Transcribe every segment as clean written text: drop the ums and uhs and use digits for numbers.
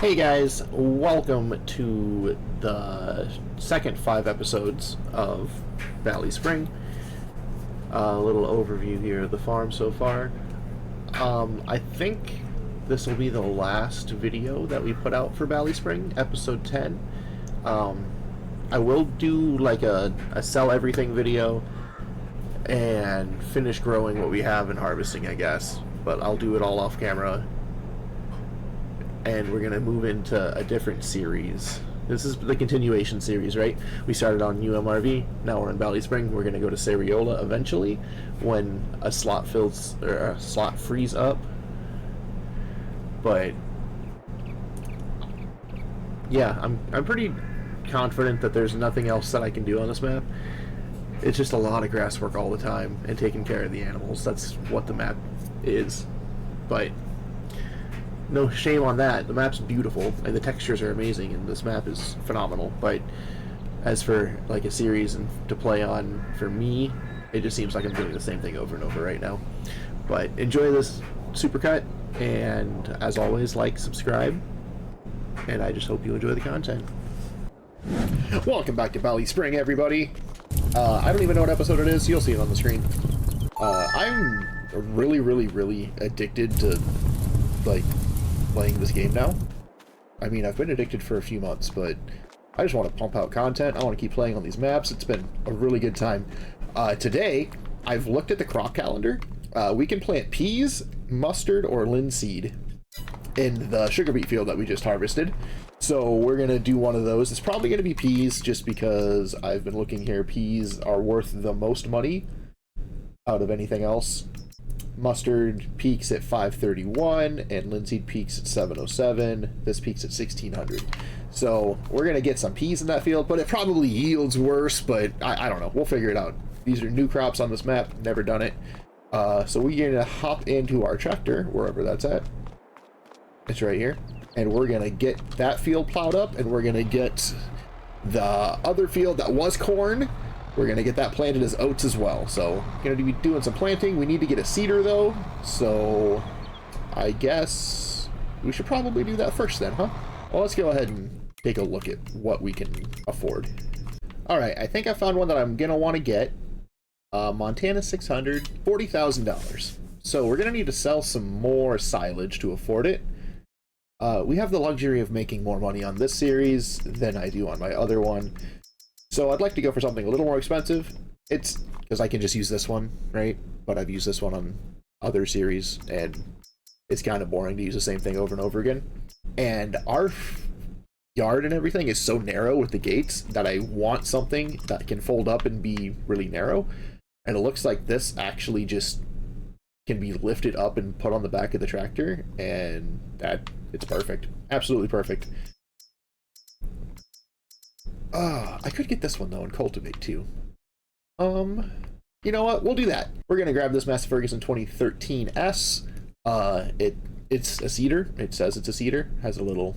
Hey guys, welcome to the second 5 episodes of Ballyspring. A little overview here of the farm so far. I think this will be the last video that we put out for Ballyspring, episode 10. I will do like a sell everything video and finish growing what we have and harvesting, I guess. But I'll do it all off camera. And we're going to move into a different series. This is the continuation series, right? We started on UMRV, now we're in Ballyspring. We're going to go to Sariola eventually when a slot fills, or a slot frees up. But yeah, I'm pretty confident that there's nothing else that I can do on this map. It's just a lot of grass work all the time and taking care of the animals. That's what the map is. But no shame on that. The map's beautiful and the textures are amazing and this map is phenomenal. But as for like a series and to play on for me, it just seems like I'm doing the same thing over and over right now. But enjoy this supercut, and as always, like, subscribe, and I just hope you enjoy the content. Welcome back to Ballyspring, everybody. I don't even know what episode it is. You'll see it on the screen. I'm really addicted to like playing this game now. I mean, I've been addicted for a few months, but I just want to pump out content. I want to keep playing on these maps. It's been a really good time. Today, I've looked at the crop calendar. We can plant peas, mustard, or linseed in the sugar beet field that we just harvested. So we're going to do one of those. It's probably going to be peas just because I've been looking here. Peas are worth the most money out of anything else. Mustard peaks at 531 and linseed peaks at 707. This peaks at 1600. So we're gonna get some peas in that field, but it probably yields worse, but I don't know, we'll figure it out. These are new crops on this map, never done it. So we're gonna hop into our tractor wherever that's at. It's right here, and we're gonna get that field plowed up, and we're gonna get the other field that was corn. We're going to get that planted as oats as well. So, going to be doing some planting. We need to get a seeder, though. So, I guess we should probably do that first then, huh? Well, let's go ahead and take a look at what we can afford. Alright, I think I found one that I'm going to want to get. Montana 600, $40,000. So, we're going to need to sell some more silage to afford it. We have the luxury of making more money on this series than I do on my other one. So I'd like to go for something a little more expensive. It's because I can just use this one, right? But I've used this one on other series, and it's kind of boring to use the same thing over and over again. And our yard and everything is so narrow with the gates that I want something that can fold up and be really narrow. And it looks like this actually just can be lifted up and put on the back of the tractor, and it's perfect. Absolutely perfect. I could get this one, though, and cultivate, too. You know what? We'll do that. We're going to grab this Massey Ferguson 2013 S. It's a cedar. It says it's a cedar. Has a little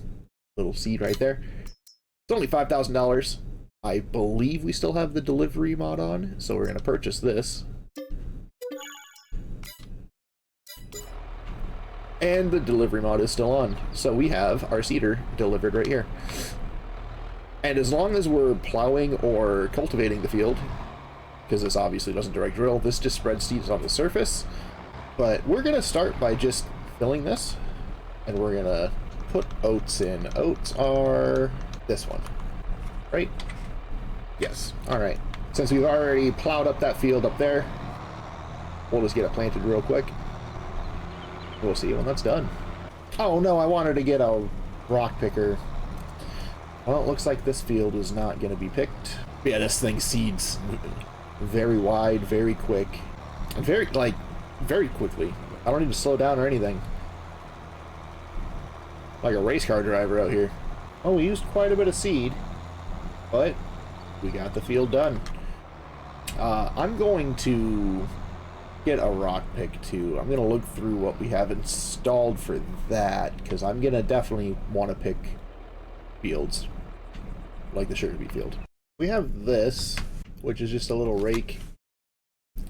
seed right there. It's only $5,000. I believe we still have the delivery mod on, so we're going to purchase this. And the delivery mod is still on. So we have our cedar delivered right here. And as long as we're plowing or cultivating the field, because this obviously doesn't direct drill, this just spreads seeds on the surface. But we're going to start by just filling this, and we're going to put oats in. Oats are this one, right? Yes. All right. Since we've already plowed up that field up there, we'll just get it planted real quick. We'll see when that's done. Oh no, I wanted to get a rock picker. Well, it looks like this field is not going to be picked. Yeah, this thing seeds very wide, very quick, and very quickly. I don't need to slow down or anything. Like a race car driver out here. Oh, we used quite a bit of seed, but we got the field done. I'm going to get a rock pick too. I'm going to look through what we have installed for that, because I'm going to definitely want to pick fields like the sugar beet field. We have this, which is just a little rake.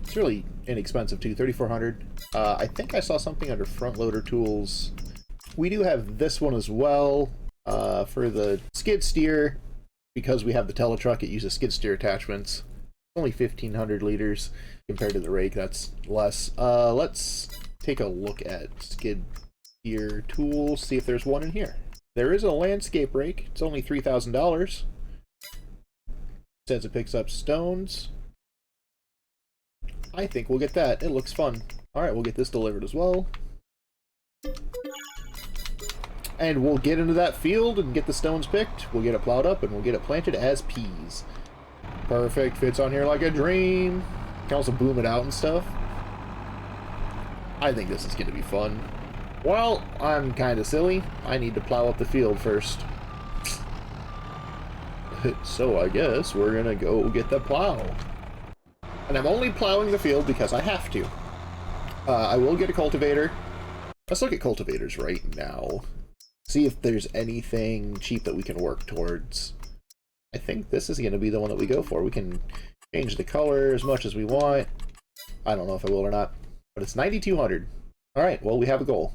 It's really inexpensive too, $3,400. I think I saw something under front loader tools. We do have this one as well. For the skid steer, because we have the Teletruck, it uses skid steer attachments. Only 1,500 liters compared to the rake. That's less. Let's take a look at skid steer tools. See if there's one in here. There is a landscape rake. It's only $3,000. Says it picks up stones. I think we'll get that. It looks fun. Alright, we'll get this delivered as well. And we'll get into that field and get the stones picked. We'll get it plowed up and we'll get it planted as peas. Perfect. Fits on here like a dream. Can also boom it out and stuff. I think this is going to be fun. Well, I'm kind of silly. I need to plow up the field first. So I guess we're going to go get the plow. And I'm only plowing the field because I have to. I will get a cultivator. Let's look at cultivators right now. See if there's anything cheap that we can work towards. I think this is going to be the one that we go for. We can change the color as much as we want. I don't know if I will or not. But it's 9,200. Alright, well, we have a goal.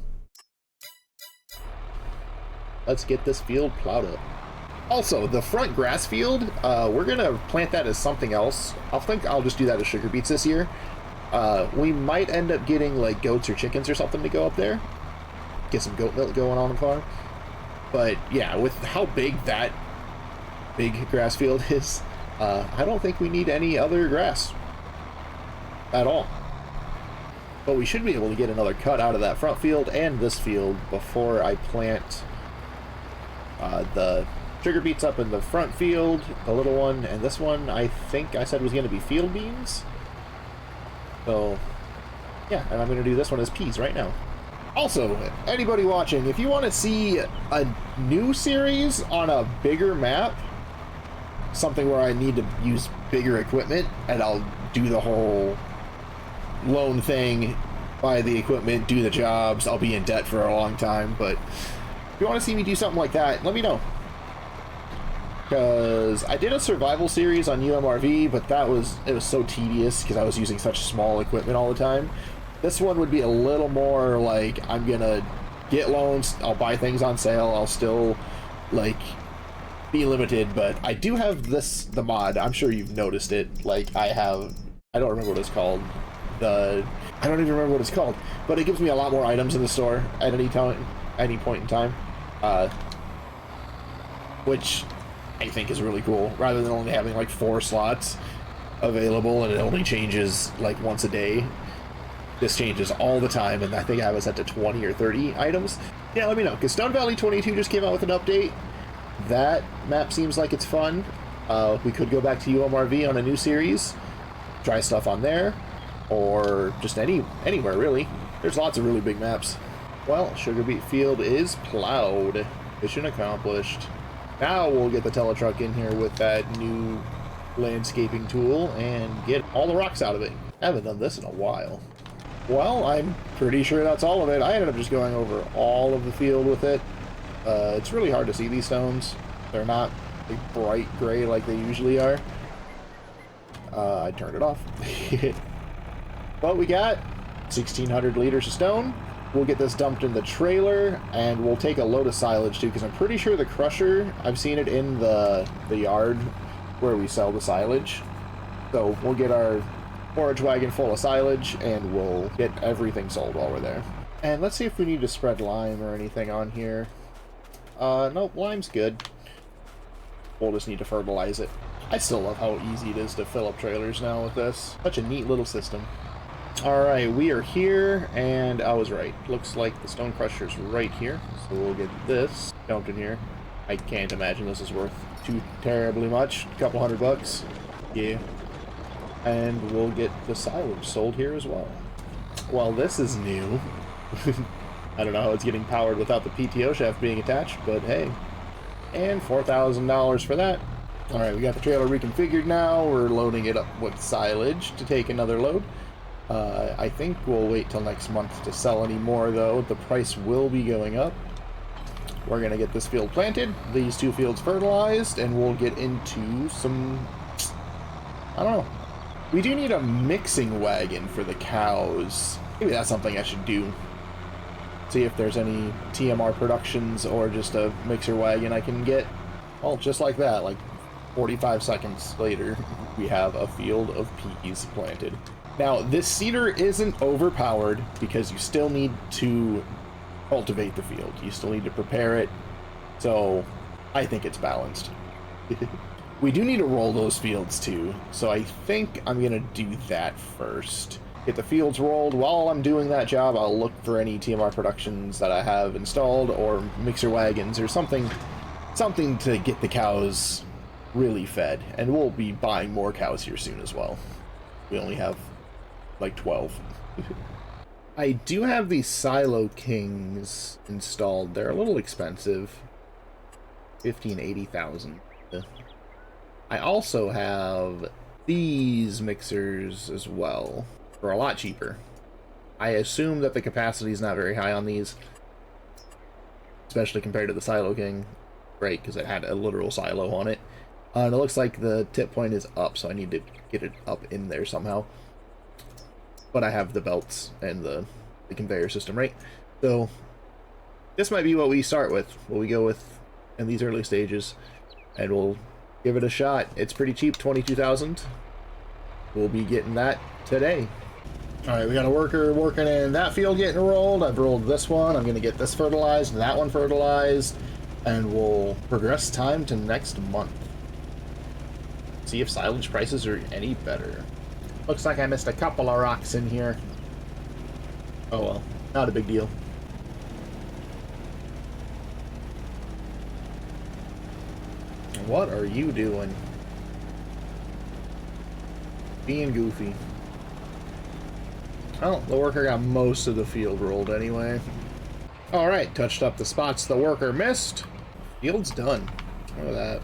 Let's get this field plowed up. Also, the front grass field, we're going to plant that as something else. I think I'll just do that as sugar beets this year. We might end up getting, like, goats or chickens or something to go up there. Get some goat milk going on the farm. But, yeah, with how big that big grass field is, I don't think we need any other grass at all. But we should be able to get another cut out of that front field and this field before I plant the sugar beets up in the front field, the little one, and this one I think I said was going to be field beans. So, yeah, and I'm going to do this one as peas right now. Also, anybody watching, if you want to see a new series on a bigger map, something where I need to use bigger equipment, and I'll do the whole loan thing, buy the equipment, do the jobs, I'll be in debt for a long time, but if you want to see me do something like that, let me know. Because I did a survival series on UMRV, but it was so tedious because I was using such small equipment all the time. This one would be a little more like, I'm gonna get loans, I'll buy things on sale, I'll still, like, be limited, but I do have the mod, I'm sure you've noticed it, like, I don't remember what it's called, I don't even remember what it's called, but it gives me a lot more items in the store at any point in time, which I think is really cool, rather than only having, like, 4 slots available, and it only changes, like, once a day. This changes all the time, and I think I have it set to 20 or 30 items. Yeah, let me know, because Stone Valley 22 just came out with an update. That map seems like it's fun. We could go back to UMRV on a new series, try stuff on there, or just anywhere, really. There's lots of really big maps. Well, Sugar Beet Field is plowed. Mission accomplished. Now we'll get the Teletruck in here with that new landscaping tool and get all the rocks out of it. I haven't done this in a while. Well, I'm pretty sure that's all of it. I ended up just going over all of the field with it. It's really hard to see these stones. They're not like bright gray like they usually are. I turned it off. But we got 1,600 liters of stone. We'll get this dumped in the trailer, and we'll take a load of silage too, because I'm pretty sure the crusher, I've seen it in the yard where we sell the silage. So we'll get our forage wagon full of silage, and we'll get everything sold while we're there. And let's see if we need to spread lime or anything on here. Nope, lime's good. We'll just need to fertilize it. I still love how easy it is to fill up trailers now with this. Such a neat little system. Alright, we are here, and I was right. Looks like the stone crusher's right here, so we'll get this dumped in here. I can't imagine this is worth too terribly much. A couple $100. Yeah. And we'll get the silage sold here as well. Well, this is new. I don't know how it's getting powered without the PTO shaft being attached, but hey. And $4,000 for that. Alright, we got the trailer reconfigured now. We're loading it up with silage to take another load. I think we'll wait till next month to sell any more, though. The price will be going up. We're going to get this field planted, these 2 fields fertilized, and we'll get into some... I don't know. We do need a mixing wagon for the cows. Maybe that's something I should do. See if there's any TMR productions or just a mixer wagon I can get. Well, just like that, like 45 seconds later, we have a field of peas planted. Now, this seeder isn't overpowered because you still need to cultivate the field. You still need to prepare it, so I think it's balanced. We do need to roll those fields too, so I think I'm gonna do that first. Get the fields rolled. While I'm doing that job, I'll look for any TMR productions that I have installed or mixer wagons or something to get the cows really fed. And we'll be buying more cows here soon as well. We only have like 12. I do have these Silo Kings installed. They're a little expensive. 80,000. I also have these mixers as well for a lot cheaper. I assume that the capacity is not very high on these, especially compared to the Silo King. Right, because it had a literal silo on it. And it looks like the tip point is up, so I need to get it up in there somehow. But I have the belts and the conveyor system, right? So this might be what we start with, what we go with in these early stages, and we'll give it a shot. It's pretty cheap, 22,000. We'll be getting that today. All right, we got a worker working in that field getting rolled. I've rolled this one. I'm going to get this fertilized and that one fertilized, and we'll progress time to next month. See if silage prices are any better. Looks like I missed a couple of rocks in here. Oh well, not a big deal. What are you doing? Being goofy. Well, the worker got most of the field rolled anyway. Alright, touched up the spots the worker missed. Field's done. Look at that.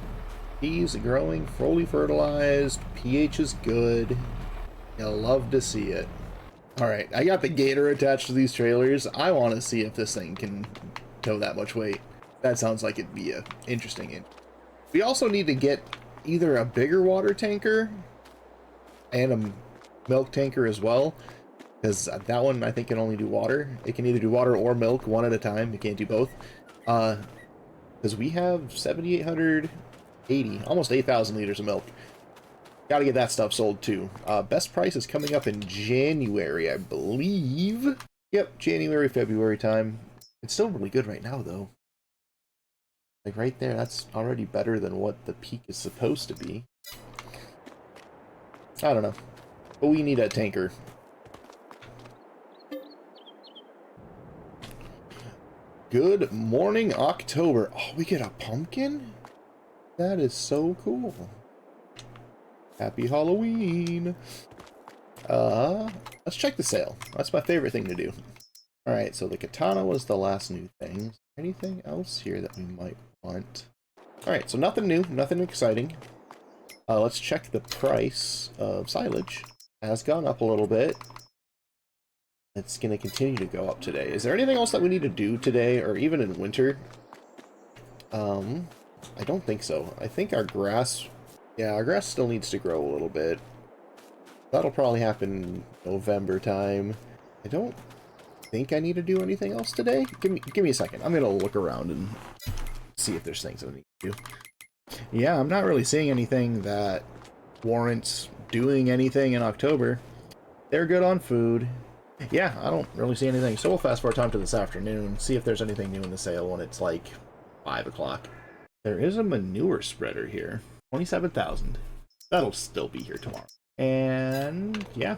Peas growing, fully fertilized, pH is good. You'll love to see it. Alright, I got the gator attached to these trailers. I want to see if this thing can tow that much weight. That sounds like it'd be interesting. We also need to get either a bigger water tanker and a milk tanker as well, because that one I think can only do water. It can either do water or milk one at a time. It can't do both. Because we have 7,880, almost 8,000 liters of milk. Got to get that stuff sold too. Best price is coming up in January, I believe. Yep, January, February time. It's still really good right now, though. Like right there, that's already better than what the peak is supposed to be. I don't know. But we need a tanker. Good morning, October. Oh, we get a pumpkin? That is so cool. Happy Halloween. Let's check the sale. That's my favorite thing to do. Alright, so the katana was the last new thing. Anything else here that we might want? Alright, so nothing new, nothing exciting. Let's check the price of silage. It has gone up a little bit. It's going to continue to go up today. Is there anything else that we need to do today, or even in winter? I don't think so. I think our grass... Yeah, our grass still needs to grow a little bit. That'll probably happen November time. I don't think I need to do anything else today. Give me a second. I'm going to look around and see if there's things I need to do. Yeah, I'm not really seeing anything that warrants doing anything in October. They're good on food. Yeah, I don't really see anything. So we'll fast forward time to this afternoon, see if there's anything new in the sale when it's like 5 o'clock. There is a manure spreader here. 27,000. That'll still be here tomorrow. And yeah,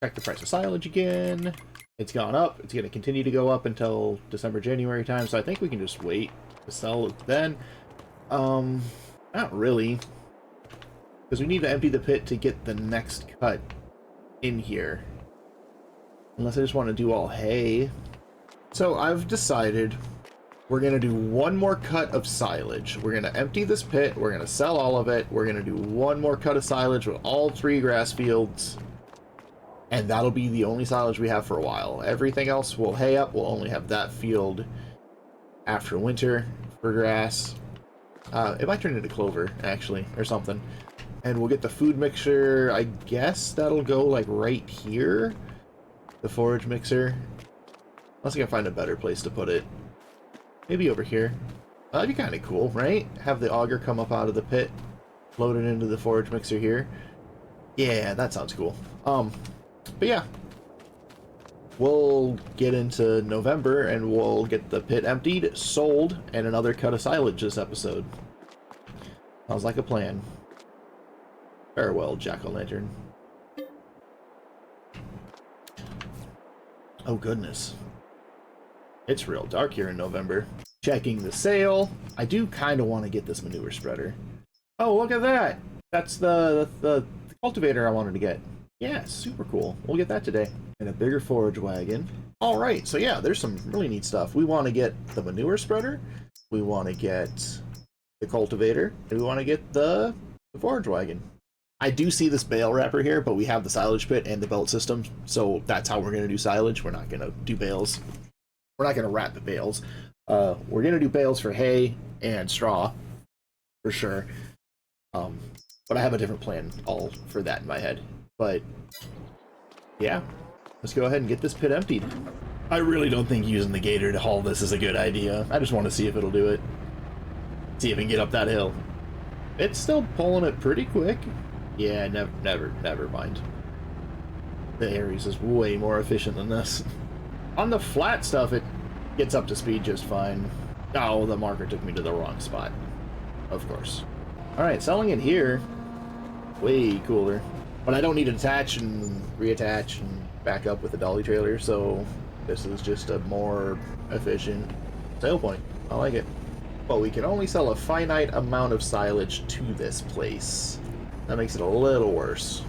check the price of silage again. It's gone up. It's going to continue to go up until December, January time. So I think we can just wait to sell it then. Not really, because we need to empty the pit to get the next cut in here. Unless I just want to do all hay. So I've decided we're going to do one more cut of silage. We're going to empty this pit. We're going to sell all of it. We're going to do one more cut of silage with all 3 grass fields. And that'll be the only silage we have for a while. Everything else will hay up. We'll only have that field after winter for grass. It might turn into clover, actually, or something. And we'll get the food mixer. I guess that'll go, like, right here. The forage mixer. Unless I can find a better place to put it. Maybe over here. That'd be kind of cool, right? Have the auger come up out of the pit, load it into the forage mixer here. Yeah, that sounds cool. But yeah. We'll get into November and we'll get the pit emptied, sold, and another cut of silage this episode. Sounds like a plan. Farewell, jack-o'-lantern. Oh goodness. It's real dark here in November. Checking the sale. I do kind of want to get this manure spreader. Oh, look at that! That's the cultivator I wanted to get. Yeah, super cool. We'll get that today. And a bigger forage wagon. Alright, so yeah, there's some really neat stuff. We want to get the manure spreader. We want to get the cultivator. And we want to get the forage wagon. I do see this bale wrapper here, but we have the silage pit and the belt system, so that's how we're going to do silage. We're not going to do bales. We're not going to wrap the bales. We're going to do bales for hay and straw, for sure. But I have a different plan all for that in my head. But yeah, let's go ahead and get this pit emptied. I really don't think using the gator to haul this is a good idea. I just want to see if it'll do it. See if it can get up that hill. It's still pulling it pretty quick. Yeah, never mind. The Aries is way more efficient than this. On the flat stuff, it gets up to speed just fine. Oh, the marker took me to the wrong spot. Of course. Alright, selling it here. Way cooler. But I don't need to attach and reattach and back up with a dolly trailer, so this is just a more efficient sale point. I like it. But we can only sell a finite amount of silage to this place. That makes it a little worse.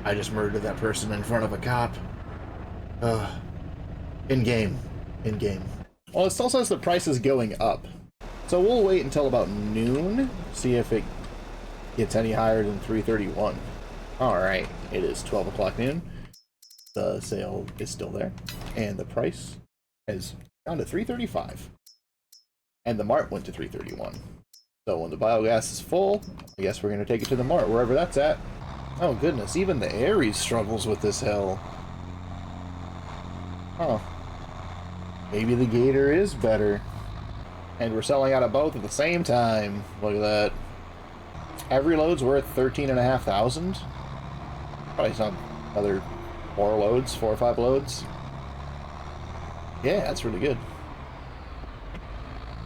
I just murdered that person in front of a cop. In-game. In-game. Well, it still says the price is going up. So we'll wait until about noon, see if it gets any higher than 331. Alright, it is 12 o'clock noon. The sale is still there. And the price is down to 335. And the mart went to 331. So when the biogas is full, I guess we're going to take it to the mart, wherever that's at. Oh goodness, even the Aries struggles with this hill. Huh. Maybe the gator is better. And we're selling out of both at the same time. Look at that. Every load's worth 13,500. Probably some other 4 or 5 loads. Yeah, that's really good.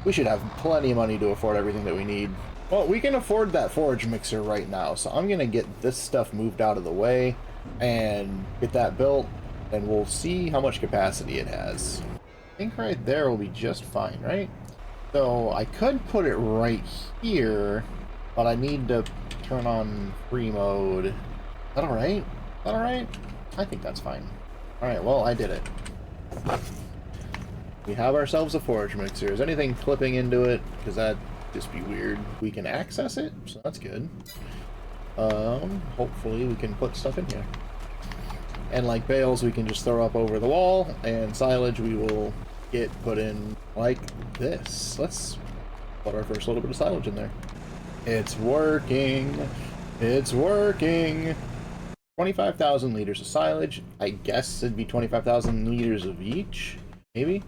We should have plenty of money to afford everything that we need. Well, we can afford that forage mixer right now, so I'm gonna get this stuff moved out of the way and get that built, and we'll see how much capacity it has. I think right there will be just fine, right? So I could put it right here, but I need to turn on free mode. Is that alright? Is that alright? I think that's fine. Alright, well, I did it. We have ourselves a forage mixer. Is anything clipping into it? Because that'd just be weird. We can access it, so that's good. Hopefully we can put stuff in here. And like bales, we can just throw up over the wall, and silage we will get put in like this. Let's put our first little bit of silage in there. It's working. It's working. 25,000 liters of silage. I guess it'd be 25,000 liters of each, maybe.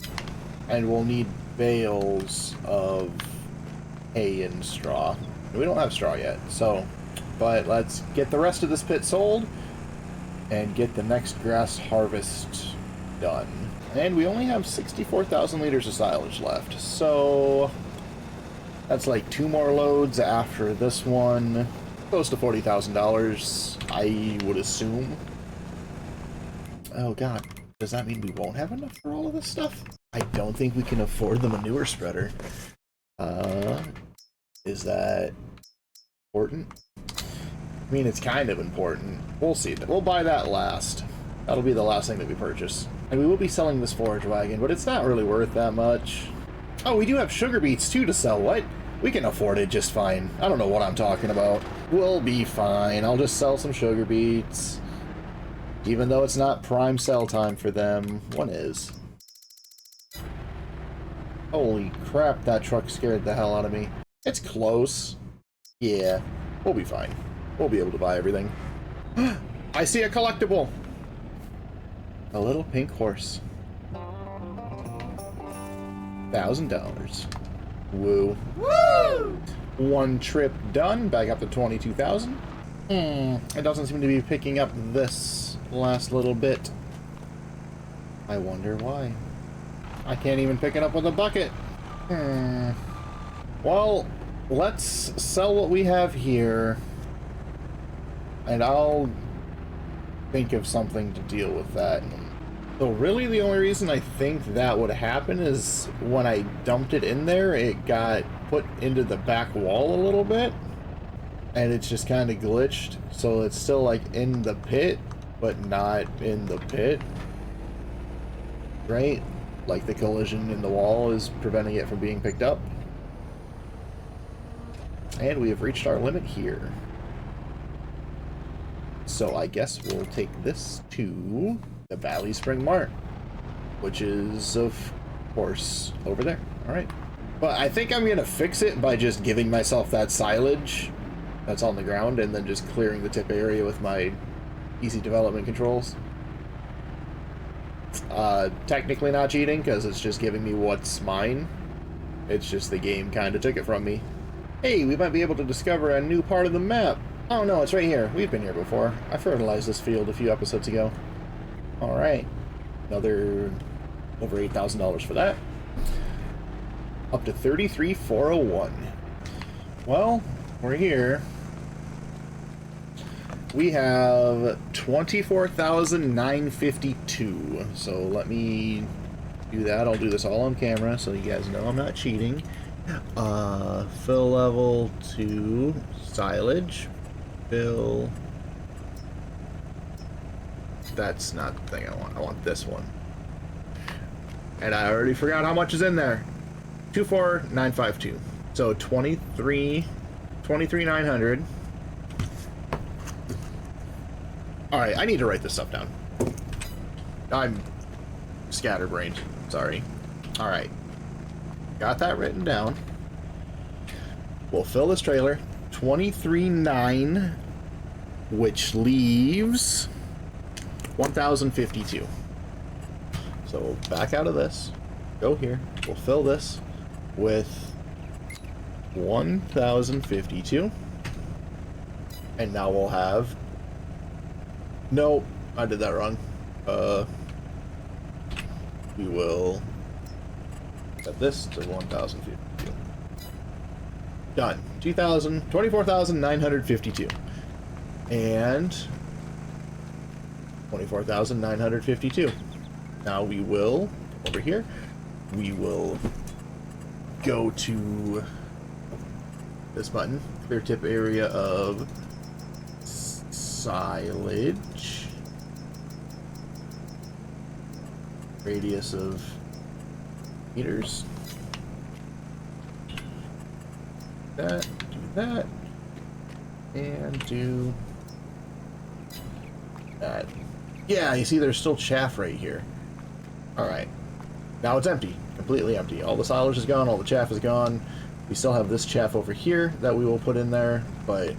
And we'll need bales of hay and straw. We don't have straw yet, so, but let's get the rest of this pit sold and get the next grass harvest done. And we only have 64,000 liters of silage left, so that's like 2 more loads after this one. Close to $40,000, I would assume. Oh god, does that mean we won't have enough for all of this stuff? I don't think we can afford the manure spreader. Is that important? I mean, it's kind of important. We'll see. We'll buy that last. That'll be the last thing that we purchase. And we will be selling this forage wagon, but it's not really worth that much. Oh, we do have sugar beets too to sell. What? We can afford it just fine. I don't know what I'm talking about. We'll be fine. I'll just sell some sugar beets. Even though it's not prime sell time for them. One is. Holy crap, that truck scared the hell out of me. It's close. Yeah, we'll be fine. We'll be able to buy everything. I see a collectible. A little pink horse. $1,000. Woo. Woo! One trip done. Back up to 22,000. It doesn't seem to be picking up this last little bit. I wonder why. I can't even pick it up with a bucket. Well, let's sell what we have here. And I'll think of something to deal with that. So really the only reason I think that would happen is when I dumped it in there, it got put into the back wall a little bit. And it's just kind of glitched. So it's still like in the pit, but not in the pit. Right? Like the collision in the wall is preventing it from being picked up. And we have reached our limit here. So I guess we'll take this to the Ballyspring Mart, which is, of course, over there. Alright. But I think I'm going to fix it by just giving myself that silage that's on the ground and then just clearing the tip area with my easy development controls. Technically not cheating, because it's just giving me what's mine. It's just the game kind of took it from me. Hey, we might be able to discover a new part of the map. Oh no, it's right here. We've been here before. I fertilized this field a few episodes ago. Alright. Another over $8,000 for that. Up to 33,401. Well, we're here. We have 24,952. So let me do that. I'll do this all on camera so you guys know I'm not cheating. Fill level 2 silage. Fill. That's not the thing I want. I want this one. And I already forgot how much is in there. 24,952. So 23,900. Alright, I need to write this stuff down. I'm scatterbrained. Sorry. Alright. Got that written down. We'll fill this trailer. 23,900, which leaves 1,052. So we'll back out of this. Go here. We'll fill this with 1,052. And now we'll have... No, I did that wrong. We will set this to 1,052. Done. 24,952. And 24,952. Now we will, over here, we will go to this button, clear tip area of silage, radius of meters, that, do that, and do that. Yeah, you see there's still chaff right here. Alright, now it's empty, completely empty. All the silage is gone, all the chaff is gone. We still have this chaff over here that we will put in there, but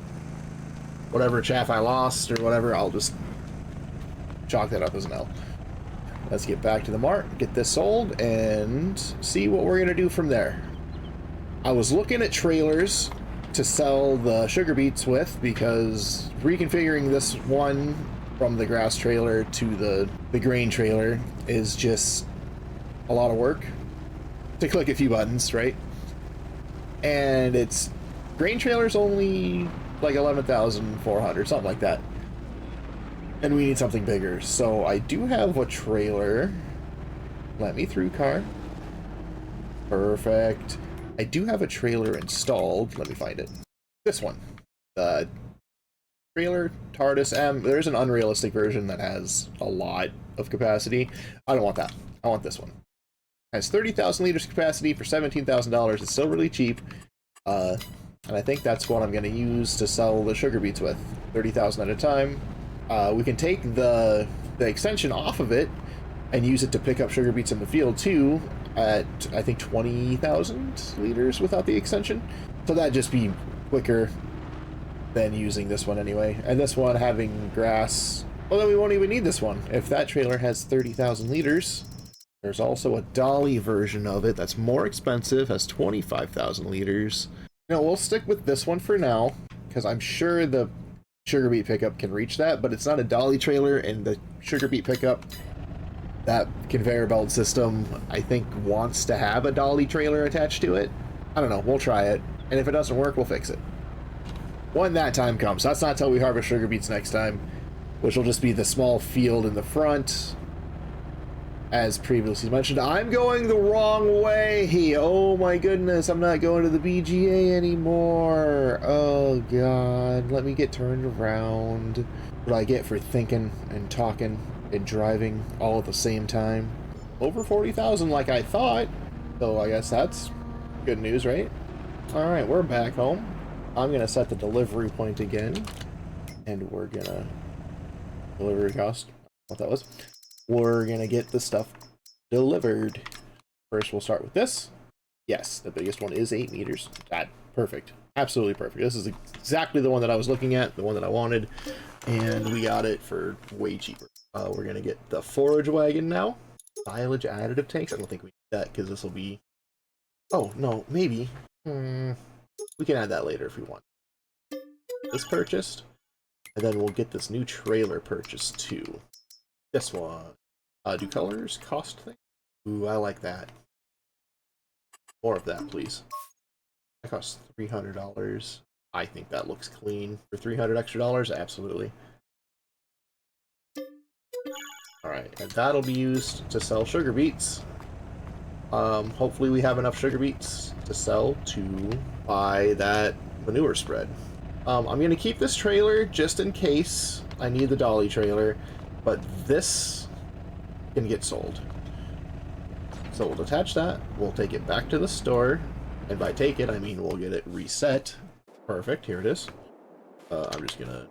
whatever chaff I lost or whatever, I'll just chalk that up as an L. Let's get back to the mart, get this sold, and see what we're going to do from there. I was looking at trailers to sell the sugar beets with, because reconfiguring this one from the grass trailer to the grain trailer is just a lot of work to click a few buttons, right? And it's grain trailer's only like 11,400, something like that. And we need something bigger. So I do have a trailer. Let me through, car. Perfect. I do have a trailer installed. Let me find it. This one. The trailer TARDIS M. There's an unrealistic version that has a lot of capacity. I don't want that. I want this one. It has 30,000 liters capacity for $17,000. It's still really cheap. And I think that's what I'm going to use to sell the sugar beets with. 30,000 at a time. We can take the extension off of it and use it to pick up sugar beets in the field too at, I think, 20,000 liters without the extension. So that'd just be quicker than using this one anyway. And this one having grass, well, then we won't even need this one. If that trailer has 30,000 liters, there's also a dolly version of it that's more expensive, has 25,000 liters. You know, we'll stick with this one for now, because I'm sure the sugar beet pickup can reach that, but it's not a dolly trailer, and the sugar beet pickup, that conveyor belt system, I think wants to have a dolly trailer attached to it. I don't know, we'll try it, and if it doesn't work, we'll fix it. When that time comes. That's not until we harvest sugar beets next time, which will just be the small field in the front. As previously mentioned, I'm going the wrong way. Oh my goodness, I'm not going to the BGA anymore. Oh god, let me get turned around. What do I get for thinking and talking and driving all at the same time? Over 40,000 like I thought. So I guess that's good news, right? Alright, we're back home. I'm gonna set the delivery point again. And we're gonna... Delivery cost. What that was. We're gonna get the stuff delivered. First, we'll start with this. Yes, the biggest one is 8 meters. That perfect. Absolutely perfect. This is exactly the one that I was looking at, the one that I wanted. And we got it for way cheaper. We're gonna get the forage wagon now. Silage additive tanks. I don't think we need that because this will be... Oh, no, maybe. We can add that later if we want. This purchased. And then we'll get this new trailer purchased too. This one. Do colors cost things? Ooh, I like that. More of that, please. That costs $300. I think that looks clean. For $300 extra, absolutely. Alright, and that'll be used to sell sugar beets. Hopefully we have enough sugar beets to sell to buy that manure spread. I'm going to keep this trailer just in case I need the dolly trailer, but this can get sold. So we'll detach that, we'll take it back to the store, and by take it, I mean we'll get it reset. Perfect, here it is. I'm just going to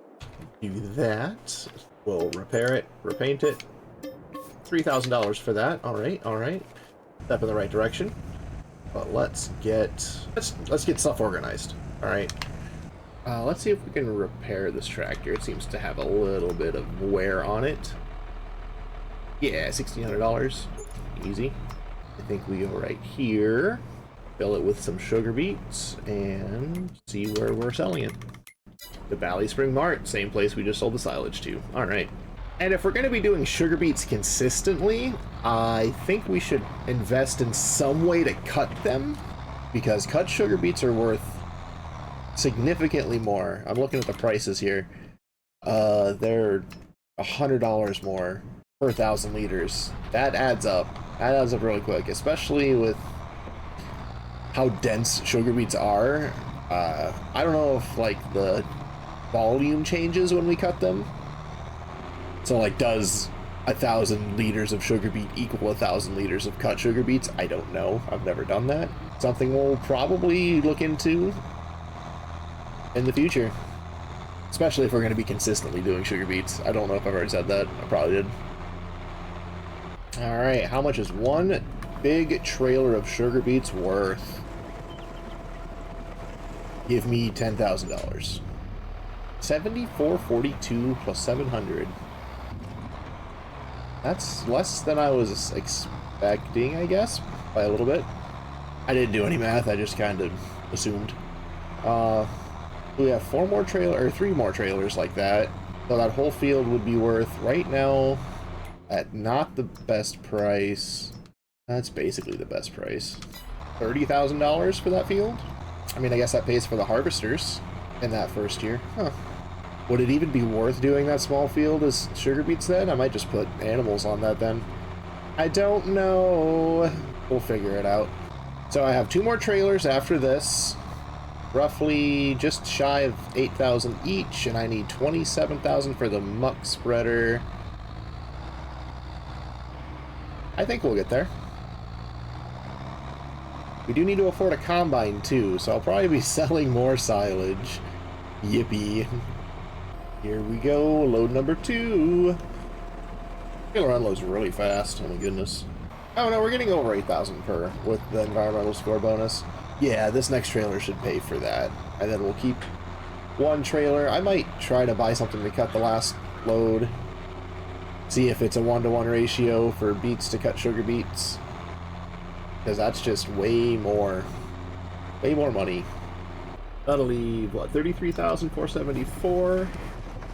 do that. We'll repair it, repaint it. $3,000 for that. Alright, alright. Step in the right direction. But let's get stuff organized. Alright. Let's see if we can repair this tractor. It seems to have a little bit of wear on it. Yeah, $1,600. Easy. I think we go right here, fill it with some sugar beets, and see where we're selling it. The Ballyspring Mart, same place we just sold the silage to. Alright. And if we're going to be doing sugar beets consistently, I think we should invest in some way to cut them, because cut sugar beets are worth significantly more. I'm looking at the prices here. They're $100 more per 1,000 liters. That adds up. That adds up really quick, especially with how dense sugar beets are. I don't know if like the volume changes when we cut them. So like, does 1,000 liters of sugar beet equal 1,000 liters of cut sugar beets? I don't know. I've never done that. Something we'll probably look into in the future, especially if we're going to be consistently doing sugar beets. I don't know if I've already said that. I probably did. Alright, how much is one big trailer of sugar beets worth? Give me $10,000. $74.42 plus 700. That's less than I was expecting, I guess, by a little bit. I didn't do any math, I just kind of assumed. We have 3 more trailers like that, so that whole field would be worth, right now, at not the best price, that's basically the best price, $30,000 for that field? I mean, I guess that pays for the harvesters in that first year. Huh. Would it even be worth doing that small field as sugar beets then? I might just put animals on that then. I don't know. We'll figure it out. So I have 2 more trailers after this. Roughly just shy of 8,000 each, and I need 27,000 for the muck spreader. I think we'll get there. We do need to afford a combine too, so I'll probably be selling more silage. Yippee. Here we go, load number 2. Trailer unloads really fast, oh my goodness. Oh no, we're getting over 8,000 per with the environmental score bonus. Yeah, this next trailer should pay for that. And then we'll keep one trailer. I might try to buy something to cut the last load. See if it's a 1-to-1 ratio for beets to cut sugar beets. Because that's just way more money. That'll leave, what, 33,474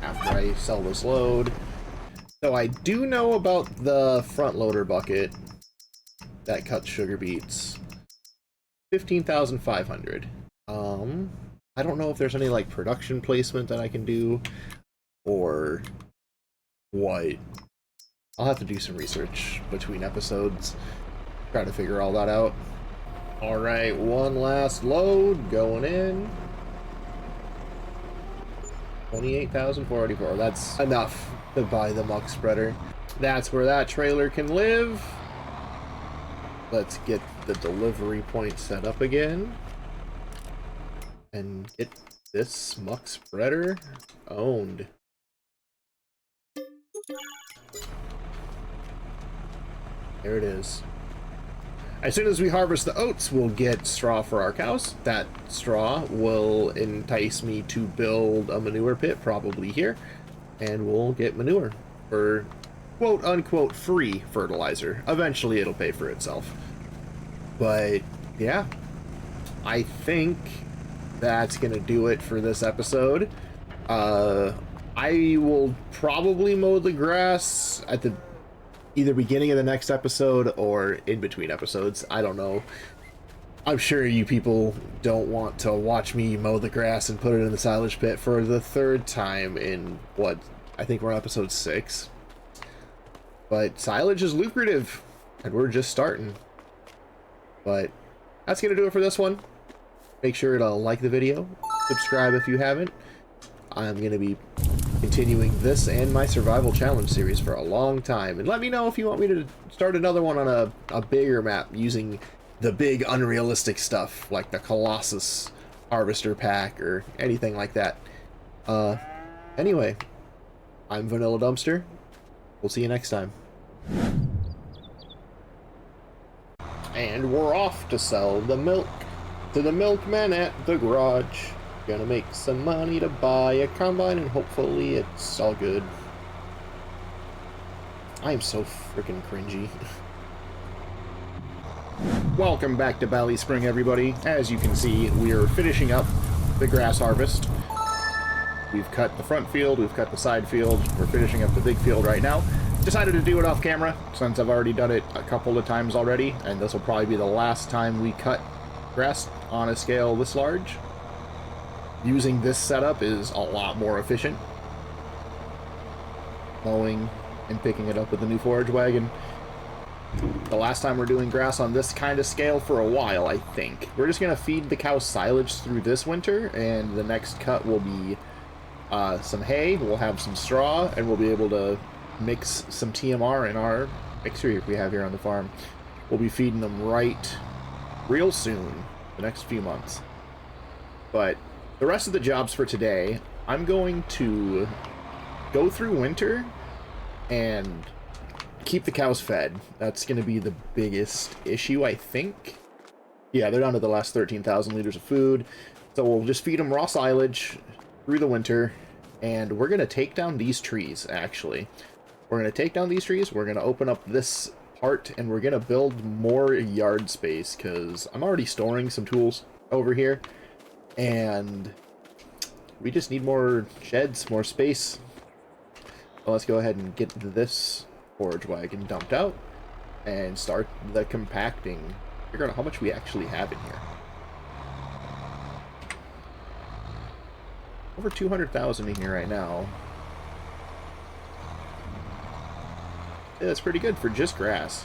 after I sell this load. So I do know about the front loader bucket that cuts sugar beets. 15,500. I don't know if there's any like production placement that I can do or what. I'll have to do some research between episodes, try to figure all that out. Alright, one last load going in. 28,484. That's enough to buy the muck spreader. That's where that trailer can live. Let's get the delivery point set up again. And get this muck spreader owned. There it is. As soon as we harvest the oats, we'll get straw for our cows. That straw will entice me to build a manure pit, probably here, and we'll get manure for quote-unquote free fertilizer. Eventually it'll pay for itself. But, yeah, I think that's gonna do it for this episode. I will probably mow the grass at the either beginning of the next episode or in between episodes. I don't know. I'm sure you people don't want to watch me mow the grass and put it in the silage pit for the third time in, what, I think we're on episode 6. But silage is lucrative, and we're just starting. But that's going to do it for this one. Make sure to like the video, subscribe if you haven't. I'm going to be continuing this and my survival challenge series for a long time. And let me know if you want me to start another one on a bigger map using the big unrealistic stuff like the Colossus Harvester Pack or anything like that. Anyway, I'm Vanilla Dumpster. We'll see you next time. And we're off to sell the milk to the milkman at the garage. Gonna make some money to buy a combine and hopefully it's all good. I am so freaking cringy. Welcome back to Ballyspring, everybody. As you can see, we are finishing up the grass harvest. We've cut the front field, we've cut the side field, we're finishing up the big field right now. Decided to do it off camera since I've already done it a couple of times already, and this will probably be the last time we cut grass on a scale this large. Using this setup is a lot more efficient. Mowing and picking it up with the new forage wagon. The last time we're doing grass on this kind of scale for a while, I think. We're just going to feed the cows silage through this winter, and the next cut will be some hay, we'll have some straw, and we'll be able to mix some TMR in our mixer we have here on the farm. We'll be feeding them real soon, the next few months. But the rest of the jobs for today, I'm going to go through winter and keep the cows fed. That's going to be the biggest issue, I think. Yeah, they're down to the last 13,000 liters of food. So we'll just feed them raw silage through the winter. And we're going to take down these trees, actually. We're going to take down these trees. We're going to open up this part. And we're going to build more yard space. Because I'm already storing some tools over here. And we just need more sheds, more space. So let's go ahead and get this forage wagon dumped out and start the compacting. Figure out how much we actually have in here. Over 200,000 in here right now. Yeah, that's pretty good for just grass.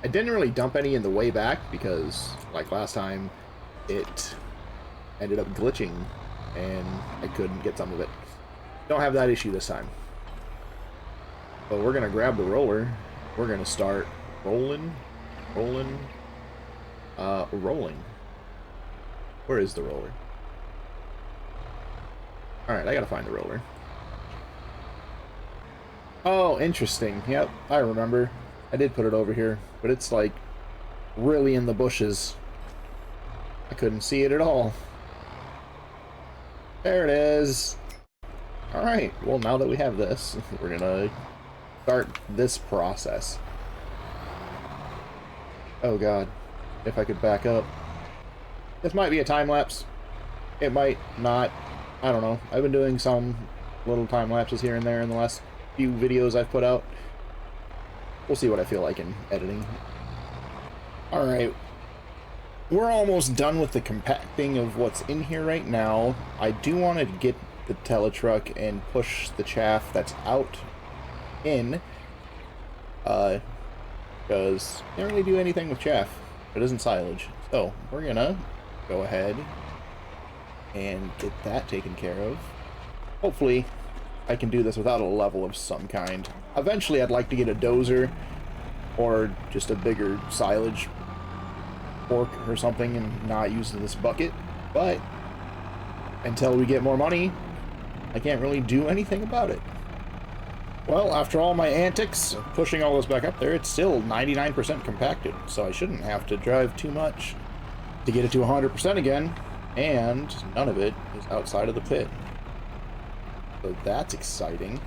I didn't really dump any in the way back because, like last time, it ended up glitching and I couldn't get some of it. Don't have that issue this time. But we're gonna grab the roller. We're gonna start rolling. Where is the roller? Alright, I gotta find the roller. Oh, interesting. Yep, I remember. I did put it over here, but it's like really in the bushes. I couldn't see it at all. There it is. Alright, well now that we have this, we're gonna start this process. Oh god, if I could back up. This might be a time lapse. It might not. I don't know. I've been doing some little time lapses here and there in the last few videos I've put out. We'll see what I feel like in editing. Alright. We're almost done with the compacting of what's in here right now. I do want to get the teletruck and push the chaff that's out in. Because you can't really do anything with chaff. It isn't silage. So, we're gonna go ahead and get that taken care of. Hopefully, I can do this without a level of some kind. Eventually, I'd like to get a dozer or just a bigger silage fork or something and not use this bucket. But until we get more money, I can't really do anything about it. Well, after all my antics, pushing all this back up there, it's still 99% compacted, so I shouldn't have to drive too much to get it to 100% again, and none of it is outside of the pit. So that's exciting.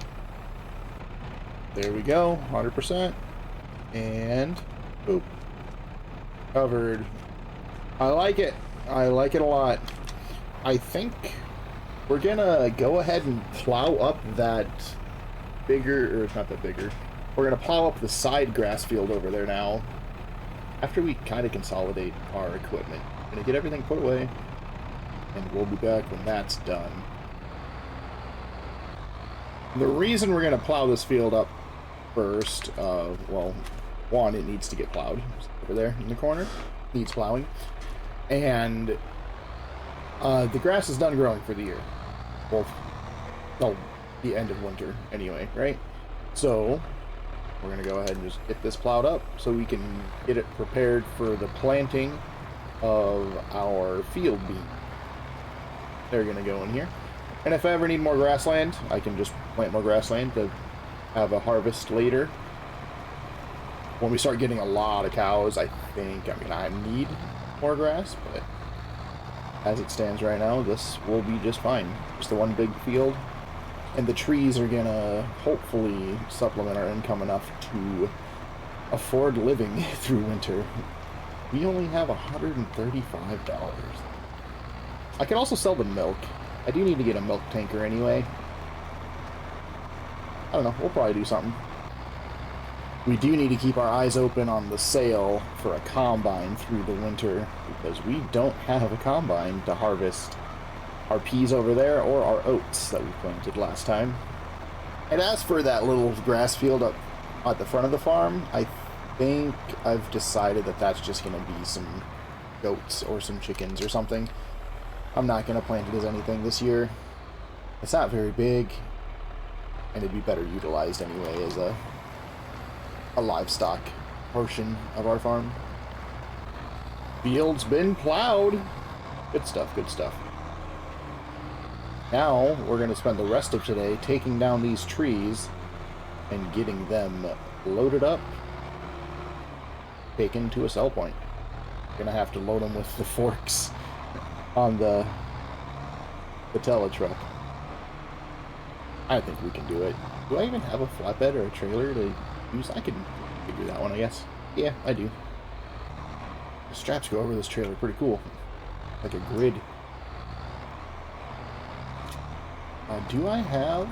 There we go, 100%, and boop, covered. I like it. I like it a lot. I think we're gonna go ahead and plow up that bigger, or it's not that bigger. We're gonna plow up the side grass field over there now. After we kind of consolidate our equipment, we're gonna get everything put away, and we'll be back when that's done. The reason we're gonna plow this field up first, well, one, it needs to get plowed. It's over there in the corner, needs plowing, and the grass is done growing for the year. Well, no, the end of winter anyway, right? So we're gonna go ahead and just get this plowed up so we can get it prepared for the planting of our field bean. They're gonna go in here, and if I ever need more grassland, I can just plant more grassland to have a harvest later. When we start getting a lot of cows, I think I'm gonna need more grass, but as it stands right now, this will be just fine. Just the one big field. And the trees are gonna hopefully supplement our income enough to afford living through winter. We only have $135. I can also sell the milk. I do need to get a milk tanker anyway. I don't know, we'll probably do something. We do need to keep our eyes open on the sale for a combine through the winter, because we don't have a combine to harvest our peas over there or our oats that we planted last time. And as for that little grass field up at the front of the farm, I think I've decided that that's just going to be some goats or some chickens or something. I'm not going to plant it as anything this year. It's not very big, and it'd be better utilized anyway as a livestock portion of our farm. Field's been plowed. Good stuff, good stuff. Now, we're going to spend the rest of today taking down these trees and getting them loaded up, taken to a sell point. Going to have to load them with the forks on the teletruck. I think we can do it. Do I even have a flatbed or a trailer to use? I can figure that one, I guess. Yeah, I do. The straps go over this trailer pretty cool. Like a grid. Do I have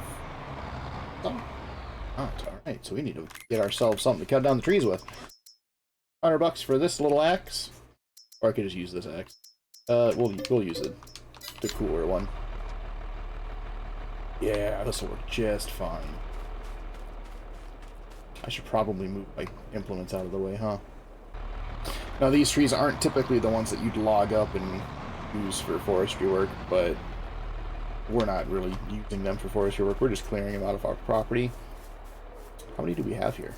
some? Oh, alright, so we need to get ourselves something to cut down the trees with. $100 for this little axe. Or I could just use this axe. We'll use the cooler one. Yeah, this will work just fine. I should probably move my implements out of the way, huh? Now, these trees aren't typically the ones that you'd log up and use for forestry work, but we're not really using them for forestry work. We're just clearing them out of our property. How many do we have here?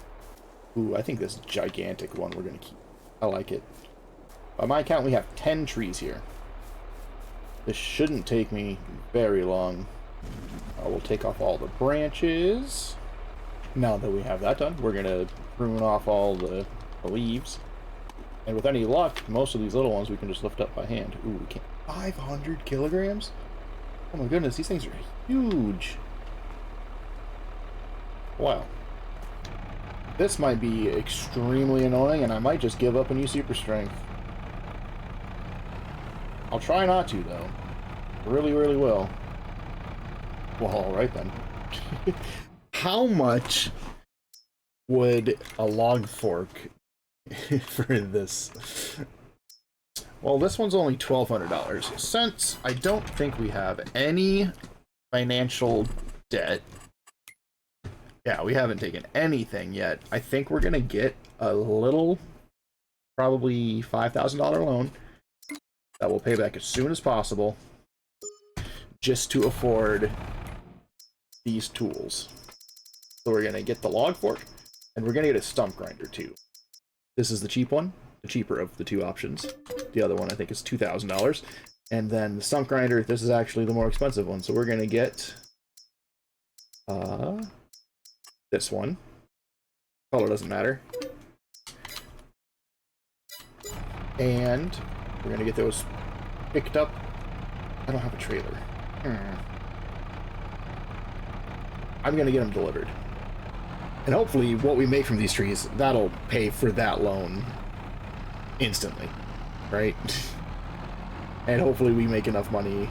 Ooh, I think this gigantic one we're going to keep. I like it. By my count, we have 10 trees here. This shouldn't take me very long. We'll take off all the branches. Now that we have that done, we're going to prune off all the leaves. And with any luck, most of these little ones we can just lift up by hand. Ooh, we can't. 500 kilograms? Oh my goodness, these things are huge. Wow. This might be extremely annoying, and I might just give up and use super strength. I'll try not to, though. Really, really will. Well, alright then. How much would a log fork for this? Well, this one's only $1,200. Since I don't think we have any financial debt, yeah, we haven't taken anything yet. I think we're gonna get a little, probably $5,000 loan that we'll pay back as soon as possible, just to afford these tools. So we're gonna get the log fork, and we're gonna get a stump grinder too. This is the cheap one, the cheaper of the two options. The other one I think is $2,000, and then the stump grinder. This is actually the more expensive one. So we're gonna get this one. Color doesn't matter. And we're gonna get those picked up. I don't have a trailer. I'm gonna get them delivered. And hopefully what we make from these trees, that'll pay for that loan instantly, right? And hopefully we make enough money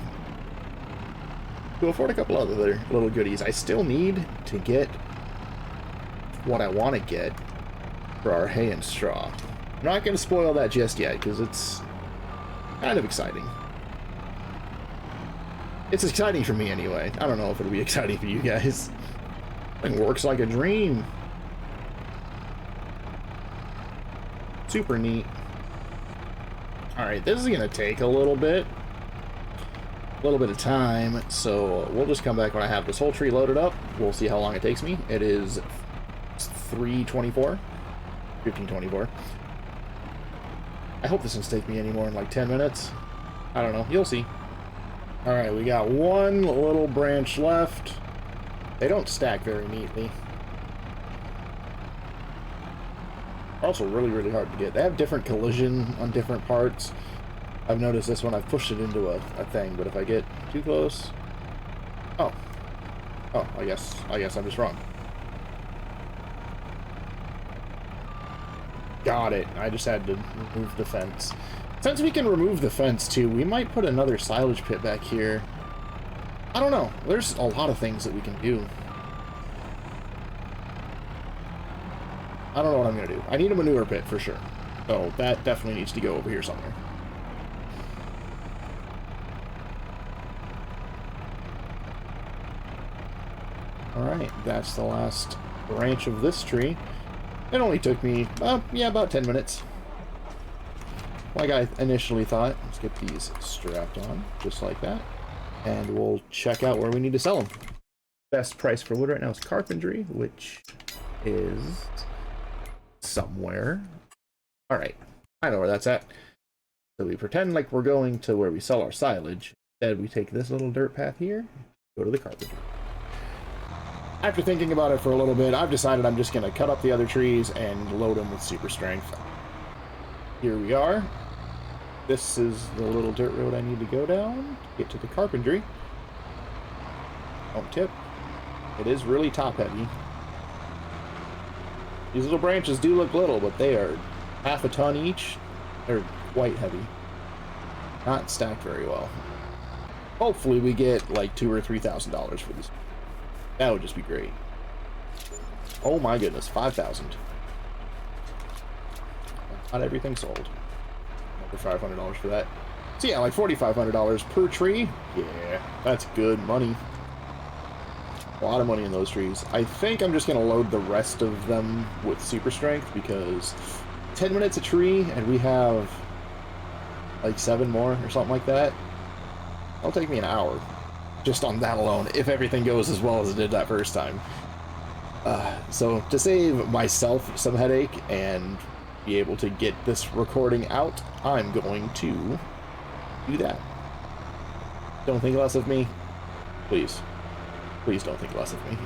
to afford a couple other little goodies. I still need to get what I want to get for our hay and straw. I'm not going to spoil that just yet, because it's kind of exciting. It's exciting for me anyway. I don't know if it'll be exciting for you guys. It works like a dream. Super neat. Alright, this is going to take a little bit of time, so we'll just come back when I have this whole tree loaded up. We'll see how long it takes me. It is 15:24. I hope this doesn't take me any more than like 10 minutes. I don't know. You'll see. Alright, we got one little branch left. They don't stack very neatly. Also really, really hard to get. They have different collision on different parts. I've noticed this one, I've pushed it into a thing, but if I get too close... Oh, I guess I'm just wrong. Got it. I just had to remove the fence. Since we can remove the fence too, we might put another silage pit back here. I don't know. There's a lot of things that we can do. I don't know what I'm going to do. I need a manure pit for sure. So that definitely needs to go over here somewhere. Alright, that's the last branch of this tree. It only took me, yeah, about 10 minutes. Like I initially thought. Let's get these strapped on, just like that. And we'll check out where we need to sell them. Best price for wood right now is carpentry, which is somewhere. Alright, I know where that's at. So we pretend like we're going to where we sell our silage. Instead, we take this little dirt path here, go to the carpentry. After thinking about it for a little bit, I've decided I'm just going to cut up the other trees and load them with super strength. Here we are. This is the little dirt road I need to go down to get to the carpentry. Don't tip. It is really top heavy. These little branches do look little, but they are half a ton each. They're quite heavy. Not stacked very well. Hopefully we get like $2,000 or $3,000 for these. That would just be great. Oh my goodness, 5,000. Not everything sold. Another $500 for that. So yeah, like $4,500 per tree. Yeah, that's good money. A lot of money in those trees. I think I'm just gonna load the rest of them with super strength because 10 minutes a tree and we have like 7 more or something like that. That'll take me an hour. Just on that alone, if everything goes as well as it did that first time. So to save myself some headache and be able to get this recording out, I'm going to do that. Don't think less of me. Please. Please don't think less of me.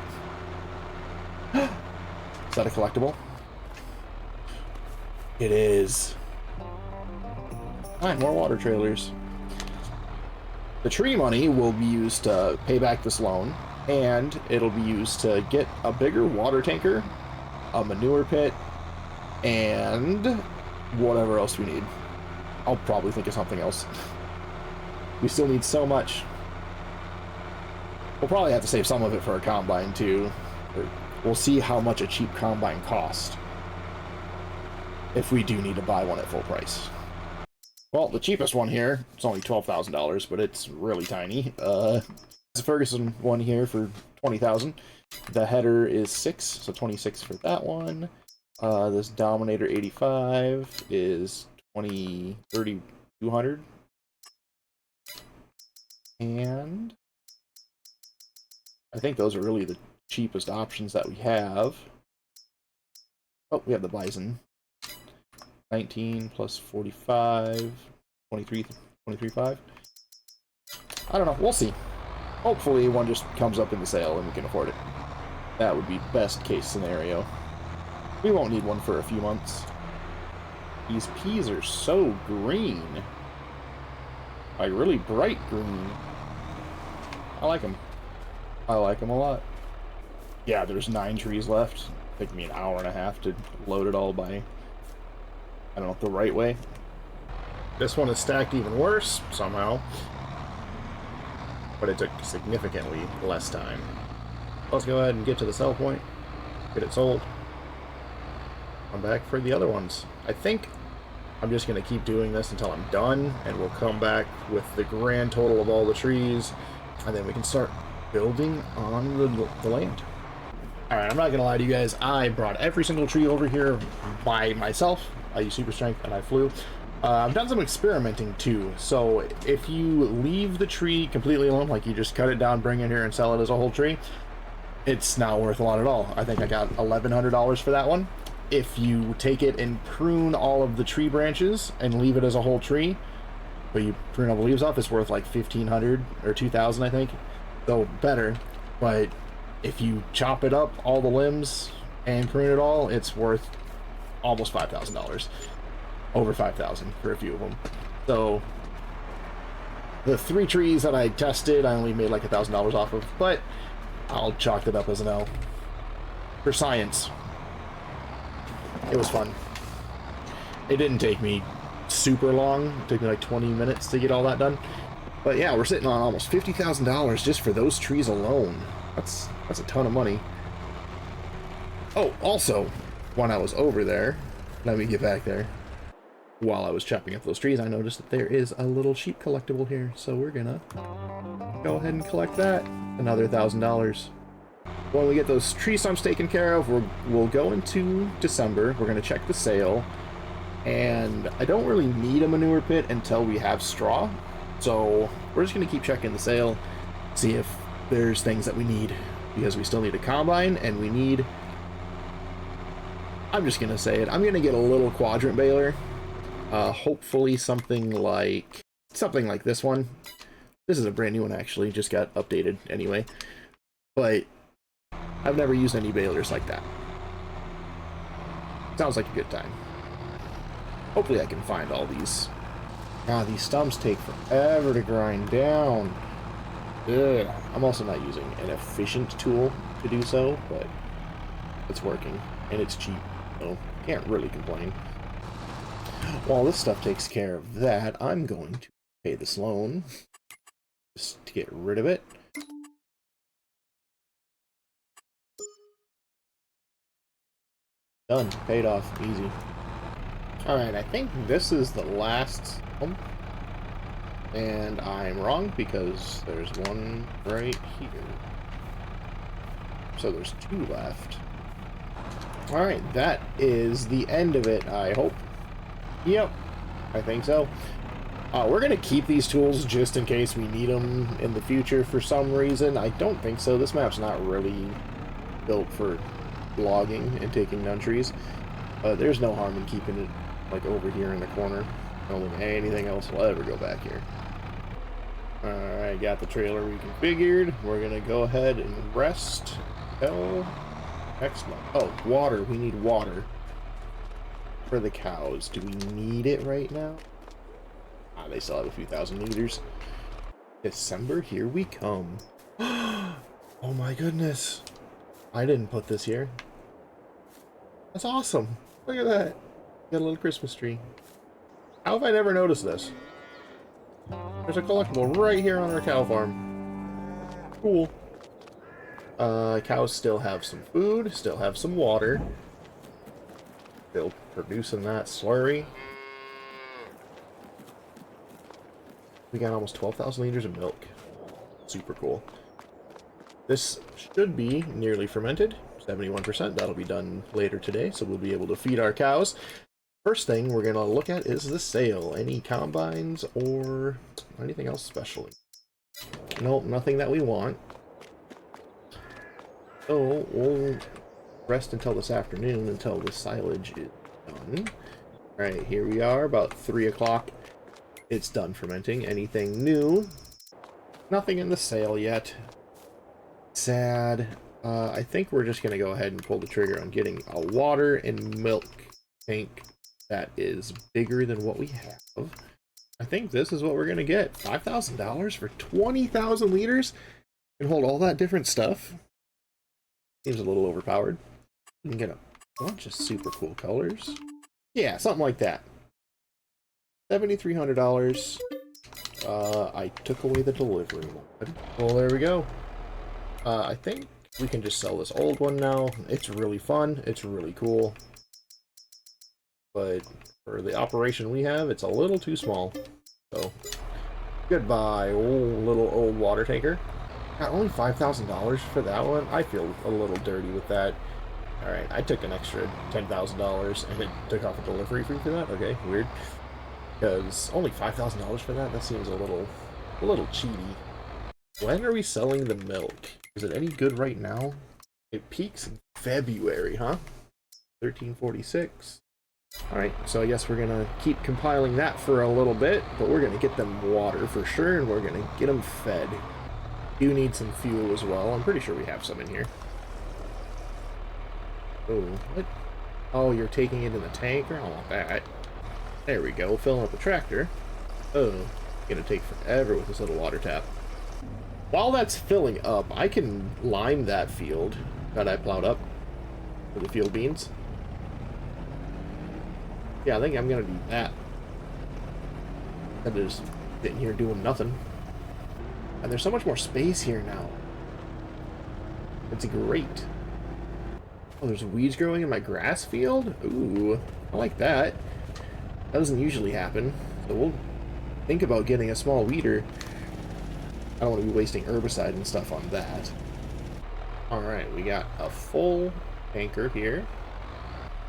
Is that a collectible? It is. Alright, more water trailers. The tree money will be used to pay back this loan, and it'll be used to get a bigger water tanker, a manure pit, and whatever else we need. I'll probably think of something else. We still need so much. We'll probably have to save some of it for a combine too. We'll see how much a cheap combine costs if we do need to buy one at full price. Well, the cheapest one here, it's only $12,000, but it's really tiny. It's a Ferguson one here for $20,000. The header is 6, so 26 for that one. This Dominator 85 is $3,200. And I think those are really the cheapest options that we have. Oh, we have the Bison. 19 plus 45, 23.5. I don't know. We'll see. Hopefully one just comes up in the sale and we can afford it. That would be best case scenario. We won't need one for a few months. These peas are so green. Like really bright green. I like them. I like them a lot. Yeah, there's 9 trees left. It'll take me an hour and a half to load it all by, I don't know, the right way. This one is stacked even worse, somehow. But it took significantly less time. Let's go ahead and get to the sell point. Get it sold. I'm back for the other ones. I think I'm just going to keep doing this until I'm done, and we'll come back with the grand total of all the trees, and then we can start building on the land. Alright, I'm not going to lie to you guys. I brought every single tree over here by myself. I use super strength and I flew. I've done some experimenting too, so if you leave the tree completely alone, like you just cut it down, bring it here and sell it as a whole tree, it's not worth a lot at all. I think I got $1,100 for that one. If you take it and prune all of the tree branches and leave it as a whole tree, but you prune all the leaves off, it's worth like $1,500 or $2,000, I think. So better, but if you chop it up, all the limbs, and prune it all, it's worth almost $5,000. Over $5,000 for a few of them. So the 3 trees that I tested, I only made like $1,000 off of, but I'll chalk it up as an L. For science. It was fun. It didn't take me super long. It took me like 20 minutes to get all that done. But yeah, we're sitting on almost $50,000 just for those trees alone. That's a ton of money. Oh, also, when I was over there, let me get back there. While I was chopping up those trees, I noticed that there is a little sheep collectible here, so we're gonna go ahead and collect that. Another $1,000. When we get those tree stumps taken care of, we'll go into December. We're gonna check the sale, and I don't really need a manure pit until we have straw, so we're just gonna keep checking the sale, see if there's things that we need, because we still need a combine, and we need, I'm just gonna say it, I'm gonna get a little quadrant baler. Hopefully something like this one. This is a brand new one, actually, just got updated anyway, but I've never used any balers like that. Sounds like a good time. Hopefully I can find all these. These stumps take forever to grind down. Ugh. I'm also not using an efficient tool to do so, but it's working and it's cheap, so can't really complain. While this stuff takes care of that, I'm going to pay this loan just to get rid of it. Done. Paid off. Easy. Alright, I think this is the last one. And I'm wrong because there's one right here. So there's 2 left. Alright, that is the end of it, I hope. Yep, I think so. We're going to keep these tools just in case we need them in the future for some reason. I don't think so. This map's not really built for logging and taking down trees. There's no harm in keeping it like over here in the corner. I don't think anything else will ever go back here. Alright, got the trailer reconfigured. We're going to go ahead and rest till next month. Oh, water. We need water. For the cows. Do we need it right now? They still have a few thousand liters. December, here we come. Oh my goodness. I didn't put this here. That's awesome. Look at that. Got a little Christmas tree. How have I never noticed this? There's a collectible right here on our cow farm. Cool. Cows still have some food, still have some water. Still producing that slurry. We got almost 12,000 liters of milk. Super cool. This should be nearly fermented, 71%. That'll be done later today, so we'll be able to feed our cows. First thing we're going to look at is the sale. Any combines or anything else special? Nope, nothing that we want. So we'll rest until this afternoon until the silage is done. Alright, here we are, about 3 o'clock. It's done fermenting. Anything new? Nothing in the sale yet. Sad. I think we're just going to go ahead and pull the trigger on getting a water and milk tank that is bigger than what we have. I think this is what we're going to get. $5,000 for 20,000 liters? And hold all that different stuff? Seems a little overpowered. You can get a bunch of super cool colors. Yeah, something like that. $7,300. I took away the delivery one. Well, there we go. I think we can just sell this old one now. It's really fun. It's really cool. But for the operation we have, it's a little too small. So, goodbye, little old water tanker. Got only $5,000 for that one. I feel a little dirty with that. Alright, I took an extra $10,000 and it took off a delivery fee for that. Okay, weird. Because only $5,000 for that? That seems a little cheaty. When are we selling the milk? Is it any good right now? It peaks in February, huh? 1346. Alright, so I guess we're gonna keep compiling that for a little bit, but we're gonna get them water for sure, and we're gonna get them fed. Do need some fuel as well. I'm pretty sure we have some in here. Oh, what? Oh, you're taking it in the tank? I don't want that. There we go, filling up the tractor. Oh, gonna take forever with this little water tap. While that's filling up, I can lime that field that I plowed up for the field beans. Yeah, I think I'm gonna do that. And just sitting here doing nothing. And there's so much more space here now. It's great. Oh, there's weeds growing in my grass field? Ooh, I like that. That doesn't usually happen. So we'll think about getting a small weeder. I don't want to be wasting herbicide and stuff on that. Alright, we got a full tanker here.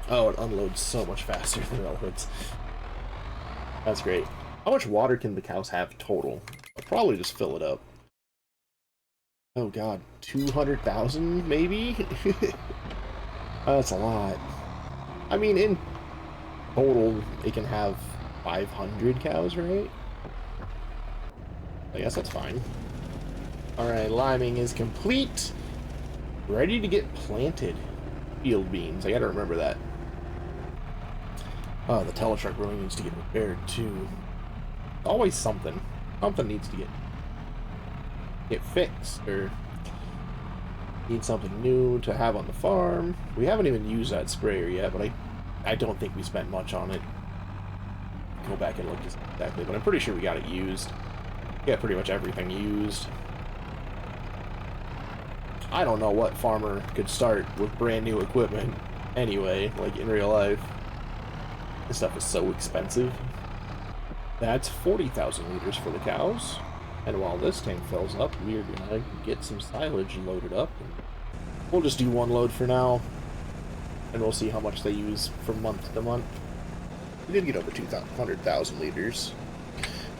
Oh, it unloads so much faster than elephants. That's great. How much water can the cows have total? I'll probably just fill it up. Oh god, 200,000 maybe? That's a lot. I mean, in total, it can have 500 cows, right? I guess that's fine. Alright, liming is complete. Ready to get planted. Field beans, I gotta remember that. Oh, the teletruck really needs to get repaired too. Always something. Something needs to get fixed, or need something new to have on the farm. We haven't even used that sprayer yet, but I don't think we spent much on it. Go back and look exactly, but I'm pretty sure we got it used. We got pretty much everything used. I don't know what farmer could start with brand new equipment anyway, like in real life. This stuff is so expensive. That's 40,000 liters for the cows. And while this tank fills up, we're gonna get some silage loaded up. We'll just do one load for now, and we'll see how much they use from month to month. We did get over 200,000 liters.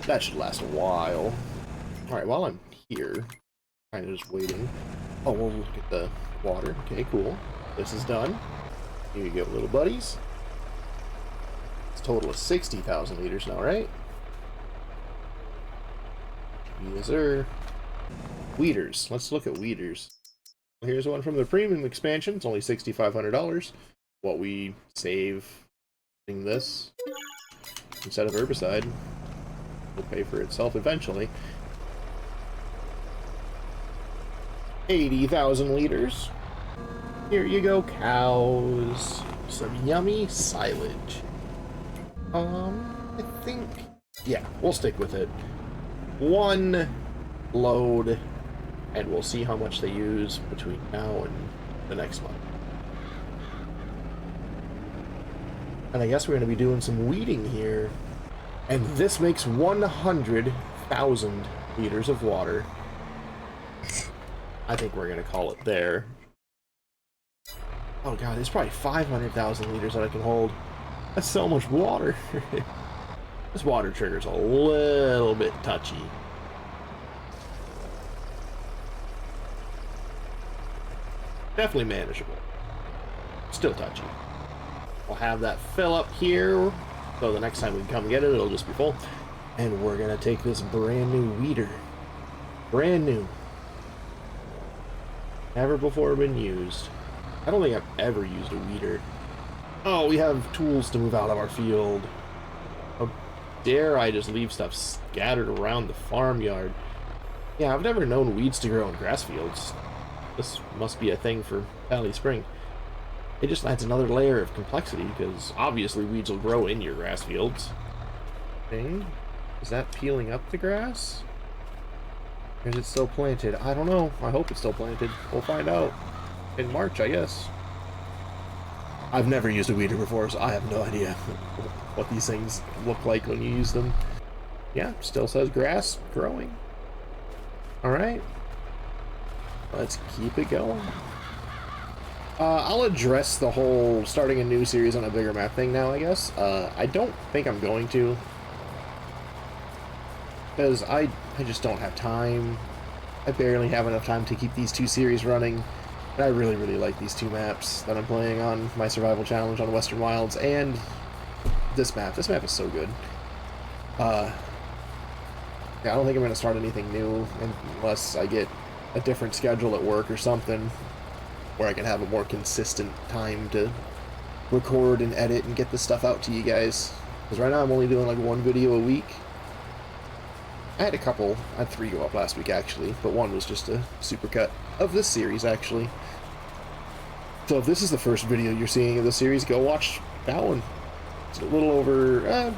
That should last a while. Alright, while I'm here, kind of just waiting. Oh, we'll look at the water. Okay, cool. This is done. Here you go, little buddies. It's a total of 60,000 liters now, right? Yes, sir. Weeders. Let's look at weeders. Here's one from the premium expansion. It's only $6,500. What we save in this instead of herbicide will pay for itself eventually. 80,000 liters. Here you go, cows. Some yummy silage. I think, yeah, we'll stick with it. One load, and we'll see how much they use between now and the next month. And I guess we're going to be doing some weeding here. And this makes 100,000 liters of water. I think we're going to call it there. Oh god, there's probably 500,000 liters that I can hold. That's so much water. This water trigger's a little bit touchy. Definitely manageable. Still touchy. We'll have that fill up here, so the next time we come get it, it'll just be full. And we're gonna take this brand new weeder. Brand new. Never before been used. I don't think I've ever used a weeder. Oh, we have tools to move out of our field. How dare I just leave stuff scattered around the farmyard? Yeah, I've never known weeds to grow in grass fields. This must be a thing for Ballyspring. It just adds another layer of complexity, because obviously weeds will grow in your grass fields. Thing? Is that peeling up the grass? Or is it still planted? I don't know. I hope it's still planted. We'll find out in March, I guess. I've never used a weeder before, so I have no idea what these things look like when you use them. Yeah, still says grass growing. Alright. Let's keep it going. I'll address the whole starting a new series on a bigger map thing now, I guess. I don't think I'm going to. Because I just don't have time. I barely have enough time to keep these two series running. And I really, really like these two maps that I'm playing on my survival challenge on Western Wilds, and this map. This map is so good. Yeah, I don't think I'm going to start anything new unless I get a different schedule at work or something, where I can have a more consistent time to record and edit and get this stuff out to you guys. Because right now I'm only doing like one video a week. I had I had 3 go up last week actually, but one was just a supercut of this series actually. So if this is the first video you're seeing of the series, go watch that one. It's a little over,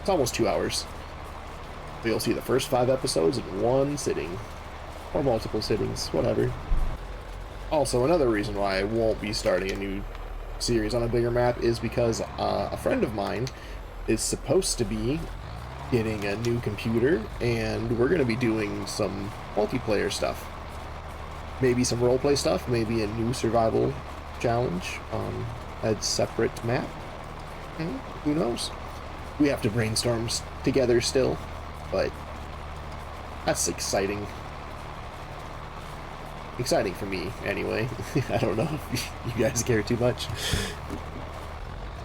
it's almost 2 hours. So you'll see the first 5 episodes in one sitting. Or multiple sittings, whatever. Also, another reason why I won't be starting a new series on a bigger map is because a friend of mine is supposed to be getting a new computer, and we're going to be doing some multiplayer stuff. Maybe some roleplay stuff, maybe a new survival challenge on a separate map. Who knows? We have to brainstorm together still, but that's exciting. Exciting for me, anyway. I don't know if you guys care too much.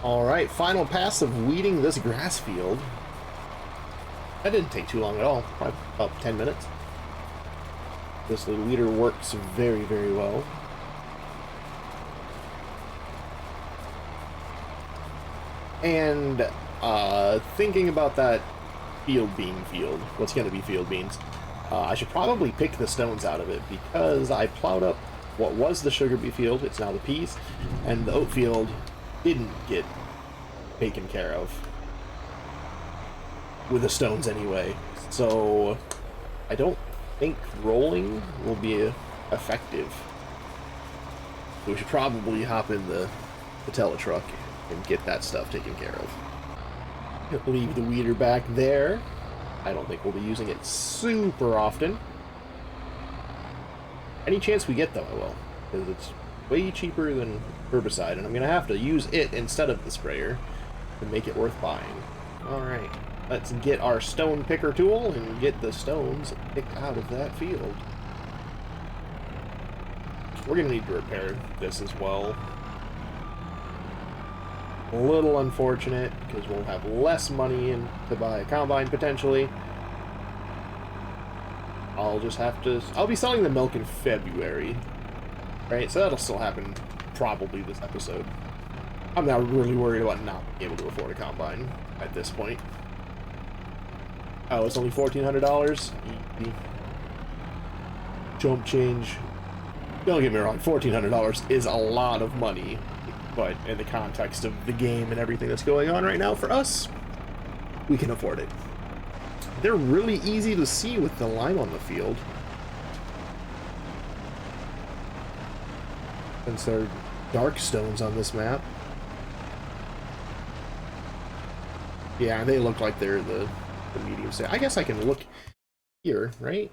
Alright, final pass of weeding this grass field. That didn't take too long at all, probably about 10 minutes. This little weeder works very, very well. And thinking about that field bean field, what's going to be field beans, I should probably pick the stones out of it, because I plowed up what was the sugar beet field, it's now the peas, and the oat field didn't get taken care of. With the stones anyway. So I don't think rolling will be effective. So we should probably hop in the teletruck and get that stuff taken care of. Leave the weeder back there. I don't think we'll be using it super often. Any chance we get, though, I will. Because it's way cheaper than herbicide, and I'm going to have to use it instead of the sprayer to make it worth buying. Alright, let's get our stone picker tool and get the stones picked out of that field. We're going to need to repair this as well. A little unfortunate, because we'll have less money in to buy a combine, potentially. I'll just have to... I'll be selling the milk in February. Right, so that'll still happen probably this episode. I'm not really worried about not being able to afford a combine at this point. Oh, it's only $1,400? Easy. Jump change. Don't get me wrong, $1,400 is a lot of money, but in the context of the game and everything that's going on right now for us, we can afford it. They're really easy to see with the lime on the field. Since they're dark stones on this map. Yeah, they look like they're the medium size. I guess I can look here, right?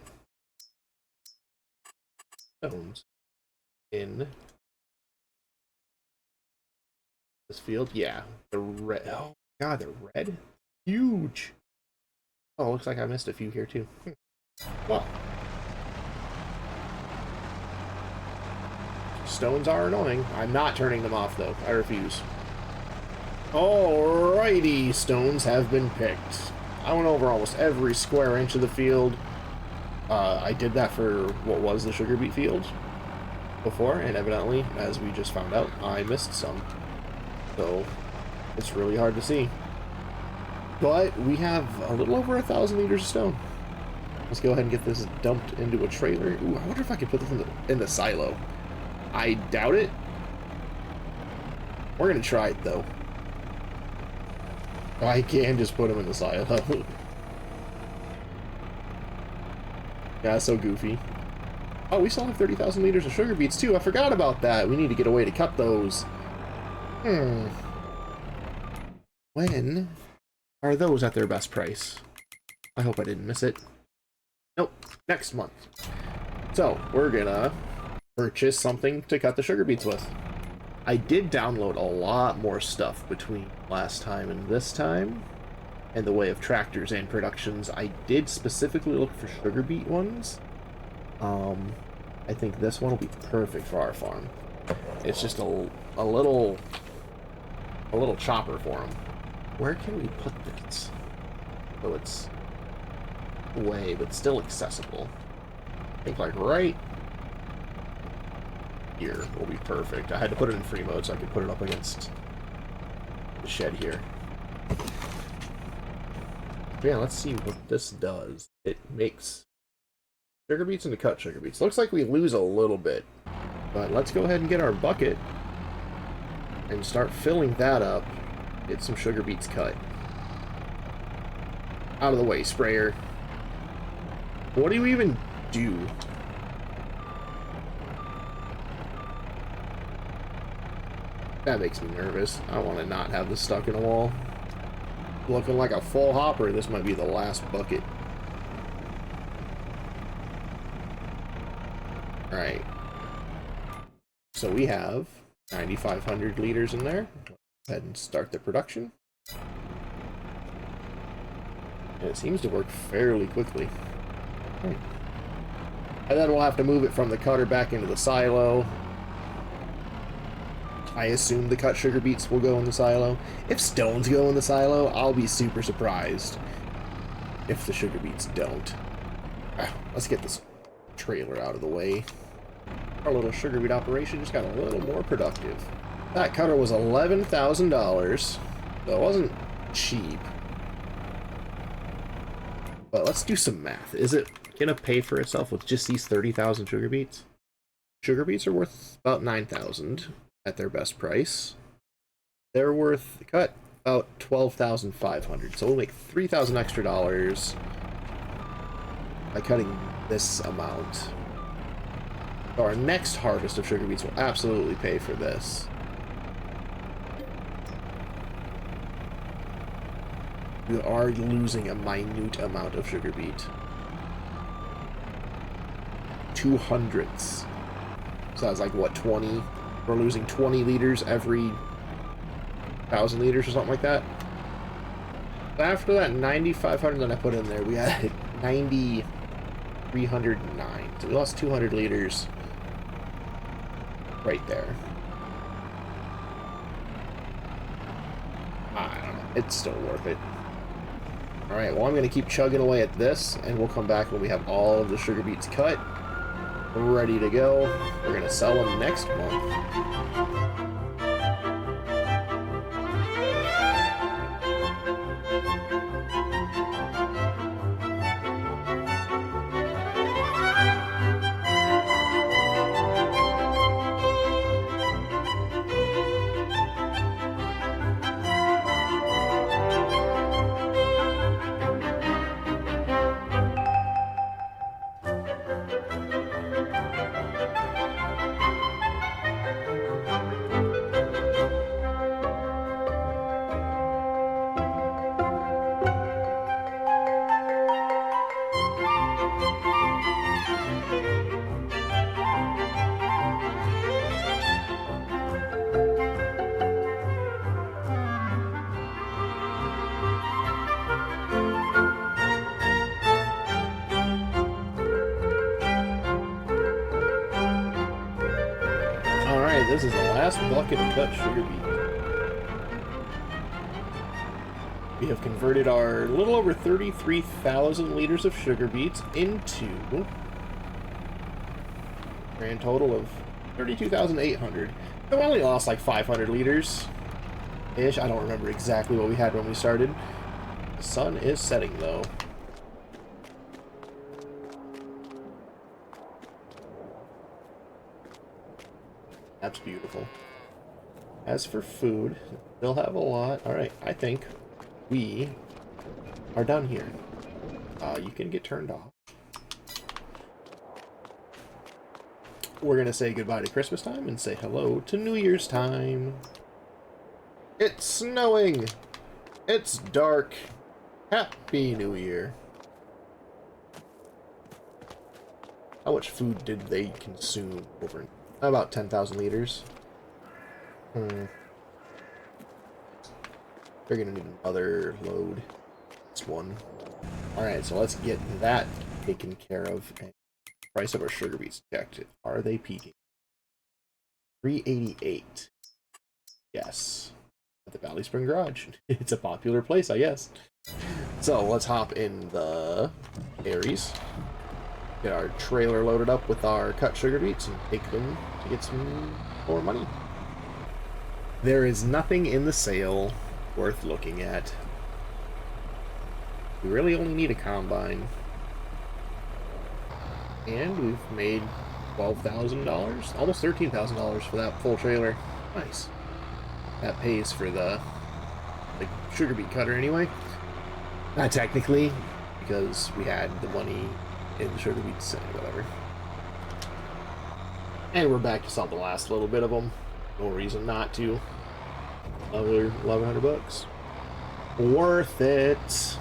Stones in this field. Yeah, the red. Oh god, they're red. Huge. Oh, looks like I missed a few here too. Well, stones are annoying. I'm not turning them off though. I refuse. Alrighty, stones have been picked. I went over almost every square inch of the field. I did that for what was the sugar beet field before, and evidently, as we just found out, I missed some. So it's really hard to see. But we have a little over 1,000 liters of stone. Let's go ahead and get this dumped into a trailer. Ooh, I wonder if I can put this in the silo. I doubt it. We're gonna try it though. I can just put them in the silo. Yeah, so goofy. Oh, we still have 30,000 liters of sugar beets too. I forgot about that. We need to get a way to cut those. When are those at their best price? I hope I didn't miss it. Nope, next month. So, we're gonna purchase something to cut the sugar beets with. I did download a lot more stuff between last time and this time, in the way of tractors and productions. I did specifically look for sugar beet ones. I think this one will be perfect for our farm. It's just a little chopper for them. Where can we put this? So it's away, but still accessible. I think like right here will be perfect. I had to put it in free mode so I could put it up against the shed here. Yeah, let's see what this does. It makes sugar beets into cut sugar beets. Looks like we lose a little bit, but let's go ahead and get our bucket and start filling that up. Get some sugar beets cut. Out of the way, sprayer. What do you even do? That makes me nervous. I want to not have this stuck in a wall. Looking like a full hopper. This might be the last bucket. Alright. So we have 9,500 liters in there. Go ahead and start the production. And it seems to work fairly quickly. And then we'll have to move it from the cutter back into the silo. I assume the cut sugar beets will go in the silo. If stones go in the silo, I'll be super surprised if the sugar beets don't. Let's get this trailer out of the way. Our little sugar beet operation just got a little more productive. That cutter was $11,000, so it wasn't cheap. But let's do some math. Is it gonna pay for itself with just these 30,000 sugar beets? Sugar beets are worth about 9,000 at their best price. They're worth cut about 12,500. So we'll make 3,000 extra dollars by cutting this amount. So our next harvest of sugar beets will absolutely pay for this. We are losing a minute amount of sugar beet. 200ths. So that's like what, 20? We're losing 20 liters every 1,000 liters or something like that. After that 9,500 that I put in there, we had 9,309. So we lost 200 liters right there. I don't know. It's still worth it. Alright, well, I'm going to keep chugging away at this, and we'll come back when we have all of the sugar beets cut. Ready to go. We're going to sell them next month. this is the last bucket of cut sugar beet. We have converted our little over 33,000 liters of sugar beets into a grand total of 32,800. So we only lost like 500 liters-ish. I don't remember exactly what we had when we started. The sun is setting, though. That's beautiful. As for food, they'll have a lot. Alright, I think we are done here. You can get turned off. We're going to say goodbye to Christmas time and say hello to New Year's time. It's snowing. It's dark. Happy New Year. How much food did they consume over? About 10,000 liters. They're gonna need another load. This one. Alright, so let's get that taken care of. And price of our sugar beets checked. Are they peaking? 388. Yes. At the Ballyspring garage. It's a popular place, I guess. So let's hop in the Aries. Get our trailer loaded up with our cut sugar beets and take them to get some more money. There is nothing in the sale worth looking at. We really only need a combine. And we've made $12,000, almost $13,000 for that full trailer. Nice. That pays for the sugar beet cutter anyway. Not technically, because we had the money in the sugar beets and whatever. And we're back to sell the last little bit of them. No reason not to. Another 1,100 bucks. Worth it.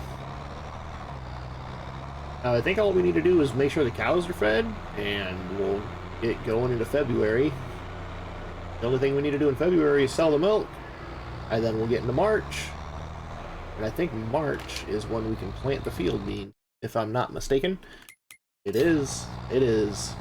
I think all we need to do is make sure the cows are fed, and we'll get going into February. The only thing we need to do in February is sell the milk, and then we'll get into March. And I think March is when we can plant the field bean, if I'm not mistaken. It is. It is.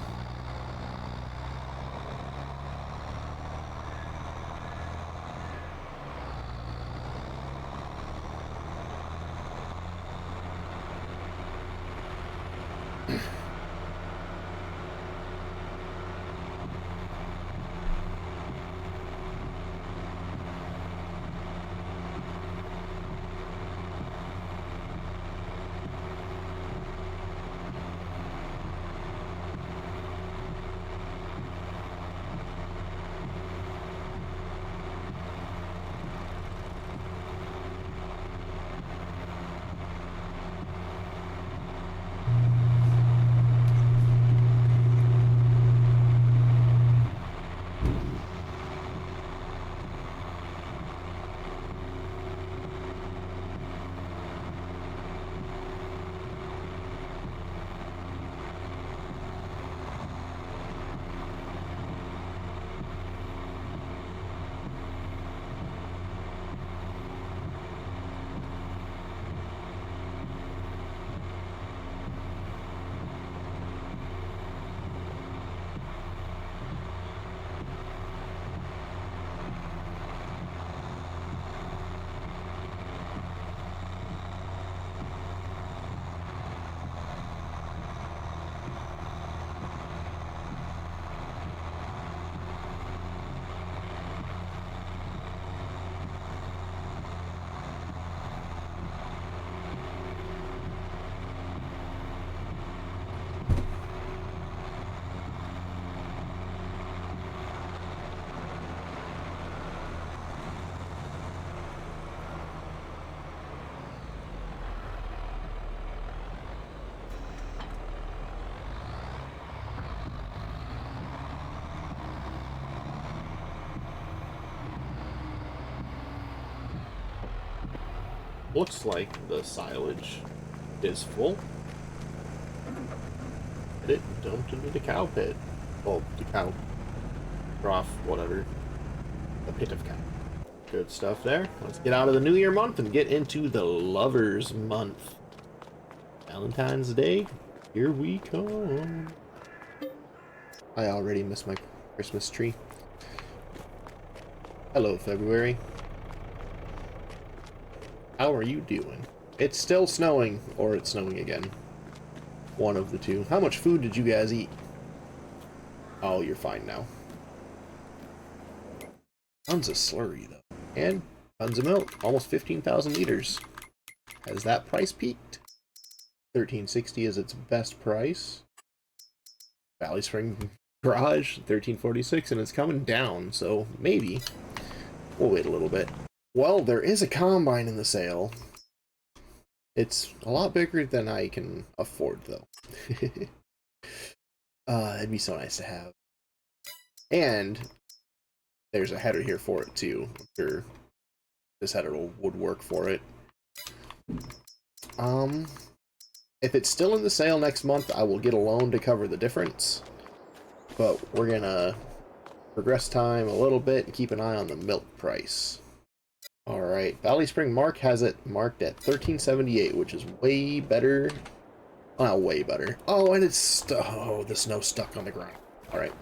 Looks like the silage is full. It dumped into the cow pit. Well, the cow trough, whatever. The pit of cow. Good stuff there. Let's get out of the New Year month and get into the Lovers month. Valentine's Day, here we come. I already miss my Christmas tree. Hello, February. How are you doing? It's still snowing, or it's snowing again. One of the two. How much food did you guys eat? Oh, you're fine now. Tons of slurry, though. And tons of milk. Almost 15,000 liters. Has that price peaked? 1360 is its best price. Ballyspring Garage, 1346, and it's coming down, so maybe. We'll wait a little bit. Well, there is a combine in the sale. It's a lot bigger than I can afford, though. It'd be so nice to have. And there's a header here for it, too. I'm sure this header would work for it. If it's still in the sale next month, I will get a loan to cover the difference. But we're gonna progress time a little bit and keep an eye on the milk price. Alright, Ballyspring Mark has it marked at 1378, which is way better. Well, way better. Oh, and it's... oh, the snow stuck on the ground. Alright.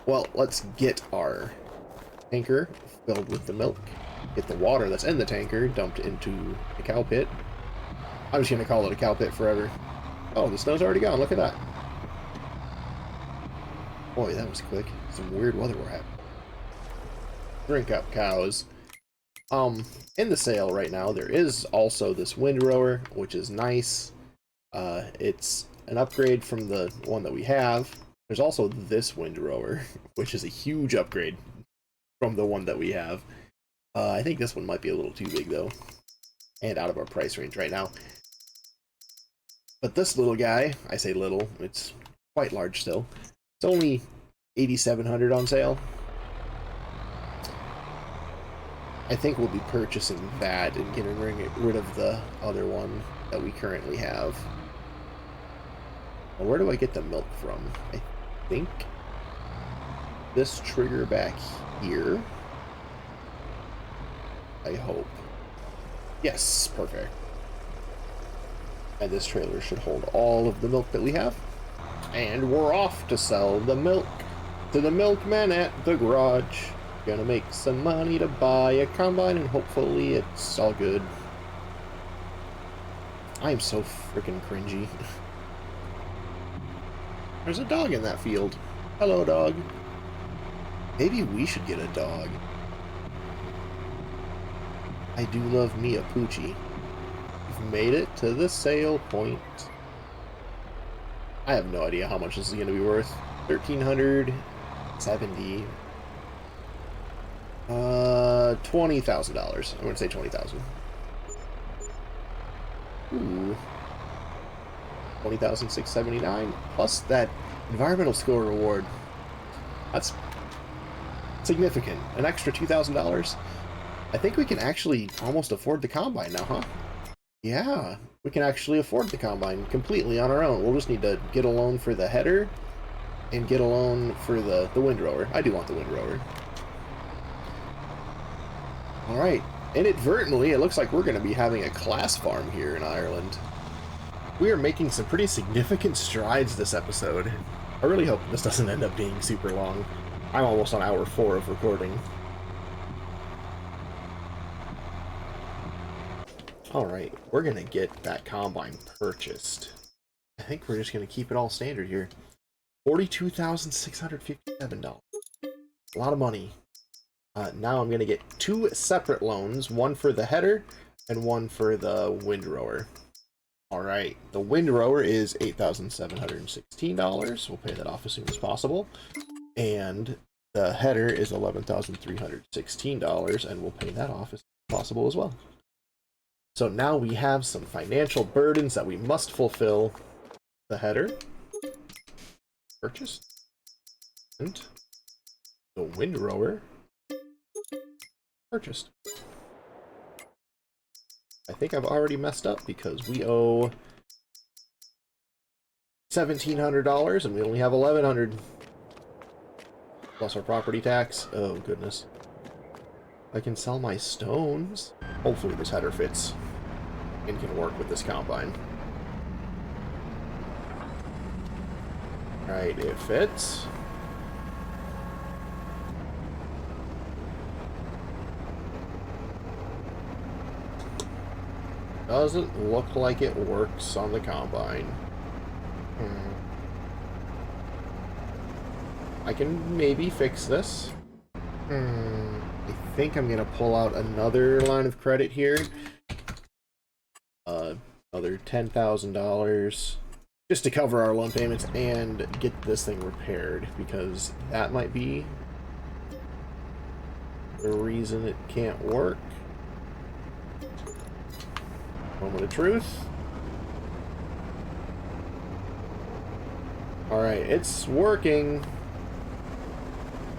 Well, let's get our tanker filled with the milk. Get the water that's in the tanker dumped into the cow pit. I'm just gonna call it a cow pit forever. Oh, the snow's already gone. Look at that. Boy, that was quick. Some weird weather we're having. Drink up, cows. In the sale right now, there is also this windrower, which is nice. It's an upgrade from the one that we have. There's also this windrower, which is a huge upgrade from the one that we have. I think this one might be a little too big, though, and out of our price range right now. But this little guy, I say little, it's quite large still. It's only $8,700 on sale. I think we'll be purchasing that and getting rid of the other one that we currently have. Now, where do I get the milk from? I think this trigger back here. I hope. Yes, perfect. And this trailer should hold all of the milk that we have. And we're off to sell the milk to the milkman at the garage. Gonna make some money to buy a combine, and hopefully it's all good. I am so freaking cringy. There's a dog in that field. Hello, dog. Maybe we should get a dog. I do love me a poochie. We've made it to the sale point. I have no idea how much this is going to be worth. 1,370. $20,000. I'm going to say 20,000. Ooh. 20,679 plus that environmental score reward. That's significant. An extra $2,000. I think we can actually almost afford the combine now, huh? Yeah, we can actually afford the combine completely on our own. We'll just need to get a loan for the header and get a loan for the windrower. I do want the windrower. Alright, inadvertently, it looks like we're going to be having a class farm here in Ireland. We are making some pretty significant strides this episode. I really hope this doesn't end up being super long. I'm almost on hour 4 of recording. Alright, we're going to get that combine purchased. I think we're just going to keep it all standard here. $42,657. A lot of money. Now I'm going to get 2 separate loans, one for the header and one for the windrower. Alright, the windrower is $8,716. We'll pay that off as soon as possible. And the header is $11,316, and we'll pay that off as soon as possible as well. So now we have some financial burdens that we must fulfill. The header. Purchased. And the windrower. Purchased. I think I've already messed up because we owe $1,700 and we only have $1,100 plus our property tax. Oh goodness. I can sell my stones. Hopefully this header fits and can work with this combine. Alright, it fits. Doesn't look like it works on the combine. I can maybe fix this. I think I'm gonna pull out another line of credit here. Another $10,000 just to cover our loan payments and get this thing repaired, because that might be the reason it can't work. Moment of truth. Alright, it's working.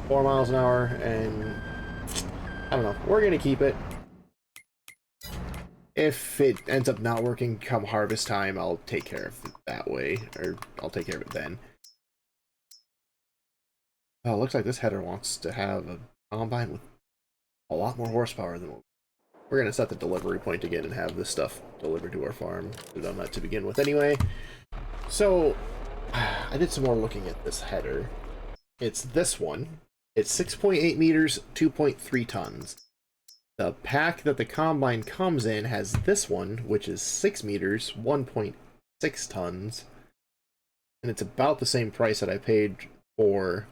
4 miles an hour, and I don't know. We're gonna keep it. If it ends up not working come harvest time, I'll take care of it that way, or I'll take care of it then. Oh, it looks like this header wants to have a combine with a lot more horsepower than what we're going to set the delivery point again and have this stuff delivered to our farm. We've done that to begin with anyway. So, I did some more looking at this header. It's this one. It's 6.8 meters, 2.3 tons. The pack that the combine comes in has this one, which is 6 meters, 1.6 tons. And it's about the same price that I paid for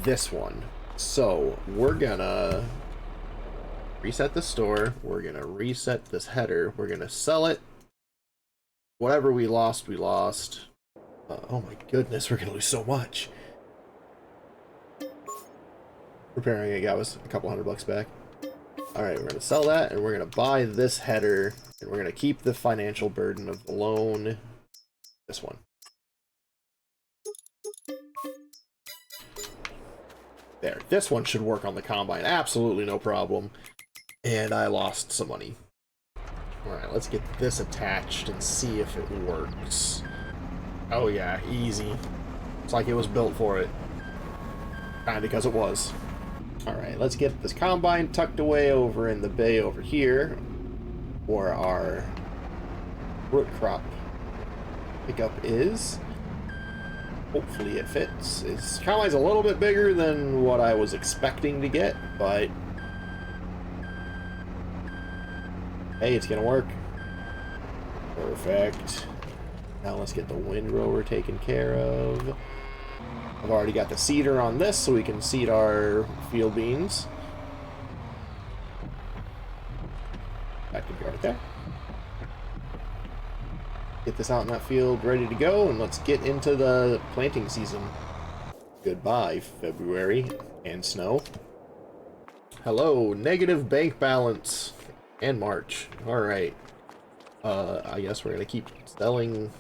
this one. So, we're gonna reset the store, we're gonna reset this header, we're gonna sell it. Whatever we lost, we lost. Oh my goodness, we're gonna lose so much. Repairing it got us a couple $100 back. Alright, we're gonna sell that, and we're gonna buy this header, and we're gonna keep the financial burden of the loan. This one. There. This one should work on the combine. Absolutely no problem. And I lost some money. Alright, let's get this attached and see if it works. Oh yeah, easy. It's like it was built for it. Kinda because it was. Alright, let's get this combine tucked away over in the bay over here, where our root crop pickup is. Hopefully it fits. This combine's a little bit bigger than what I was expecting to get, but hey, it's gonna work. Perfect. Now let's get the windrower taken care of. I've already got the seeder on this, so we can seed our field beans. That could be right there. Get this out in that field ready to go, and let's get into the planting season. Goodbye, February and snow. Hello, negative bank balance and March. Alright. I guess we're gonna keep selling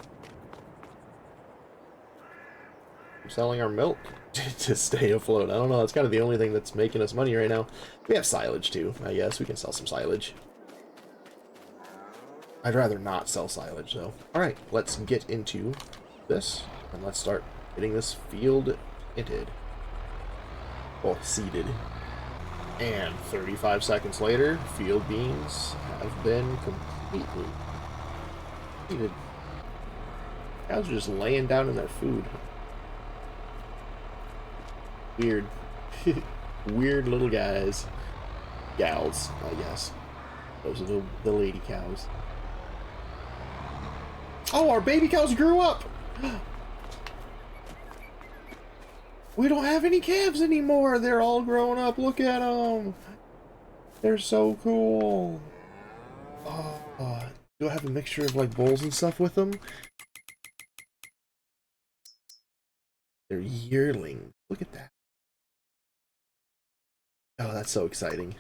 our milk to stay afloat. I don't know, that's kind of the only thing that's making us money right now. We have silage too, I guess. We can sell some silage. I'd rather not sell silage, though. Alright, let's get into this, and let's start getting this field planted. Well, seeded. And 35 seconds later, field beans have been completely seeded. Cows are just laying down in their food. Weird. Weird little guys. Gals, I guess. Those are the lady cows. Oh, our baby cows grew up! We don't have any calves anymore! They're all grown up, look at them! They're so cool! Oh, do I have a mixture of, like, bulls and stuff with them? They're yearlings. Look at that. Oh, that's so exciting.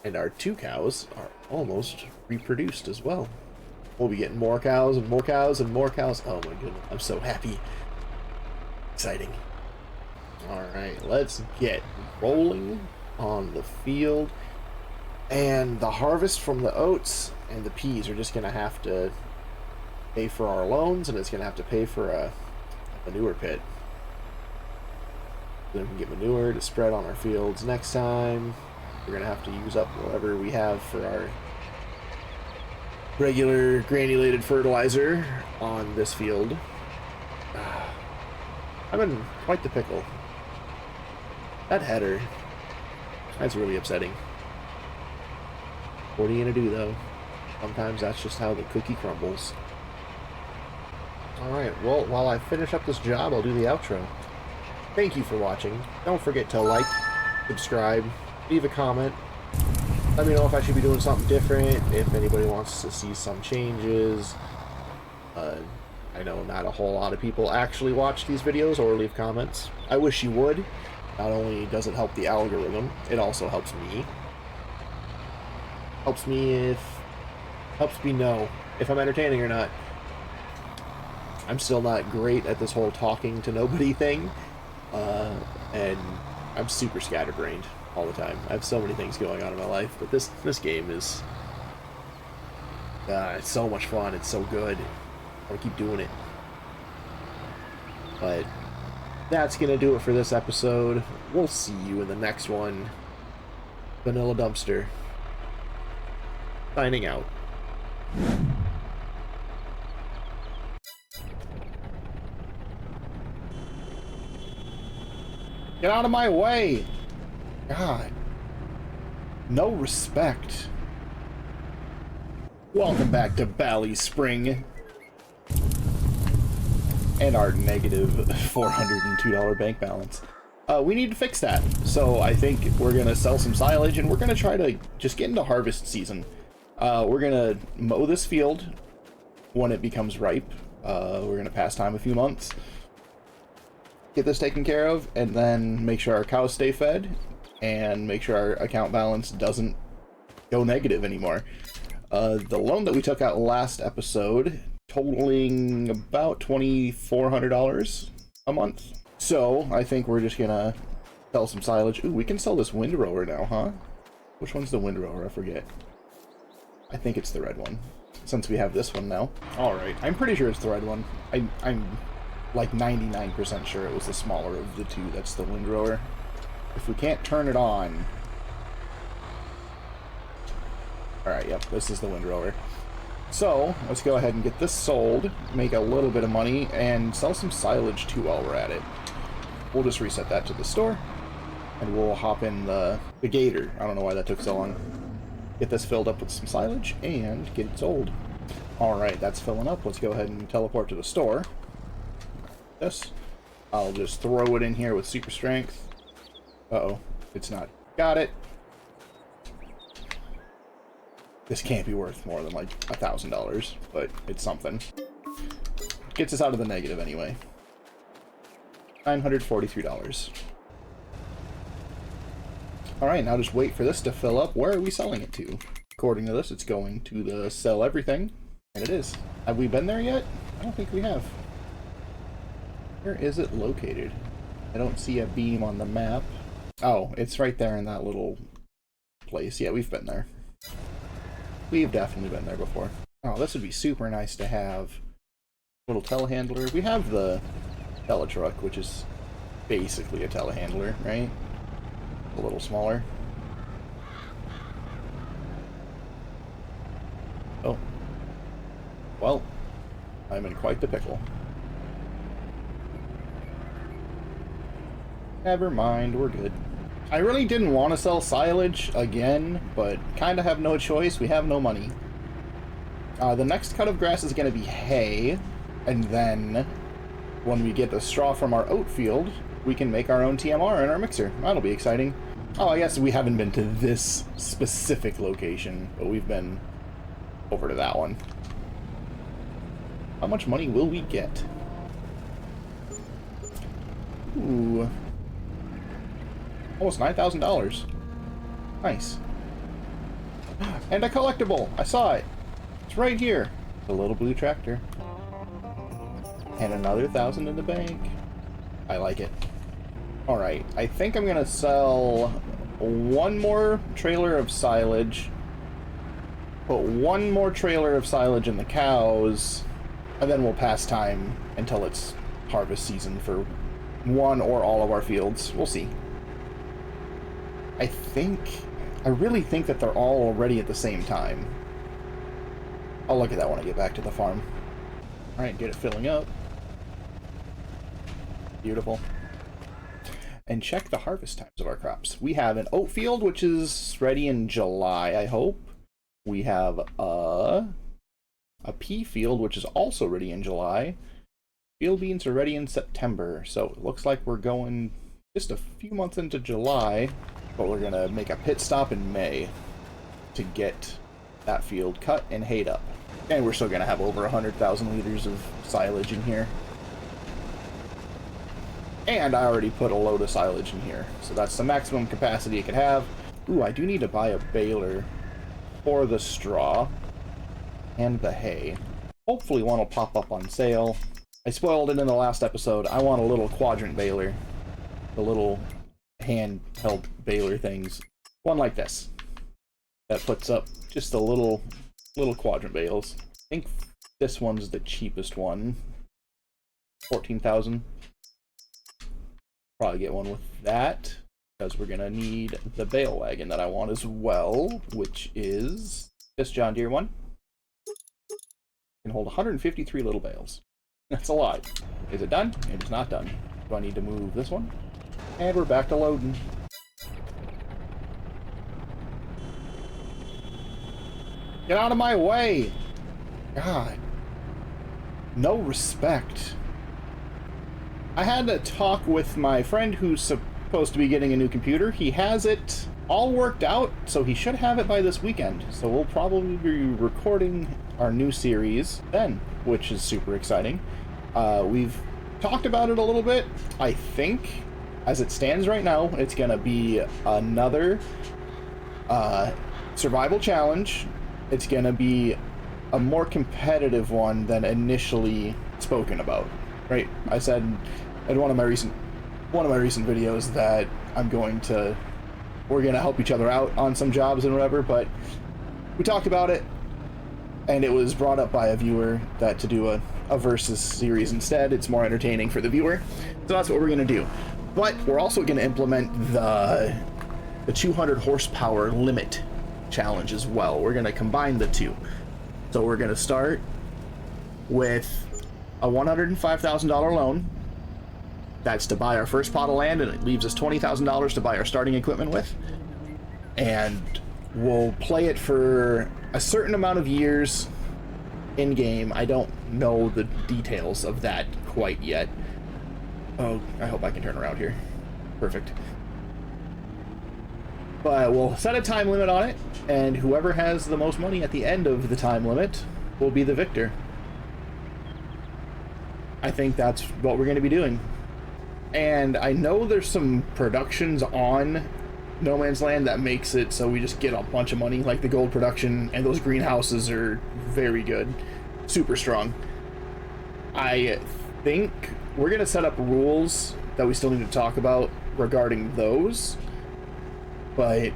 And our 2 cows are almost reproduced as well. We'll be getting more cows and more cows and more cows. Oh my goodness, I'm so happy. Exciting. Alright, let's get rolling on the field. And the harvest from the oats and the peas are just going to have to pay for our loans, and it's going to have to pay for a manure pit. Then we can get manure to spread on our fields next time. We're going to have to use up whatever we have for our regular granulated fertilizer on this field. I'm in quite the pickle. That header That's really upsetting. What are you gonna do, though? Sometimes that's just how the cookie crumbles. Alright, well, while I finish up this job, I'll do the outro. Thank you for watching. Don't forget to like, subscribe, leave a comment. Let me know if I should be doing something different, if anybody wants to see some changes. I know not a whole lot of people actually watch these videos or leave comments. I wish you would. Not only does it help the algorithm, it also helps me. Helps me know if I'm entertaining or not. I'm still not great at this whole talking to nobody thing, and I'm super scatterbrained all the time. I have so many things going on in my life, but this game is it's so much fun. It's so good. I want to keep doing it. But that's gonna do it for this episode. We'll see you in the next one. Vanilla Dumpster signing out. Get out of my way! God. No respect. Welcome back to Ballyspring. And our negative $402 bank balance. We need to fix that. So I think we're going to sell some silage and we're going to try to just get into harvest season. We're going to mow this field when it becomes ripe. We're going to pass time a few months. Get this taken care of, and then make sure our cows stay fed, and make sure our account balance doesn't go negative anymore. The loan that we took out last episode, totaling about $2,400 a month. So I think we're just gonna sell some silage. Ooh, we can sell this windrower now, huh? Which one's the windrower? I forget. I think it's the red one, since we have this one now. Alright, I'm pretty sure it's the red one. I'm like 99% sure it was the smaller of the two that's the windrower. If we can't turn it on... Alright, yep, this is the windrower. So, let's go ahead and get this sold, make a little bit of money, and sell some silage too while we're at it. We'll just reset that to the store, and we'll hop in the gator. I don't know why that took so long. Get this filled up with some silage, and get it sold. Alright, that's filling up. Let's go ahead and teleport to the store. This. I'll just throw it in here with super strength. Uh-oh, it's not. Got it. This can't be worth more than like $1,000, but it's something. Gets us out of the negative anyway. $943. Alright, now just wait for this to fill up. Where are we selling it to? According to this, it's going to the sell everything. And it is. Have we been there yet? I don't think we have. Where is it located? I don't see a beam on the map. Oh, it's right there in that little place. Yeah, we've been there. We've definitely been there before. Oh, this would be super nice to have. Little telehandler. We have the teletruck, which is basically a telehandler, right? A little smaller. Oh. Well, I'm in quite the pickle. Never mind, we're good. I really didn't want to sell silage again, but kind of have no choice. We have no money. The next cut of grass is going to be hay, and then when we get the straw from our oat field, we can make our own TMR in our mixer. That'll be exciting. Oh, I guess we haven't been to this specific location, but we've been over to that one. How much money will we get? Ooh. Almost $9,000. Nice. And a collectible! I saw it! It's right here! The little blue tractor. And another 1,000 in the bank. I like it. Alright, I think I'm gonna sell one more trailer of silage, put one more trailer of silage in the cows, and then we'll pass time until it's harvest season for one or all of our fields. We'll see. I really think that they're all already at the same time. I'll look at that when I get back to the farm. Alright, get it filling up. Beautiful. and check the harvest times of our crops. We have an oat field, which is ready in July, I hope. We have a pea field, which is also ready in July. Field beans are ready in September, so it looks like we're going just a few months into July, but we're gonna make a pit stop in May to get that field cut and hayed up. And we're still gonna have over 100,000 liters of silage in here. And I already put a load of silage in here, so that's the maximum capacity it could have. Ooh, I do need to buy a baler for the straw and the hay. Hopefully one will pop up on sale. I spoiled it in the last episode. I want a little quadrant baler. The little handheld baler things. One like this. That puts up just a little quadrant bales. I think this one's the cheapest one. 14,000. Probably get one with that, because we're gonna need the bale wagon that I want as well, which is this John Deere one. Can hold 153 little bales. That's a lot. Is it done? It is not done. Do I need to move this one? And we're back to loading. Get out of my way! God. No respect. I had a talk with my friend who's supposed to be getting a new computer. He has it all worked out, so he should have it by this weekend. So we'll probably be recording our new series then, which is super exciting. We've talked about it a little bit. I think, as it stands right now, it's gonna be another survival challenge. It's gonna be a more competitive one than initially spoken about. Right? I said in one of my recent videos that we're gonna help each other out on some jobs and whatever, but we talked about it, and it was brought up by a viewer that to do a versus series instead. It's more entertaining for the viewer, so that's what we're gonna do. But we're also gonna implement the 200 horsepower limit challenge as well. We're gonna combine the two. So we're gonna start with a $105,000 loan. That's to buy our first plot of land, and it leaves us $20,000 to buy our starting equipment with. And we'll play it for a certain amount of years in game. I don't know the details of that quite yet. Oh, I hope I can turn around here. Perfect. But we'll set a time limit on it, and whoever has the most money at the end of the time limit will be the victor. I think that's what we're going to be doing. And I know there's some productions on No Man's Land that makes it so we just get a bunch of money, like the gold production, and those greenhouses are very good. Super strong. I think we're going to set up rules that we still need to talk about regarding those. But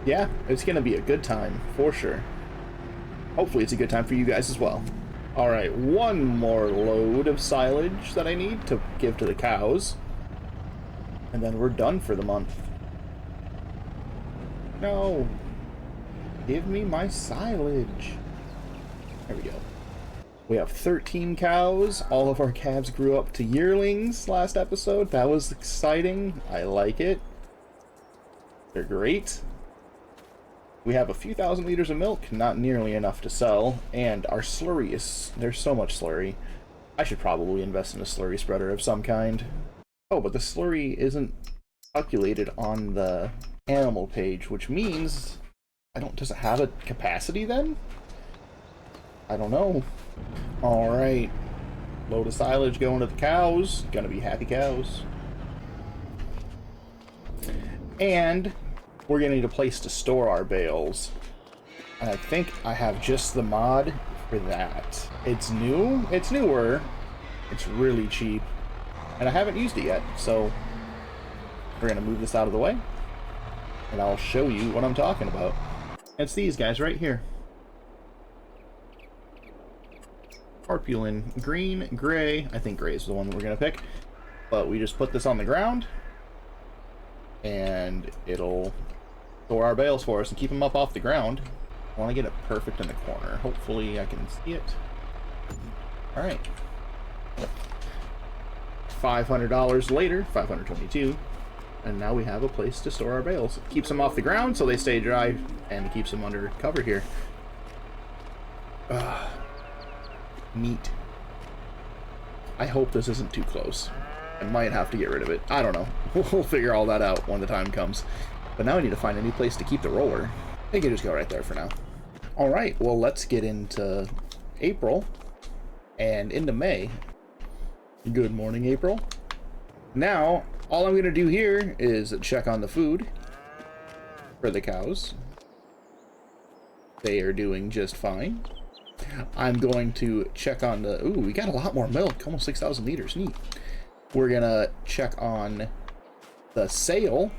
yeah, it's going to be a good time, for sure. Hopefully it's a good time for you guys as well. Alright, one more load of silage that I need to give to the cows. And then we're done for the month. No. Give me my silage. There we go. We have 13 cows. All of our calves grew up to yearlings last episode. That was exciting. I like it. They're great. We have a few thousand liters of milk, not nearly enough to sell, and our slurry is... there's so much slurry. I should probably invest in a slurry spreader of some kind. Oh, but the slurry isn't calculated on the animal page, which means... does it have a capacity then? I don't know. Alright. Load of silage going to the cows. Gonna be happy cows. And we're gonna need a place to store our bales. And I think I have just the mod for that. It's new. It's newer. It's really cheap. And I haven't used it yet, so we're gonna move this out of the way. And I'll show you what I'm talking about. It's these guys right here. Tarpaulin green, gray. I think gray is the one that we're gonna pick. But we just put this on the ground, and it'll store our bales for us and keep them up off the ground. I want to get it perfect in the corner. Hopefully I can see it. Alright. $500 later, 522, and now we have a place to store our bales. It keeps them off the ground so they stay dry, and keeps them under cover here. Neat. I hope this isn't too close. I might have to get rid of it. I don't know. We'll figure all that out when the time comes. But now I need to find a new place to keep the roller. I think I just go right there for now. Alright, well, let's get into April and into May. Good morning, April. Now, all I'm going to do here is check on the food for the cows. They are doing just fine. I'm going to check on the... Ooh, we got a lot more milk. Almost 6,000 liters. Neat. We're going to check on the sale.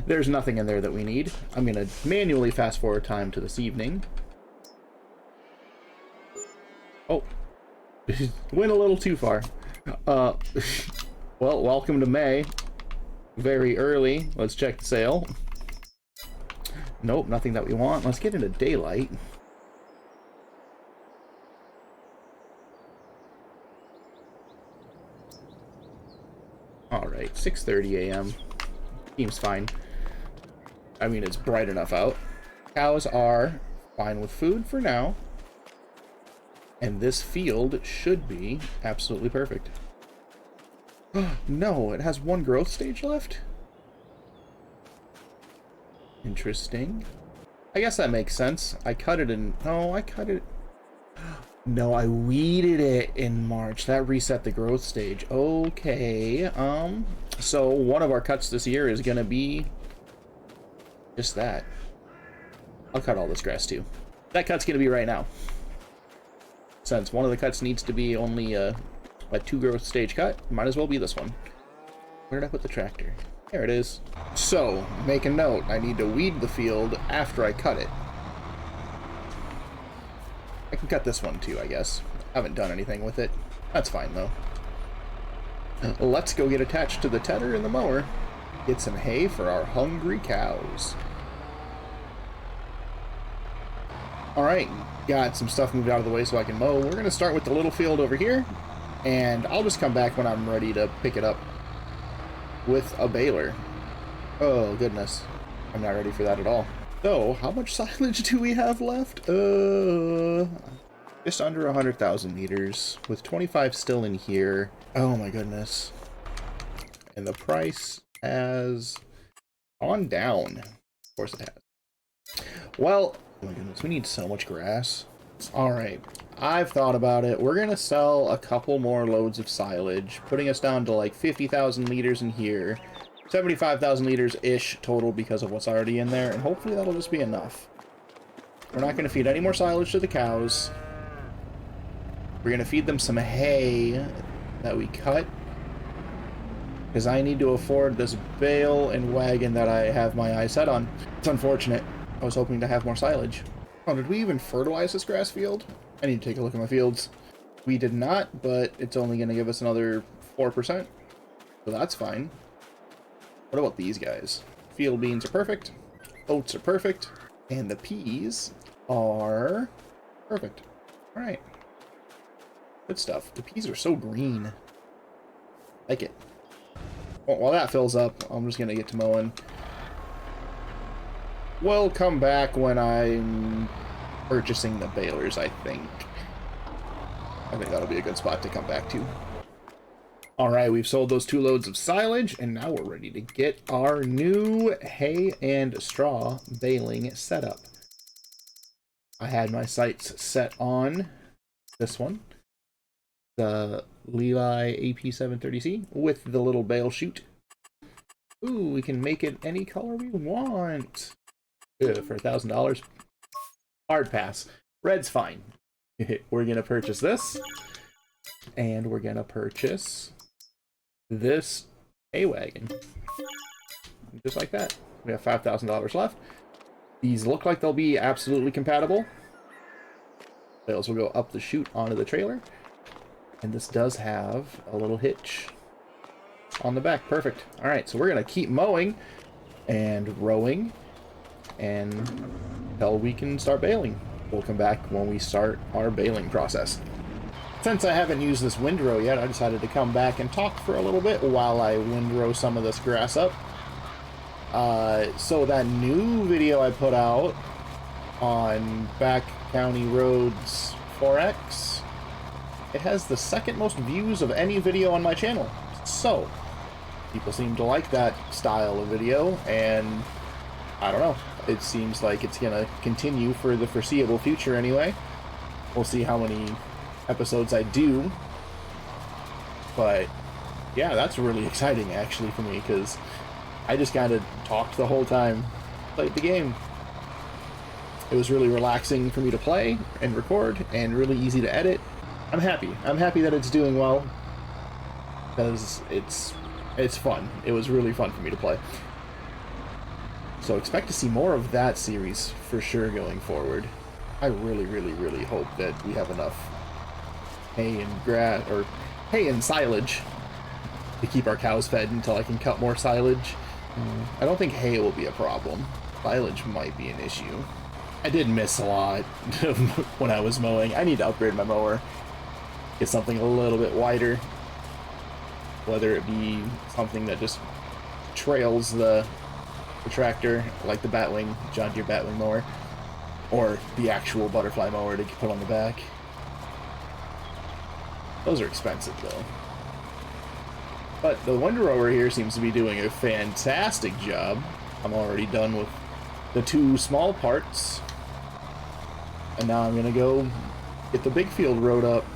There's nothing in there that we need. I'm going to manually fast forward time to this evening. Oh. Went a little too far. Well, welcome to May. Very early. Let's check the sale. Nope, nothing that we want. Let's get into daylight. Alright, 6:30 a.m. Seems fine. I mean, it's bright enough out. Cows are fine with food for now. And this field should be absolutely perfect. No, it has one growth stage left? Interesting. I guess that makes sense. I cut it in... No, I cut it... No, I weeded it in March. That reset the growth stage. Okay, so one of our cuts this year is gonna be just that. I'll cut all this grass too. That cut's gonna be right now. Since one of the cuts needs to be only a 2 growth stage cut, might as well be this one. Where did I put the tractor? There it is. So, make a note. I need to weed the field after I cut it. I can cut this one too, I guess. Haven't done anything with it. That's fine, though. Let's go get attached to the tedder and the mower. Get some hay for our hungry cows. Alright, got some stuff moved out of the way so I can mow. We're going to start with the little field over here. And I'll just come back when I'm ready to pick it up with a baler. Oh, goodness. I'm not ready for that at all. So, how much silage do we have left? Just under 100,000 liters, with 25 still in here. Oh my goodness. And the price has gone down. Of course it has. Well, oh my goodness, we need so much grass. Alright, I've thought about it. We're gonna sell a couple more loads of silage, putting us down to like 50,000 liters in here. 75,000 liters-ish total because of what's already in there, and hopefully that'll just be enough. We're not going to feed any more silage to the cows. We're going to feed them some hay that we cut, because I need to afford this bale and wagon that I have my eyes set on. It's unfortunate. I was hoping to have more silage. Oh, did we even fertilize this grass field? I need to take a look at my fields. We did not, but it's only going to give us another 4%, so that's fine. What about these guys? Field beans are perfect, oats are perfect, and the peas are perfect. Alright. Good stuff. The peas are so green. Like it. Well, while that fills up, I'm just going to get to mowing. We'll come back when I'm purchasing the balers, I think. I think that'll be a good spot to come back to. Alright, we've sold those 2 loads of silage, and now we're ready to get our new hay and straw baling set up. I had my sights set on this one, the Leli AP730C, with the little bale chute. Ooh, we can make it any color we want. Ugh, for $1,000. Hard pass. Red's fine. We're going to purchase this, and we're going to purchase this hay wagon. Just like that. We have $5,000 left. These look like they'll be absolutely compatible. Bales will go up the chute onto the trailer. And this does have a little hitch on the back. Perfect. Alright, so we're going to keep mowing and rowing until we can start baling. We'll come back when we start our baling process. Since I haven't used this windrow yet, I decided to come back and talk for a little bit while I windrow some of this grass up. So that new video I put out on Back County Roads 4X, it has the second most views of any video on my channel. So, people seem to like that style of video, and I don't know, it seems like it's gonna continue for the foreseeable future anyway. We'll see how many episodes I do, but yeah, that's really exciting actually for me, because I just kind of talked the whole time, played the game. It was really relaxing for me to play and record, and really easy to edit. I'm happy. I'm happy that it's doing well, because it's fun. It was really fun for me to play. So expect to see more of that series for sure going forward. I really, really, really hope that we have enough hay and grass, or hay and silage, to keep our cows fed until I can cut more silage. I don't think hay will be a problem. Silage might be an issue. I did miss a lot when I was mowing. I need to upgrade my mower. Get something a little bit wider. Whether it be something that just trails the tractor, like the Batwing, John Deere Batwing mower, or the actual butterfly mower to put on the back. Those are expensive though. But the windrower here seems to be doing a fantastic job. I'm already done with the two small parts. And now I'm gonna go get the big field rode up.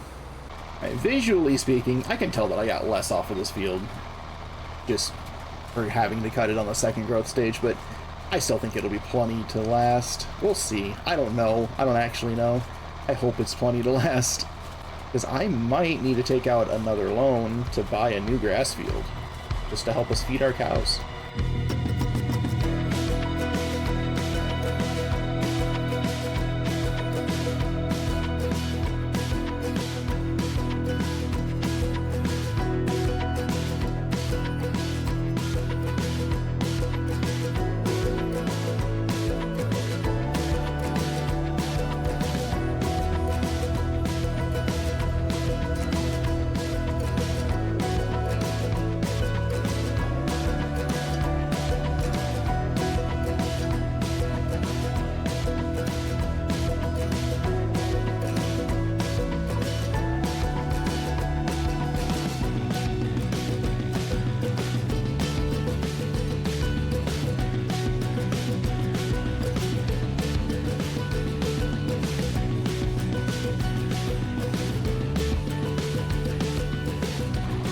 Right, visually speaking, I can tell that I got less off of this field just for having to cut it on the second growth stage, but I still think it'll be plenty to last. We'll see. I don't know. I don't actually know. I hope it's plenty to last, because I might need to take out another loan to buy a new grass field just to help us feed our cows.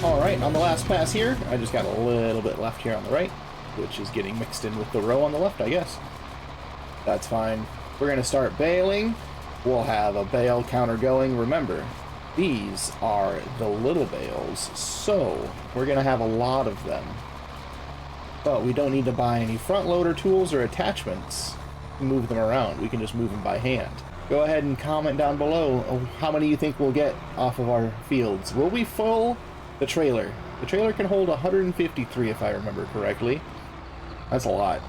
Alright, on the last pass here, I just got a little bit left here on the right, which is getting mixed in with the row on the left, I guess. That's fine. We're going to start baling. We'll have a bale counter going. Remember, these are the little bales, so we're going to have a lot of them. But we don't need to buy any front loader tools or attachments to move them around. We can just move them by hand. Go ahead and comment down below how many you think we'll get off of our fields. Will we full the trailer? The trailer can hold 153 if I remember correctly. That's a lot.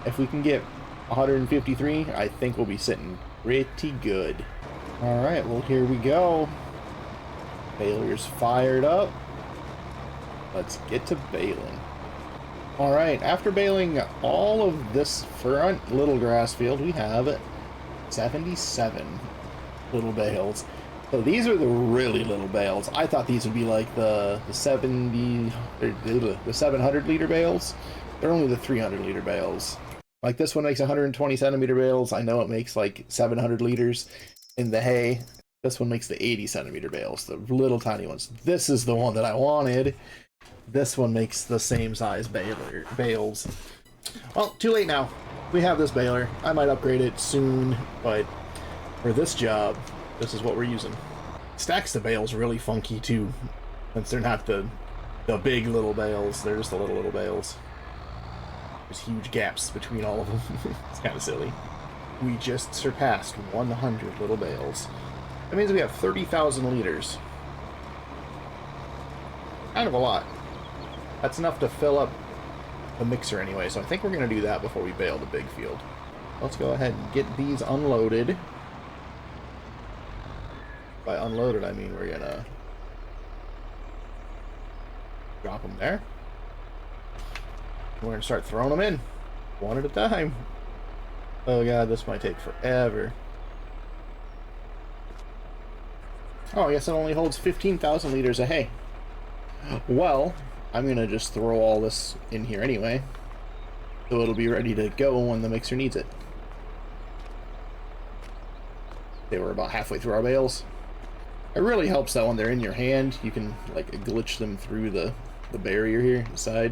If we can get 153, I think we'll be sitting pretty good. Alright, well here we go. Baler's fired up. Let's get to baling. Alright, after baling all of this front little grass field, we have 77 little bales. So these are the really little bales. I thought these would be like the 700 liter bales. They're only the 300 liter bales. Like this one makes 120 centimeter bales. I know it makes like 700 liters in the hay. This one makes the 80 centimeter bales, the little tiny ones. This is the one that I wanted. This one makes the same size bales. Well, too late now. We have this baler. I might upgrade it soon, but for this job, this is what we're using. Stacks the bales really funky too, since they're not the big little bales. They're just the little bales. There's huge gaps between all of them. It's kind of silly. We just surpassed 100 little bales. That means we have 30,000 liters. Kind of a lot. That's enough to fill up the mixer anyway, so I think we're going to do that before we bale the big field. Let's go ahead and get these unloaded. By unloaded, I mean we're gonna drop them there. We're gonna start throwing them in, one at a time. Oh god, this might take forever. Oh, I guess it only holds 15,000 liters of hay. Well, I'm gonna just throw all this in here anyway, so it'll be ready to go when the mixer needs it. They were about halfway through our bales. It really helps that when they're in your hand, you can like glitch them through the barrier here, the side.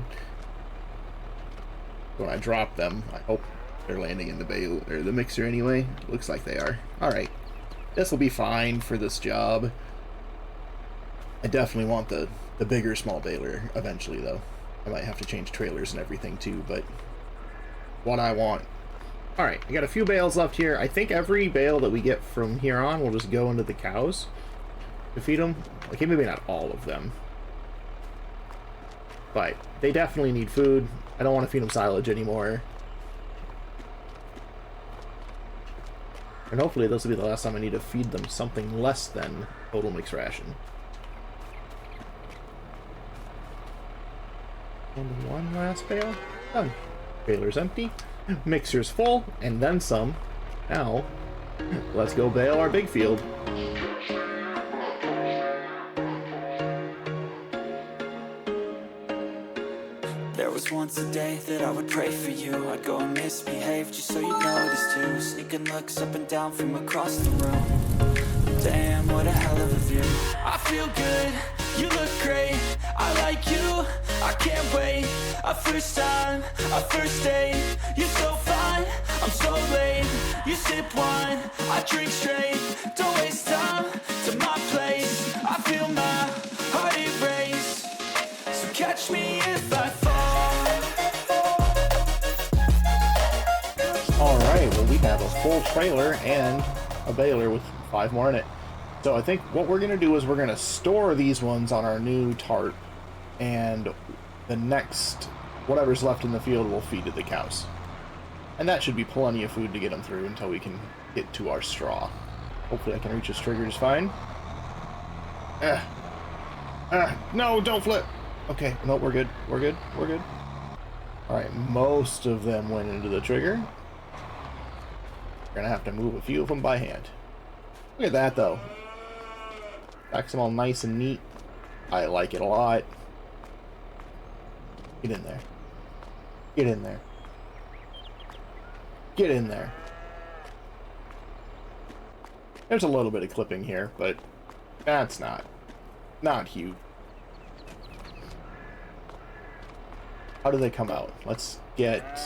When I drop them, I hope they're landing in the bale or the mixer anyway. Looks like they are. Alright. This will be fine for this job. I definitely want the bigger small baler eventually though. I might have to change trailers and everything too, but what I want. Alright, I got a few bales left here. I think every bale that we get from here on will just go into the cows to feed them. Okay, maybe not all of them, but they definitely need food. I don't want to feed them silage anymore. And hopefully this will be the last time I need to feed them something less than total mixed ration. And one last bale. Done. Baler's empty. Mixer's full, and then some. Now, let's go bale our big field. There was once a day that I would pray for you. I'd go and misbehave just so you'd notice too. Sneaking looks up and down from across the room. Damn, what a hell of a view. I feel good, you look great. I like you, I can't wait. A first time, a first date. You're so fine, I'm so late. You sip wine, I drink straight. Don't waste time to my place. I feel my heart erase. So catch me if I fall. Alright, well we have a full trailer and a baler with 5 more in it. So I think what we're going to do is we're going to store these ones on our new tarp, and the next, whatever's left in the field, we'll feed to the cows. And that should be plenty of food to get them through until we can get to our straw. Hopefully I can reach this trigger just fine. No, don't flip! Okay, no, we're good, we're good, we're good. Alright, most of them went into the trigger. We're gonna have to move a few of them by hand. Look at that, though. Backs them all nice and neat. I like it a lot. Get in there. Get in there. Get in there. There's a little bit of clipping here, but that's not huge. How do they come out? Let's get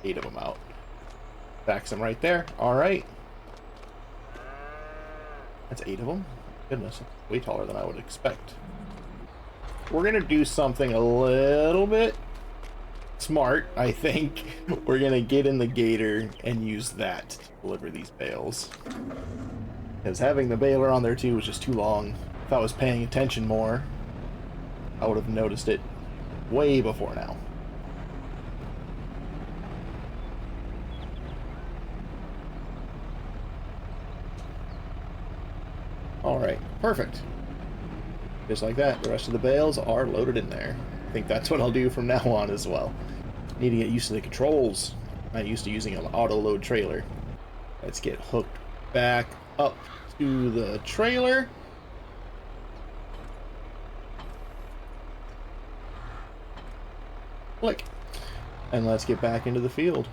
8 of them out. Backs them right there. Alright. That's 8 of them. Goodness, way taller than I would expect. We're gonna do something a little bit smart, I think. We're gonna get in the gator and use that to deliver these bales. Because having the baler on there too was just too long. If I was paying attention more, I would have noticed it way before now. Alright, perfect. Just like that, the rest of the bales are loaded in there. I think that's what I'll do from now on as well. Need to get used to the controls. I'm not used to using an auto-load trailer. Let's get hooked back up to the trailer. Click. And let's get back into the field.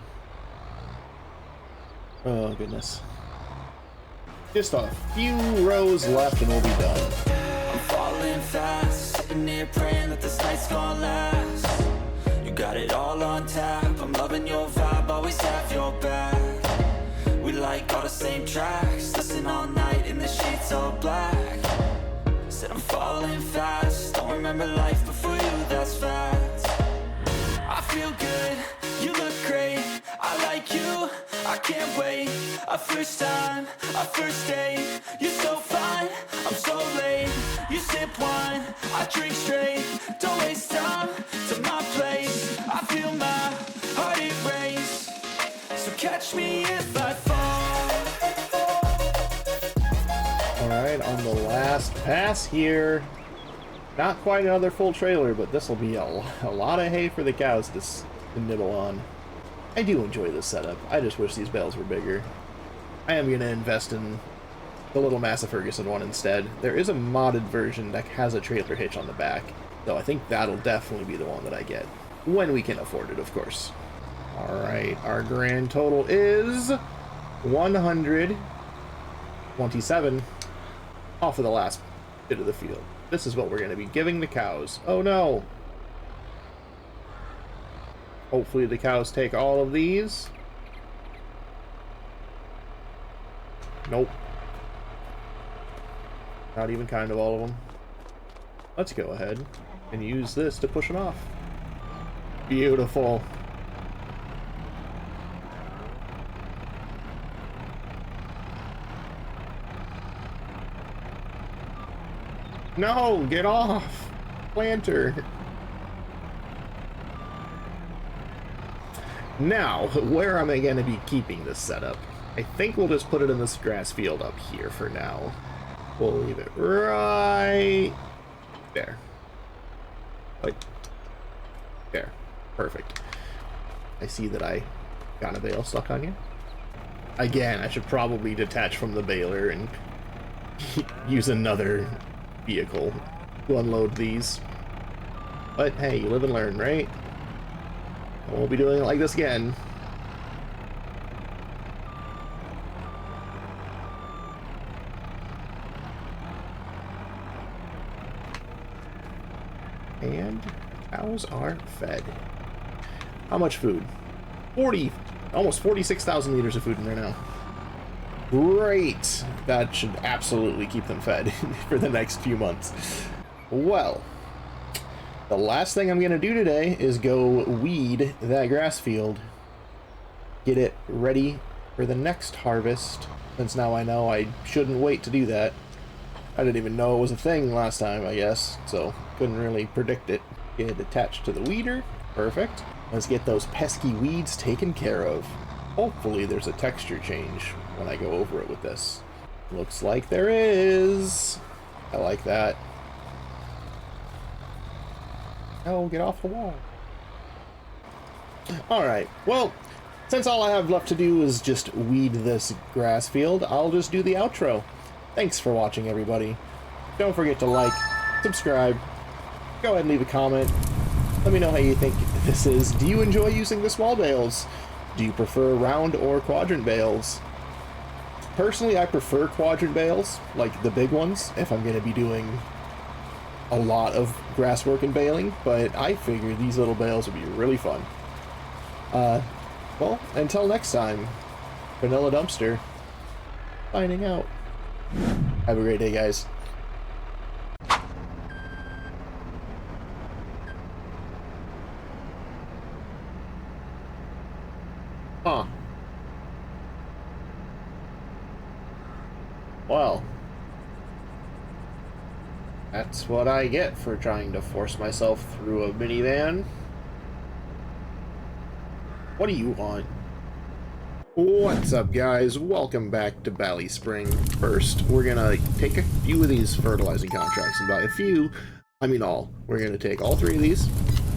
Oh, goodness. Just a few rows left and we'll be done. I'm falling fast, sitting here praying that this night's gonna last. You got it all on tap, I'm loving your vibe, always have your back. We like all the same tracks, listen all night in the sheets all black. Said I'm falling fast, don't remember life before you, that's facts. I feel good, you look great, I like you, I can't wait. A first time, a first date. You're so fine, I'm so late. You sip wine, I drink straight. Don't waste time to my place. I feel my heart erase. So catch me if I fall. last pass here. Not quite another full trailer, but this will be a lot of hay for the cows to nibble on. I do enjoy this setup. I just wish these bales were bigger. I am going to invest in the little Massa Ferguson one instead. There is a modded version that has a trailer hitch on the back, so I think that'll definitely be the one that I get. When we can afford it, of course. Alright, our grand total is 127 off of the last bit of the field. This is what we're going to be giving the cows. Oh no! Hopefully the cows take all of these. Nope. Not even kind of all of them. Let's go ahead and use this to push them off. Beautiful. No, get off! Planter! Now, where am I going to be keeping this setup? I think we'll just put it in this grass field up here for now. We'll leave it right there. Like, there. Perfect. I see that I got a bale stuck on you. Again, I should probably detach from the baler and use another vehicle to unload these. But hey, you live and learn, right? I won't be doing it like this again. And cows are fed. How much food? Almost 46,000 liters of food in there now. Great! That should absolutely keep them fed for the next few months. Well, the last thing I'm going to do today is go weed that grass field. Get it ready for the next harvest, since now I know I shouldn't wait to do that. I didn't even know it was a thing last time, I guess, so couldn't really predict it. Get it attached to the weeder. Perfect. Let's get those pesky weeds taken care of. Hopefully there's a texture change when I go over it with this. Looks like there is. I like that. Oh, get off the wall. Alright, well, since all I have left to do is just weed this grass field, I'll just do the outro. Thanks for watching, everybody. Don't forget to like, subscribe, go ahead and leave a comment. Let me know how you think this is. Do you enjoy using the small bales? Do you prefer round or quadrant bales? Personally, I prefer quadrant bales, like the big ones, if I'm going to be doing a lot of grass work and baling, but I figure these little bales would be really fun. Well, until next time, Vanilla Dumpster, signing out. Have a great day, guys. Huh. Well, that's what I get for trying to force myself through a minivan. What do you want? What's up, guys? Welcome back to Ballyspring. First, we're gonna take a few of these fertilizing contracts, and by a few, I mean all. We're gonna take all 3 of these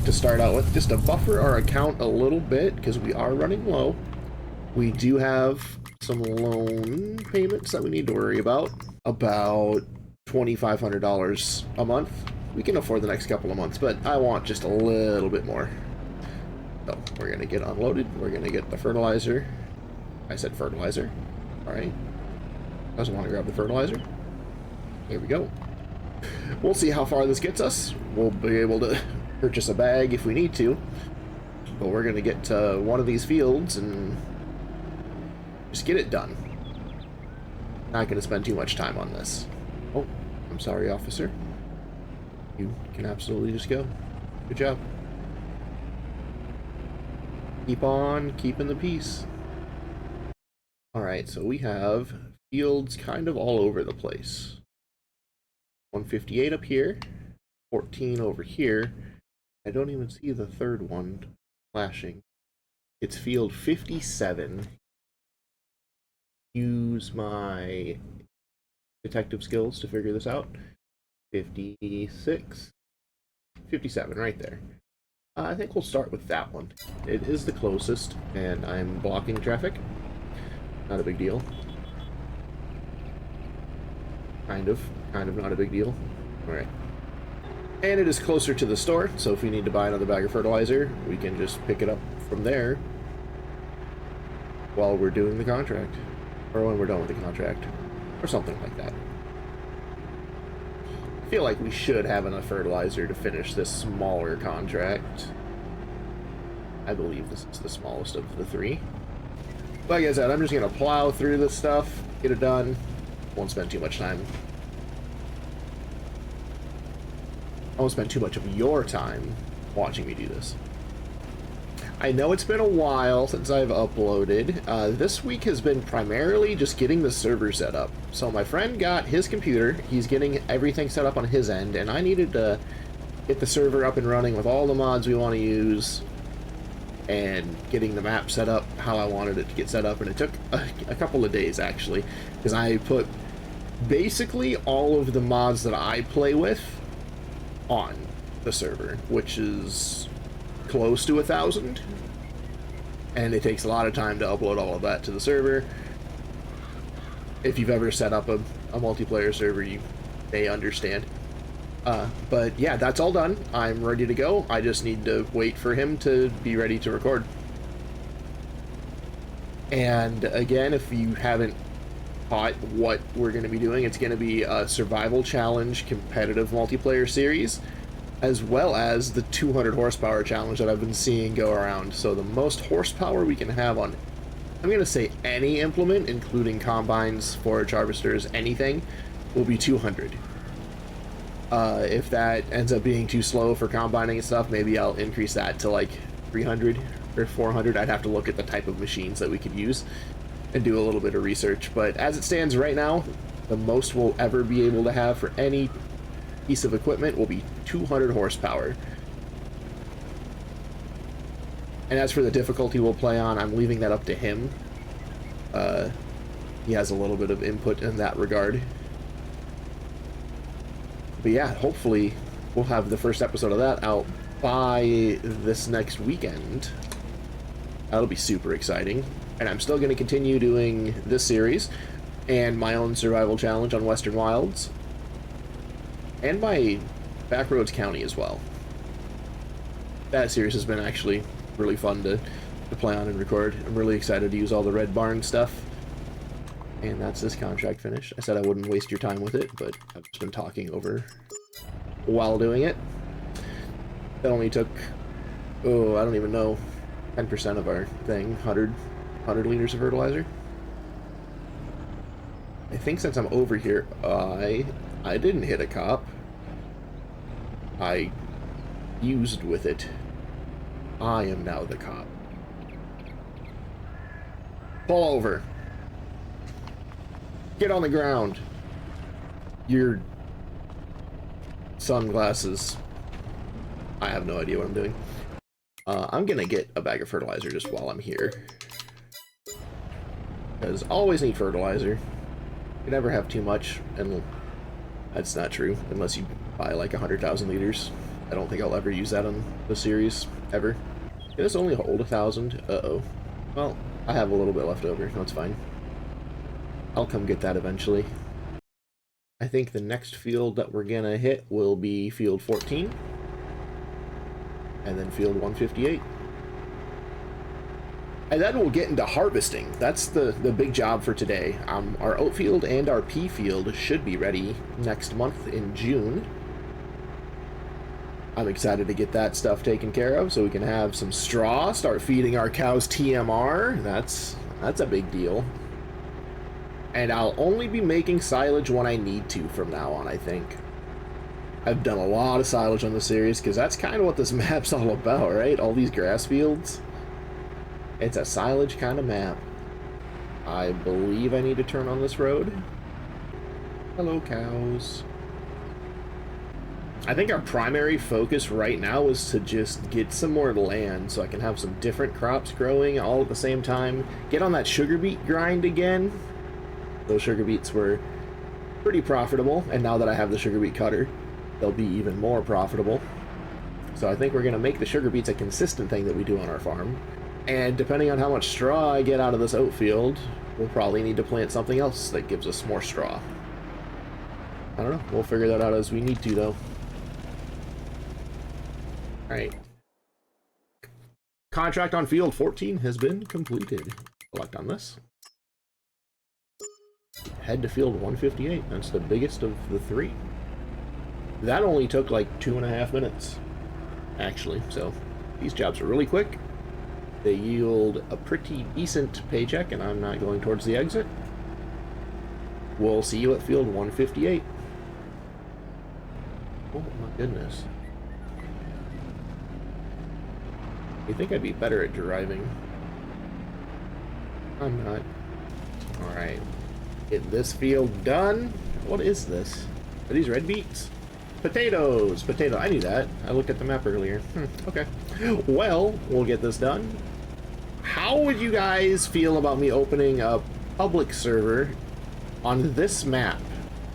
to start out with, just to buffer our account a little bit, because we are running low. We do have some loan payments that we need to worry about $2,500 a month. We can afford the next couple of months, but I want just a little bit more. So we're gonna get unloaded. We're gonna get the fertilizer. I said fertilizer. Alright. Doesn't want to grab the fertilizer. Here we go. We'll see how far this gets us. We'll be able to purchase a bag if we need to. But we're gonna get to one of these fields and just get it done. Not gonna spend too much time on this. Oh, I'm sorry, officer. You can absolutely just go. Good job. Keep on keeping the peace. Alright, so we have fields kind of all over the place. 158 up here, 14 over here. I don't even see the third one flashing. It's field 57. Use my detective skills to figure this out. 56, 57, right there. I think we'll start with that one. It is the closest, and I'm blocking traffic. Not a big deal. Kind of not a big deal. Alright. And it is closer to the store, so if we need to buy another bag of fertilizer, we can just pick it up from there while we're doing the contract. Or when we're done with the contract. Or something like that. I feel like we should have enough fertilizer to finish this smaller contract. I believe this is the smallest of the three. Like I said, I'm just going to plow through this stuff, get it done. Won't spend too much time. I won't spend too much of your time watching me do this. I know it's been a while since I've uploaded. This week has been primarily just getting the server set up. So my friend got his computer, he's getting everything set up on his end, and I needed to get the server up and running with all the mods we want to use, and getting the map set up how I wanted it to get set up, and it took a couple of days, actually, because I put basically all of the mods that I play with on the server, which is close to 1,000, and it takes a lot of time to upload all of that to the server. If you've ever set up a multiplayer server, you may understand. But yeah, that's all done. I'm ready to go. I just need to wait for him to be ready to record. And again, if you haven't caught what we're going to be doing, it's going to be a survival challenge competitive multiplayer series, as well as the 200 horsepower challenge that I've been seeing go around. So the most horsepower we can have on, I'm going to say any implement, including combines, forage harvesters, anything, will be 200. If that ends up being too slow for combining and stuff, maybe I'll increase that to like 300 or 400. I'd have to look at the type of machines that we could use and do a little bit of research. But as it stands right now, the most we'll ever be able to have for any piece of equipment will be 200 horsepower. And as for the difficulty we'll play on, I'm leaving that up to him. He has a little bit of input in that regard. But yeah, hopefully we'll have the first episode of that out by this next weekend. That'll be super exciting. And I'm still going to continue doing this series and my own survival challenge on Western Wilds and my Backroads County as well. That series has been actually really fun to play on and record. I'm really excited to use all the Red Barn stuff. And that's this contract finished. I said I wouldn't waste your time with it, but I've just been talking over while doing it. That only took, oh, I don't even know, 10% of our thing, 100 liters of fertilizer. I think since I'm over here, I didn't hit a cop. I used with it. I am now the cop. Pull over. Get on the ground. Your sunglasses. I have no idea what I'm doing. I'm gonna get a bag of fertilizer just while I'm here. Because always need fertilizer. You never have too much, and that's not true unless you buy like 100,000 liters. I don't think I'll ever use that on the series, ever. Can this only hold 1,000? Uh-oh. Well, I have a little bit left over. That's fine. I'll come get that eventually. I think the next field that we're gonna hit will be field 14. And then field 158. And then we'll get into harvesting. That's the big job for today. Our oat field and our pea field should be ready next month in June. I'm excited to get that stuff taken care of so we can have some straw, start feeding our cows TMR. That's a big deal. And I'll only be making silage when I need to from now on, I think. I've done a lot of silage on the series because that's kind of what this map's all about, right? All these grass fields. It's a silage kind of map. I believe I need to turn on this road. Hello, cows. I think our primary focus right now is to just get some more land so I can have some different crops growing all at the same time. Get on that sugar beet grind again. Those sugar beets were pretty profitable, and now that I have the sugar beet cutter, they'll be even more profitable. So I think we're going to make the sugar beets a consistent thing that we do on our farm. And depending on how much straw I get out of this oat field, we'll probably need to plant something else that gives us more straw. I don't know. We'll figure that out as we need to, though. Alright. Contract on field 14 has been completed. Select on this. Head to field 158. That's the biggest of the three. That only took like 2.5 minutes, actually. So these jobs are really quick. They yield a pretty decent paycheck, and I'm not going towards the exit. We'll see you at field 158. Oh my goodness. You think I'd be better at driving? I'm not. Alright. Get this field done. What is this? Are these red beets? Potatoes! Potato. I knew that. I looked at the map earlier. Okay. Well, we'll get this done. How would you guys feel about me opening a public server on this map?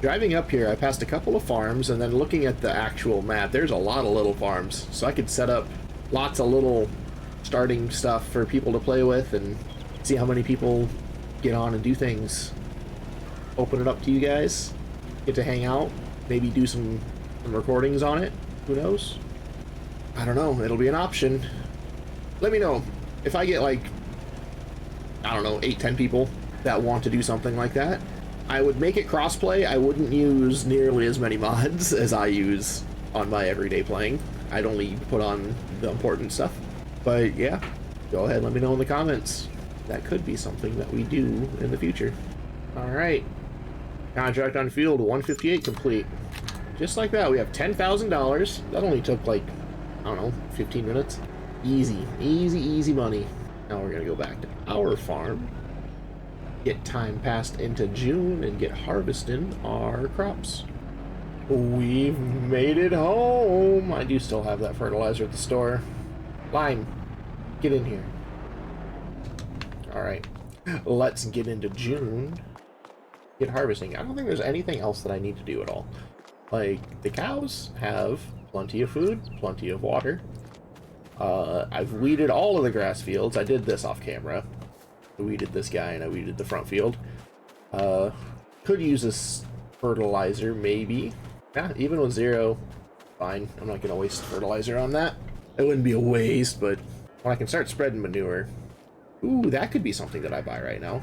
Driving up here, I passed a couple of farms, and then looking at the actual map, there's a lot of little farms. So I could set up lots of little starting stuff for people to play with and see how many people get on and do things. Open it up to you guys. Get to hang out. Maybe do some recordings on it. Who knows? I don't know. It'll be an option. Let me know. If I get like, I don't know, 8-10 people that want to do something like that, I would make it crossplay. I wouldn't use nearly as many mods as I use on my everyday playing. I'd only put on the important stuff. But yeah, go ahead, let me know in the comments. That could be something that we do in the future. Alright. Contract on field 158 complete. Just like that, we have $10,000. That only took like, I don't know, 15 minutes. Easy, easy, easy money. Now we're gonna go back to our farm, get time passed into June, and get harvesting our crops. We've made it home. I do still have that fertilizer at the store. Lime, get in here. Alright, let's get into June. Get harvesting. I don't think there's anything else that I need to do at all. Like, the cows have plenty of food, plenty of water. I've weeded all of the grass fields. I did this off camera. I weeded this guy and I weeded the front field. Could use this fertilizer, maybe. Yeah, even with 0, fine. I'm not gonna waste fertilizer on that. It wouldn't be a waste, but when I can start spreading manure. Ooh, that could be something that I buy right now.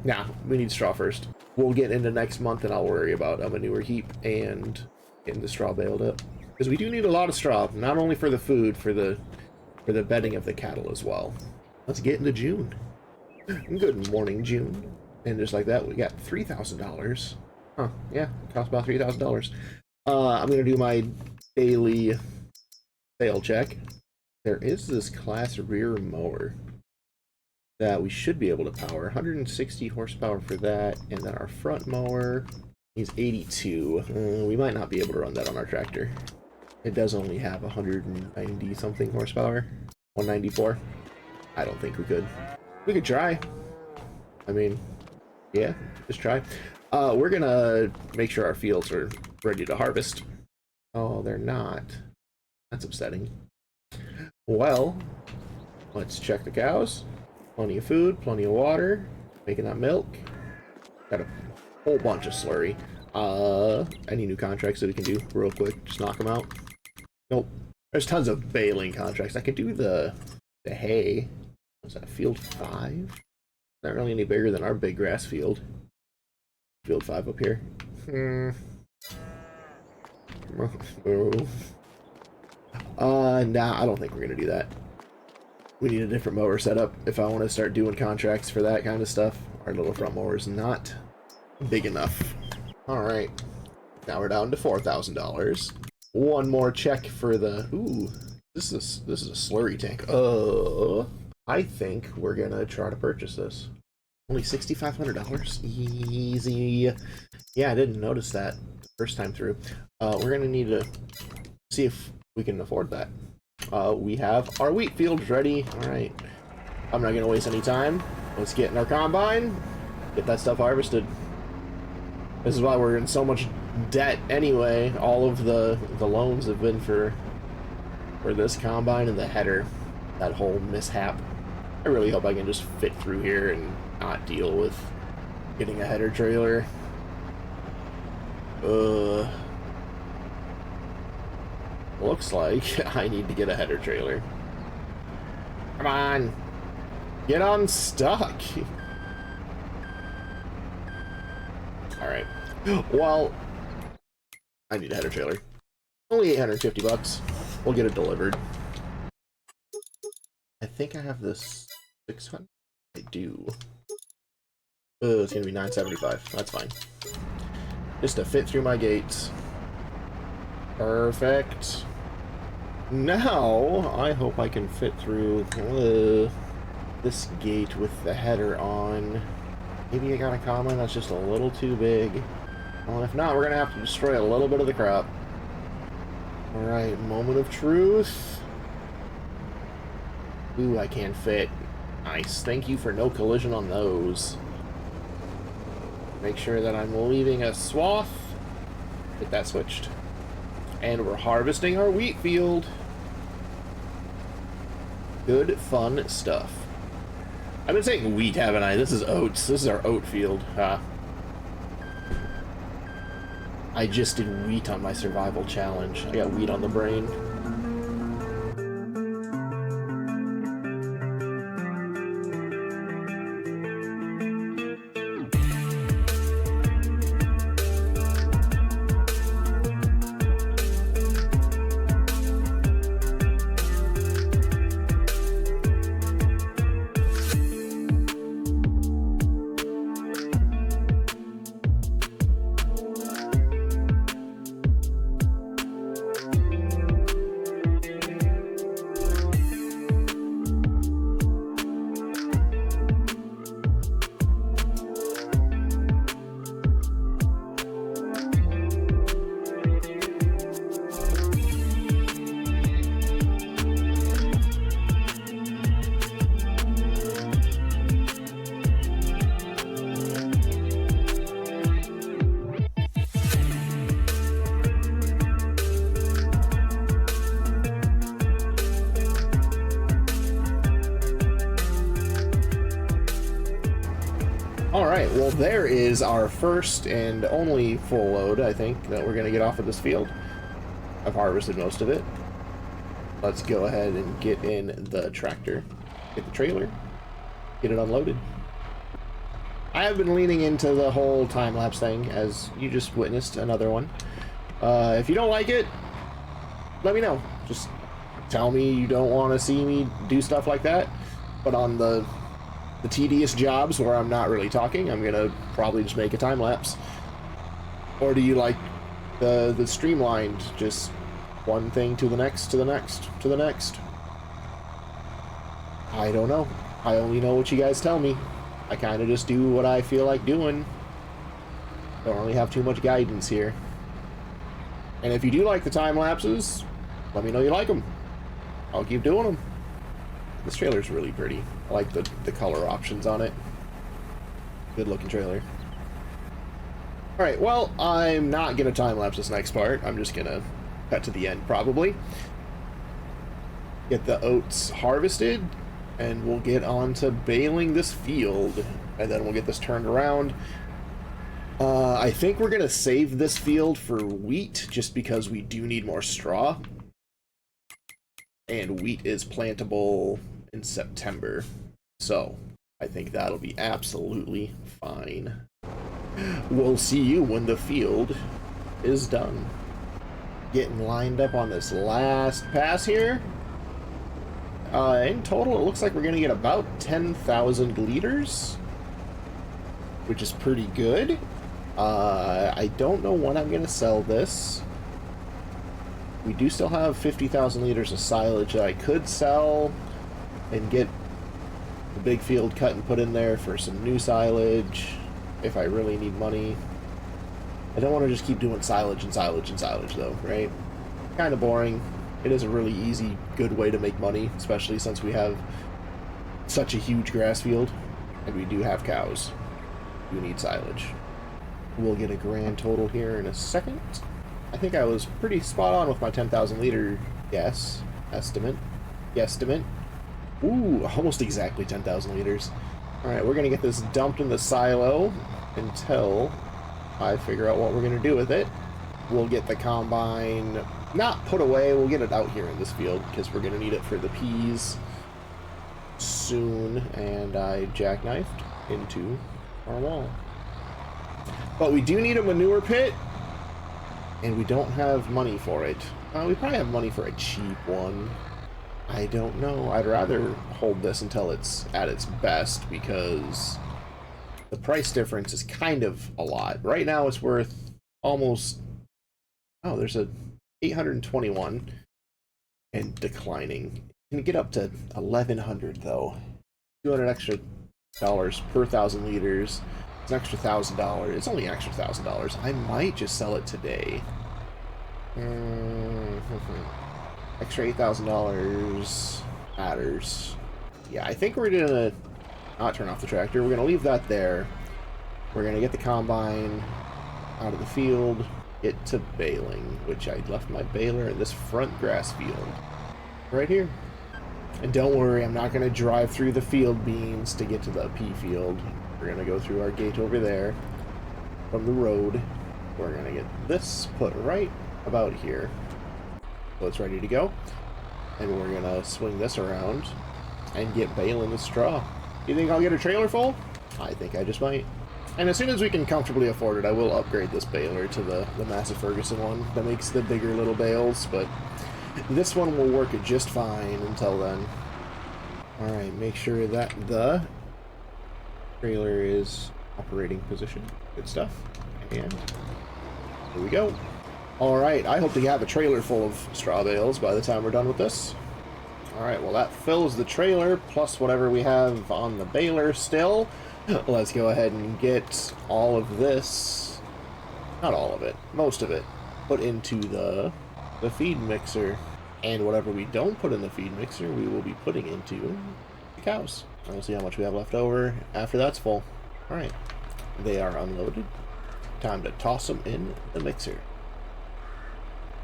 Nah, we need straw first. We'll get into next month and I'll worry about a manure heap and getting the straw baled up. Because we do need a lot of straw, not only for the food, for the bedding of the cattle as well. Let's get into June. Good morning, June. And just like that, we got $3,000. Huh, yeah, it costs about $3,000. I'm going to do my daily sale check. There is this class rear mower that we should be able to power. 160 horsepower for that, and then our front mower is 82. We might not be able to run that on our tractor. It does only have 190 something horsepower. 194. I don't think we could. We could try. I mean, yeah, just try. We're gonna make sure our fields are ready to harvest. Oh, they're not. That's upsetting. Well, let's check the cows. Plenty of food, plenty of water. Making that milk. Got a whole bunch of slurry. Any new contracts that we can do real quick? Just knock them out. Nope. There's tons of baling contracts. I could do the hay. Was that field 5? Not really any bigger than our big grass field. Field 5 up here. Nah, I don't think we're gonna do that. We need a different mower setup if I want to start doing contracts for that kind of stuff. Our little front mower is not big enough. Alright. Now we're down to $4,000. One more check for the... Ooh, this is a slurry tank. I think we're gonna try to purchase this. Only $6,500. Easy. Yeah, I didn't notice that the first time through. We're gonna need to see if we can afford that. We have our wheat fields ready. Alright. I'm not gonna waste any time. Let's get in our combine. Get that stuff harvested. This is why we're in so much debt anyway. All of the loans have been for this combine and the header. That whole mishap. I really hope I can just fit through here and not deal with getting a header trailer. Looks like I need to get a header trailer. Come on. Get unstuck. Alright. Well, I need a header trailer. Only 850 bucks. We'll get it delivered. I think I have this 600. I do. It's gonna be 975. That's fine. Just to fit through my gates. Perfect. Now, I hope I can fit through this gate with the header on. Maybe I got a comma that's just a little too big. Well, if not, we're gonna have to destroy a little bit of the crop. Alright, moment of truth. Ooh, I can't fit. Nice. Thank you for no collision on those. Make sure that I'm leaving a swath. Get that switched. And we're harvesting our wheat field. Good, fun stuff. I've been saying wheat, haven't I? This is oats. This is our oat field. I just did wheat on my survival challenge. I got wheat on the brain. Alright, well there is our first and only full load, I think, that we're going to get off of this field. I've harvested most of it. Let's go ahead and get in the tractor, get the trailer, get it unloaded. I have been leaning into the whole time-lapse thing, as you just witnessed another one. If you don't like it, let me know. Just tell me you don't want to see me do stuff like that. But on the tedious jobs where I'm not really talking, I'm gonna probably just make a time lapse. Or do you like the streamlined, just one thing to the next, to the next, to the next? I don't know. I only know what you guys tell me. I kind of just do what I feel like doing. Don't really have too much guidance here. And if you do like the time lapses, let me know you like them. I'll keep doing them. This trailer's really pretty. I like the color options on it. Good looking trailer. Alright, well, I'm not going to time-lapse this next part. I'm just going to cut to the end, probably. Get the oats harvested, and we'll get on to baling this field. And then we'll get this turned around. I think we're going to save this field for wheat, just because we do need more straw. And wheat is plantable in September, so I think that'll be absolutely fine. We'll see you when the field is done. Getting lined up on this last pass here. In total, it looks like we're gonna get about 10,000 liters, which is pretty good. I don't know when I'm gonna sell this. We do still have 50,000 liters of silage that I could sell and get the big field cut and put in there for some new silage if I really need money. I don't want to just keep doing silage and silage and silage though, right? Kind of boring. It is a really easy, good way to make money, especially since we have such a huge grass field and we do have cows who need silage. We'll get a grand total here in a second. I think I was pretty spot on with my 10,000 liter estimate. Ooh, almost exactly 10,000 liters. Alright, we're going to get this dumped in the silo until I figure out what we're going to do with it. We'll get the combine not put away, we'll get it out here in this field because we're going to need it for the peas soon, and I jackknifed into our wall. But we do need a manure pit, and we don't have money for it. We probably have money for a cheap one. I don't know. I'd rather hold this until it's at its best because the price difference is kind of a lot. Right now it's worth almost... Oh, there's a 821 and declining. You can get up to 1,100 though. 200 extra dollars per 1,000 liters. It's an extra $1,000. It's only an extra $1,000. I might just sell it today. Extra $8,000 matters. Yeah, I think we're gonna not turn off the tractor. We're gonna leave that there. We're gonna get the combine out of the field, get to baling, which I left my baler in this front grass field right here. And don't worry, I'm not gonna drive through the field beans to get to the pea field. We're gonna go through our gate over there from the road. We're gonna get this put right about here. So it's ready to go. And we're gonna swing this around and get baling the straw. You think I'll get a trailer full? I think I just might. And as soon as we can comfortably afford it, I will upgrade this baler to the Massey Ferguson one that makes the bigger little bales, but this one will work just fine until then. Alright, make sure that the trailer is operating position. Good stuff. And here we go. Alright, I hope to have a trailer full of straw bales by the time we're done with this. Alright, well that fills the trailer, plus whatever we have on the baler still. Let's go ahead and get all of this, not all of it, most of it, put into the feed mixer. And whatever we don't put in the feed mixer, we will be putting into the cows. And we'll see how much we have left over after that's full. Alright, they are unloaded. Time to toss them in the mixer.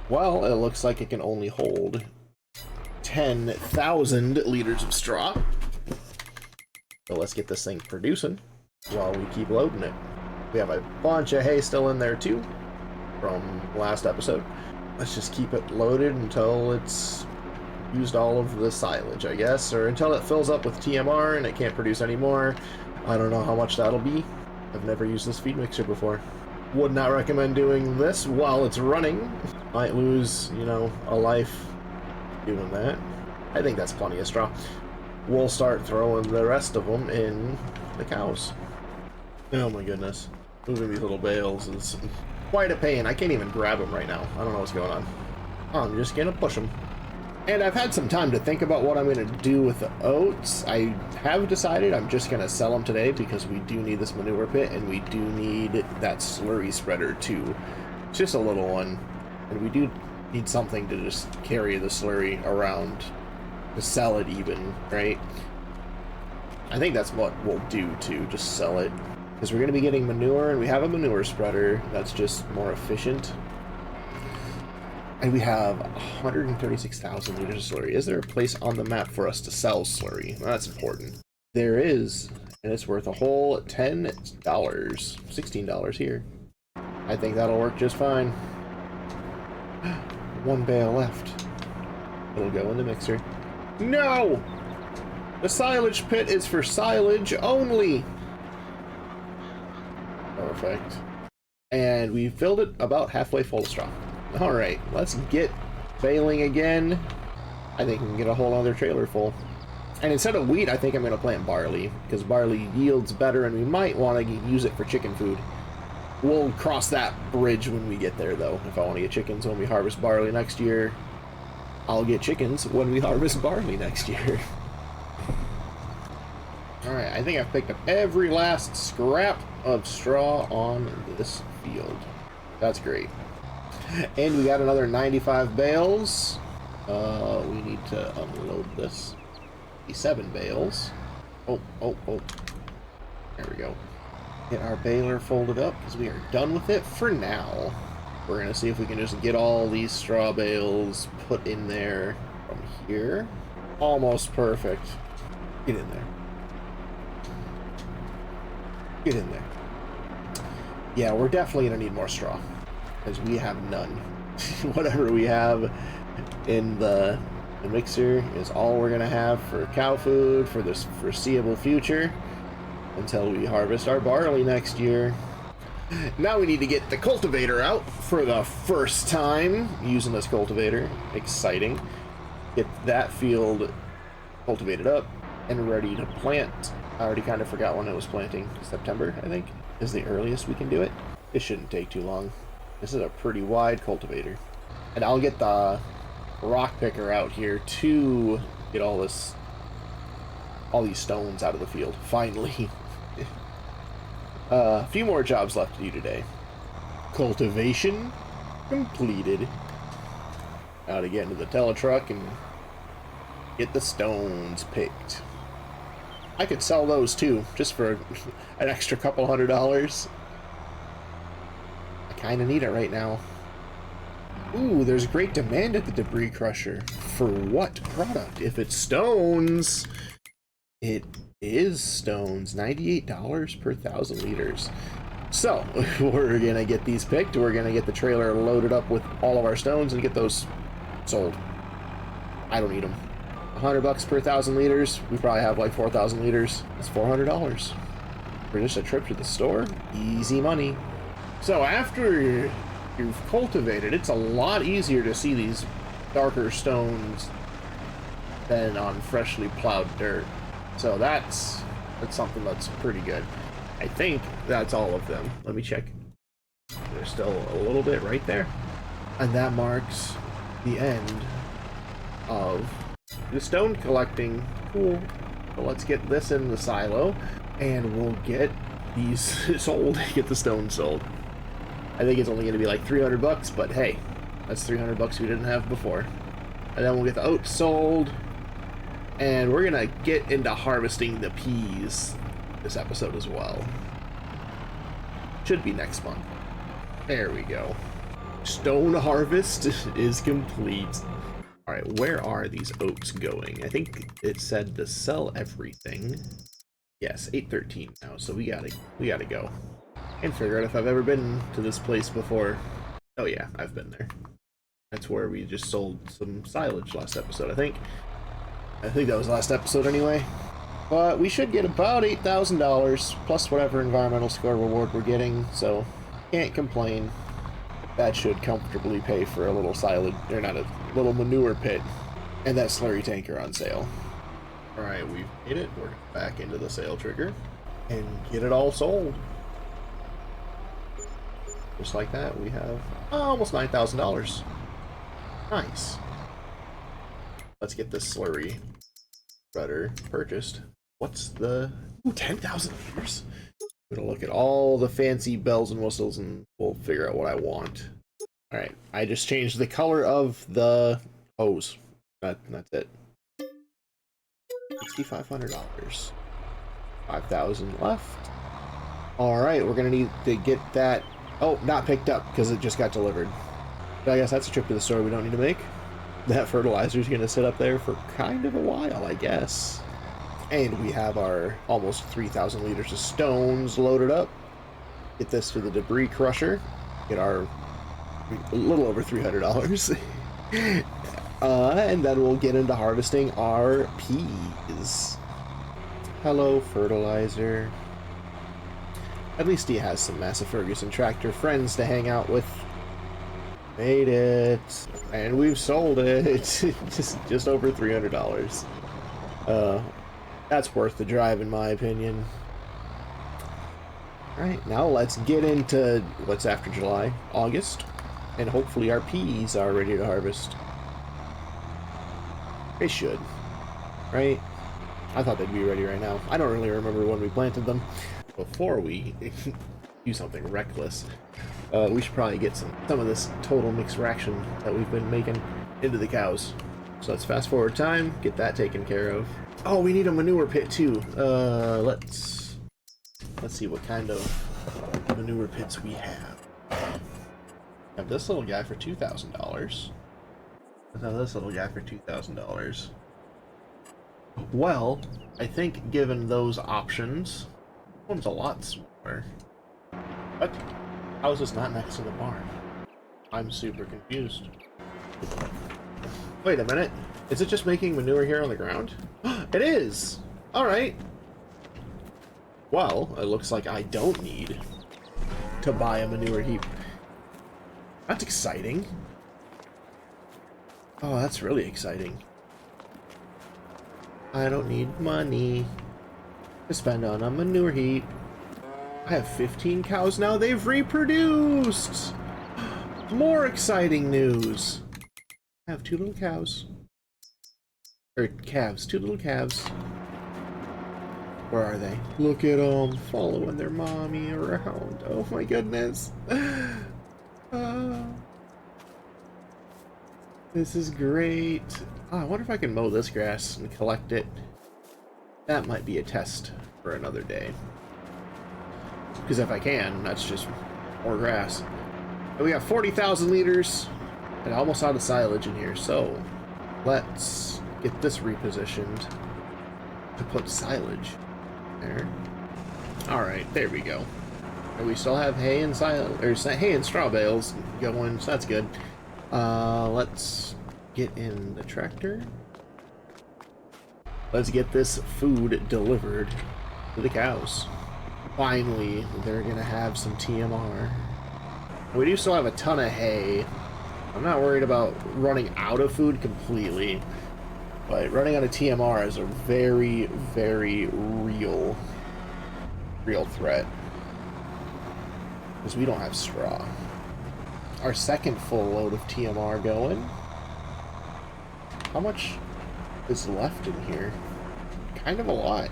Well, it looks like it can only hold 10,000 liters of straw. So let's get this thing producing while we keep loading it. We have a bunch of hay still in there too from last episode. Let's just keep it loaded until it's used all of the silage, I guess, or until it fills up with TMR and it can't produce anymore. I don't know how much that'll be. I've never used this feed mixer before. Would not recommend doing this while it's running. Might lose, you know, a life doing that. I think that's plenty of straw. We'll start throwing the rest of them in the cows. Oh my goodness. Moving these little bales is quite a pain. I can't even grab them right now. I don't know what's going on. I'm just gonna push them. And I've had some time to think about what I'm gonna do with the oats. I have decided I'm just gonna sell them today because we do need this manure pit and we do need that slurry spreader too. It's just a little one. And we do need something to just carry the slurry around to sell it even, right? I think that's what we'll do too, just sell it. Because we're going to be getting manure, and we have a manure spreader that's just more efficient. And we have 136,000 liters of slurry. Is there a place on the map for us to sell slurry? Well, that's important. There is, and it's worth a whole $10. $16 here. I think that'll work just fine. One bale left. It'll go in the mixer. No! The silage pit is for silage only! Perfect. And we filled it about halfway full of straw. Alright, let's get baling again. I think we can get a whole other trailer full. And instead of wheat, I think I'm going to plant barley, because barley yields better and we might want to use it for chicken food. We'll cross that bridge when we get there, though. If I want to get chickens when we harvest barley next year, I'll get chickens when we harvest barley next year. Alright, I think I've picked up every last scrap of straw on this field. That's great. And we got another 95 bales. We need to unload this. 7 bales. Oh. There we go. Get our baler folded up because we are done with it for now. We're going to see if we can just get all these straw bales put in there from here. Almost perfect. Get in there. Get in there. Yeah, we're definitely going to need more straw because we have none. Whatever we have in the mixer is all we're going to have for cow food for this foreseeable future until we harvest our barley next year. Now we need to get the cultivator out for the first time using this cultivator. Exciting. Get that field cultivated up and ready to plant. I already kind of forgot when I was planting. September, I think, is the earliest we can do it. It shouldn't take too long. This is a pretty wide cultivator. And I'll get the rock picker out here to get all these stones out of the field, finally. A few more jobs left to do today. Cultivation completed. Now to get into the teletruck and get the stones picked. I could sell those too, just for an extra couple $100. I kind of need it right now. Ooh, there's great demand at the debris crusher. For what product? If it's stones, it is stones. $98 per 1,000 liters. So, we're gonna get these picked. We're gonna get the trailer loaded up with all of our stones and get those sold. I don't need them. $100 per 1,000 liters. We probably have like 4,000 liters. That's $400 for just a trip to the store. Easy money. So after you've cultivated, it's a lot easier to see these darker stones than on freshly plowed dirt. So that's something that's pretty good. I think that's all of them. Let me check. There's still a little bit right there. And that marks the end of the stone collecting. Cool. So let's get this in the silo and we'll get these sold. Get the stone sold. I think it's only going to be like $300, but hey, that's $300 we didn't have before. And then we'll get the oats sold. And we're going to get into harvesting the peas this episode as well. Should be next month. There we go. Stone harvest is complete. All right, where are these oats going? I think it said to sell everything. Yes, 813 now, so we gotta go. And figure out if I've ever been to this place before. Oh yeah, I've been there. That's where we just sold some silage last episode, I think. I think that was last episode anyway. But we should get about $8,000 plus whatever environmental score reward we're getting, so can't complain. That should comfortably pay for a little silage, or not, a little manure pit, and that slurry tanker on sale. Alright, we've made it. We're back into the sale trigger and get it all sold. Just like that, we have almost $9,000. Nice. Let's get this slurry spreader purchased. What's the... Ooh, 10,000 liters. I'm gonna look at all the fancy bells and whistles and we'll figure out what I want. Alright, I just changed the color of the hose. That's it. $6,500. 5,000 left. Alright, we're gonna need to get that... Oh, not picked up because it just got delivered. But I guess that's a trip to the store we don't need to make. That fertilizer is going to sit up there for kind of a while, I guess. And we have our almost 3,000 liters of stones loaded up. Get this to the debris crusher. Get our a little over $300. And then we'll get into harvesting our peas. Hello, fertilizer. At least he has some Massey Ferguson tractor friends to hang out with. Made it, and we've sold it. It's just over $300. That's worth the drive in my opinion. Alright, now let's get into what's after July, August, and hopefully our peas are ready to harvest. They should, right? I thought they'd be ready right now. I don't really remember when we planted them. Before we do something reckless, we should probably get some of this total mix fraction that we've been making into the cows. So let's fast forward time, get that taken care of. Oh, we need a manure pit too. Let's Let's see what kind of manure pits we have. We have this little guy for $2,000. Let's have this little guy for $2,000. Well, I think given those options, one's a lot smaller. What? How is this not next to the barn? I'm super confused. Wait a minute. Is it just making manure here on the ground? It is! Alright. Well, it looks like I don't need to buy a manure heap. That's exciting. Oh, that's really exciting. I don't need money to spend on a manure heap. I have 15 cows now. They've reproduced! More exciting news. I have 2 little cows. Or calves. 2 little calves. Where are they? Look at them following their mommy around. Oh my goodness. This is great. Oh, I wonder if I can mow this grass and collect it. That might be a test for another day. Because if I can, that's just more grass. And we got 40,000 liters and almost out of silage in here. So let's get this repositioned to put silage there. All right, there we go. And we still have hay and hay and straw bales going, so that's good. Let's get in the tractor. Let's get this food delivered to the cows. Finally, they're gonna have some TMR. We do still have a ton of hay. I'm not worried about running out of food completely, but running out of TMR is a very, very real threat. Because we don't have straw. Our second full load of TMR going. How much is left in here? Kind of a lot.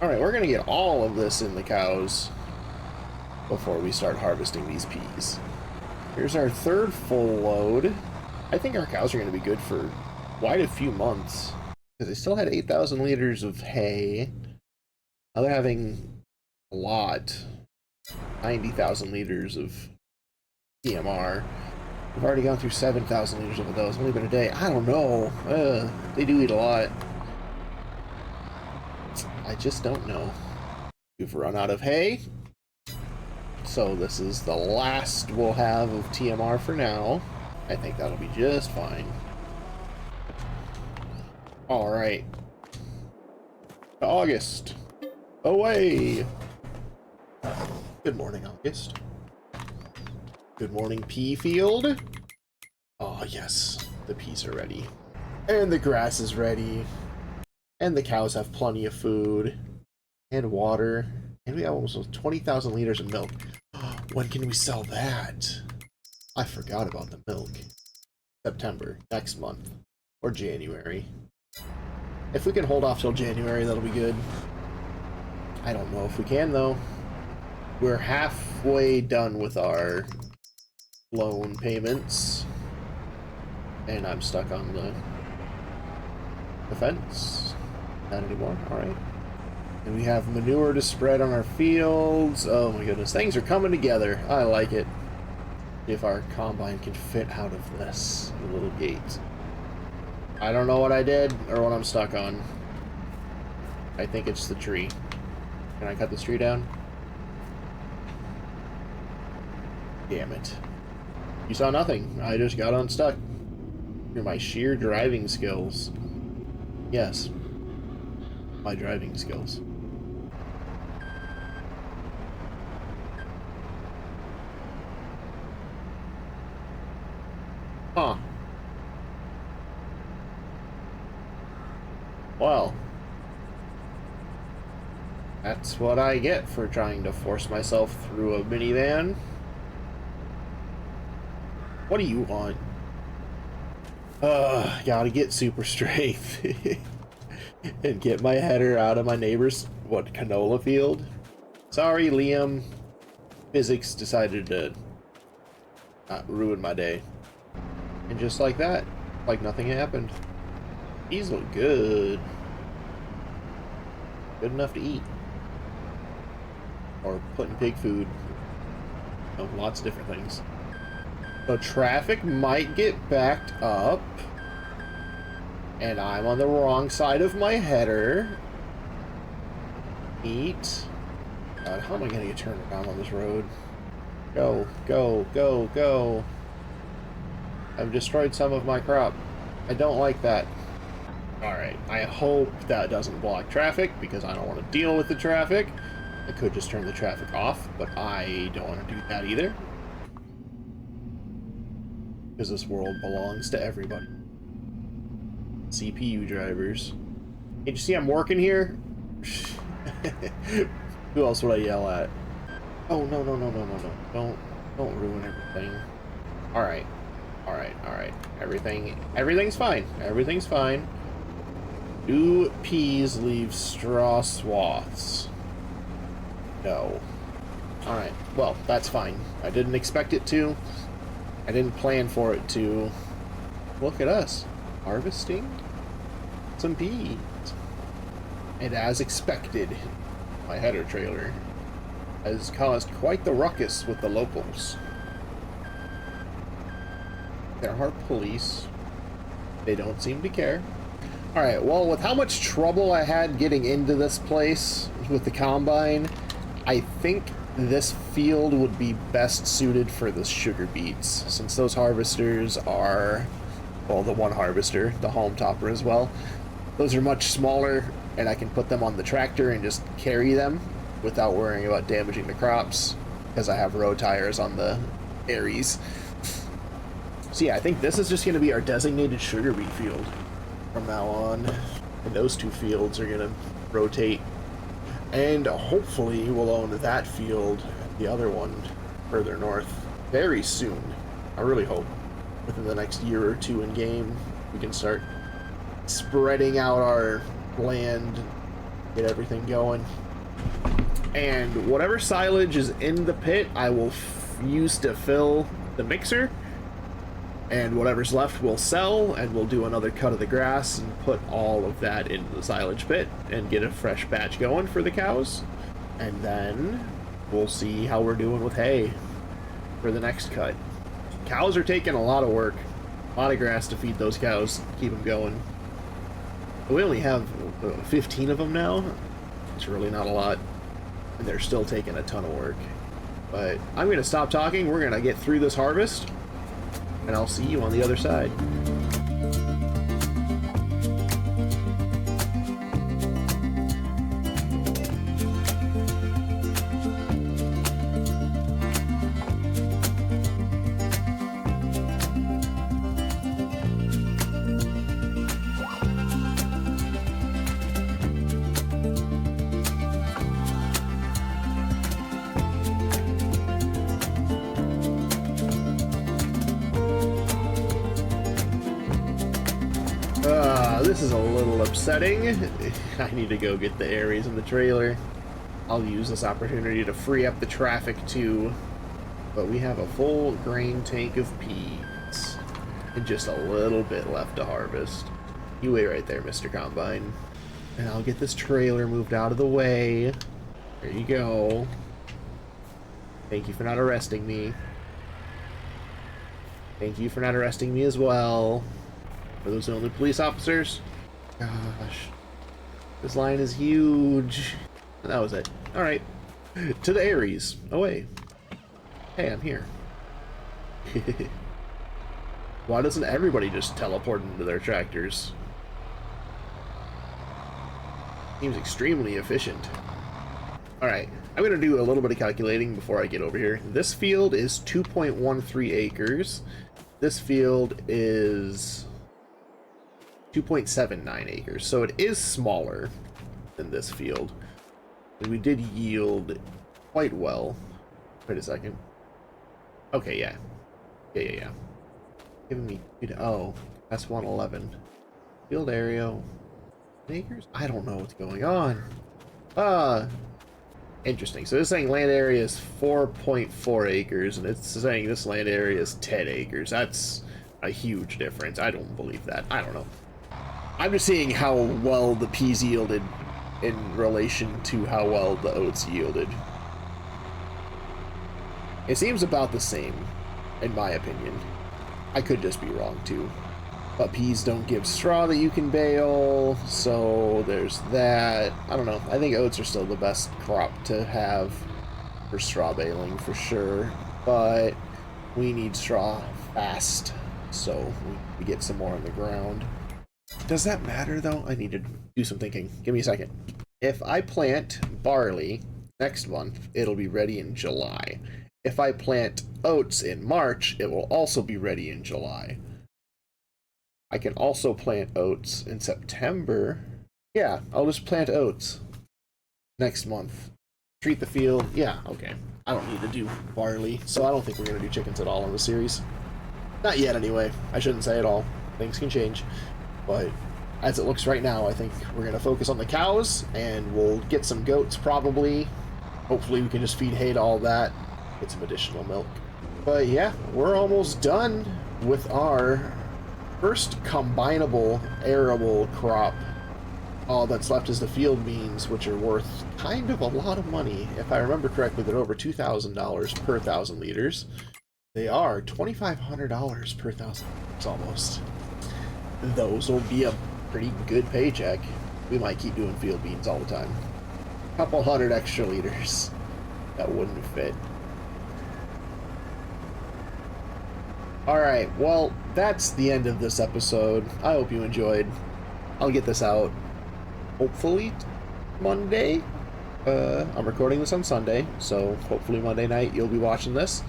Alright, we're going to get all of this in the cows before we start harvesting these peas. Here's our third full load. I think our cows are going to be good for quite a few months. Because they still had 8,000 liters of hay. Now they're having a lot. 90,000 liters of TMR. We've already gone through 7,000 liters of those. It's only been a day. I don't know. They do eat a lot. I just don't know. We've run out of hay. So this is the last we'll have of TMR for now. I think that'll be just fine. Alright. August. Away! Good morning, August. Good morning, pea field. Oh, yes. The peas are ready. And the grass is ready. And the cows have plenty of food. And water. And we have almost 20,000 liters of milk. When can we sell that? I forgot about the milk. September. Next month. Or January. If we can hold off till January, that'll be good. I don't know if we can, though. We're halfway done with our loan payments. And I'm stuck on the fence. Not anymore. Alright. And we have manure to spread on our fields. Oh my goodness. Things are coming together. I like it. If our combine can fit out of this little gate. I don't know what I did or what I'm stuck on. I think it's the tree. Can I cut this tree down? Damn it. You saw nothing. I just got unstuck. Through my sheer driving skills. Yes. My driving skills. Huh. Well. That's what I get for trying to force myself through a minivan. What do you want? Gotta get super strength. And get my header out of my neighbor's, canola field? Sorry, Liam. Physics decided to ruin my day. And just like that, like nothing happened. These look good. Good enough to eat. or putting pig food. You know, lots of different things. So traffic might get backed up. And I'm on the wrong side of my header. Eat. God, how am I going to get turned around on this road? Go, go, go, go. I've destroyed some of my crop. I don't like that. Alright, I hope that doesn't block traffic, because I don't want to deal with the traffic. I could just turn the traffic off, but I don't want to do that either. Because this world belongs to everybody. CPU drivers. Can't you see I'm working here? Who else would I yell at? Oh, no, no, no, no, no, no. Don't ruin everything. Alright. Alright, alright. Everything's fine. Everything's fine. Do peas leave straw swaths? No. Alright, well, that's fine. I didn't expect it to. I didn't plan for it to. Look at us. Harvesting some peas. And as expected, my header trailer has caused quite the ruckus with the locals. There are police. They don't seem to care. Alright, well, with how much trouble I had getting into this place with the combine, I think this field would be best suited for the sugar beets, since those harvesters are, well, the one harvester, the home topper as well. Those are much smaller, and I can put them on the tractor and just carry them without worrying about damaging the crops, because I have road tires on the Aries. So yeah, I think this is just going to be our designated sugar beet field from now on, and those two fields are going to rotate, and hopefully we'll own that field, the other one further north, very soon. I really hope within the next year or two in game we can start spreading out our land, get everything going. And whatever silage is in the pit I will use to fill the mixer, and whatever's left we'll sell, and we'll do another cut of the grass and put all of that into the silage pit and get a fresh batch going for the cows. And then we'll see how we're doing with hay for the next cut. Cows are taking a lot of work, a lot of grass to feed those cows, keep them going. We only have 15 of them now. It's really not a lot, and they're still taking a ton of work. But I'm going to stop talking. We're going to get through this harvest, and I'll see you on the other side. This is a little upsetting. I need to go get the Aries in the trailer. I'll use this opportunity to free up the traffic too. But we have a full grain tank of peas and just a little bit left to harvest. You wait right there, Mr. Combine. And I'll get this trailer moved out of the way. There you go. Thank you for not arresting me. Thank you for not arresting me as well. Are those the only police officers? Gosh. This line is huge. That was it. Alright. To the Aries. Away. Hey, I'm here. Why doesn't everybody just teleport into their tractors? Seems extremely efficient. Alright. I'm going to do a little bit of calculating before I get over here. This field is 2.13 acres. This field is 2.79 acres, so it is smaller than this field. And we did yield quite well. Wait a second. Okay, yeah. Yeah. Giving me... Oh, that's 111. Field area... acres? I don't know what's going on. Interesting. So it's saying land area is 4.4 acres, and it's saying this land area is 10 acres. That's a huge difference. I don't believe that. I don't know. I'm just seeing how well the peas yielded in relation to how well the oats yielded. It seems about the same, in my opinion. I could just be wrong too. But peas don't give straw that you can bale, so there's that. I don't know. I think oats are still the best crop to have for straw baling for sure, but we need straw fast, so we need to get some more on the ground. Does that matter though? I need to do some thinking. Give me a second. If I plant barley next month, it'll be ready in July. If I plant oats in March, it will also be ready in July. I can also plant oats in September. Yeah, I'll just plant oats next month. Treat the field. Yeah, okay. I don't need to do barley, so I don't think we're going to do chickens at all in the series. Not yet, anyway. I shouldn't say it all. Things can change. But as it looks right now, I think we're going to focus on the cows, and we'll get some goats probably. Hopefully we can just feed hay to all that. Get some additional milk. But yeah, we're almost done with our first combinable arable crop. All that's left is the field beans, which are worth kind of a lot of money. If I remember correctly, they're over $2,000 per 1,000 liters. They are $2,500 per 1,000 liters almost. Those will be a pretty good paycheck. We might keep doing field beans all the time. A couple hundred extra liters. That wouldn't fit. Alright, well, that's the end of this episode. I hope you enjoyed. I'll get this out hopefully Monday. I'm recording this on Sunday, so hopefully Monday night you'll be watching this.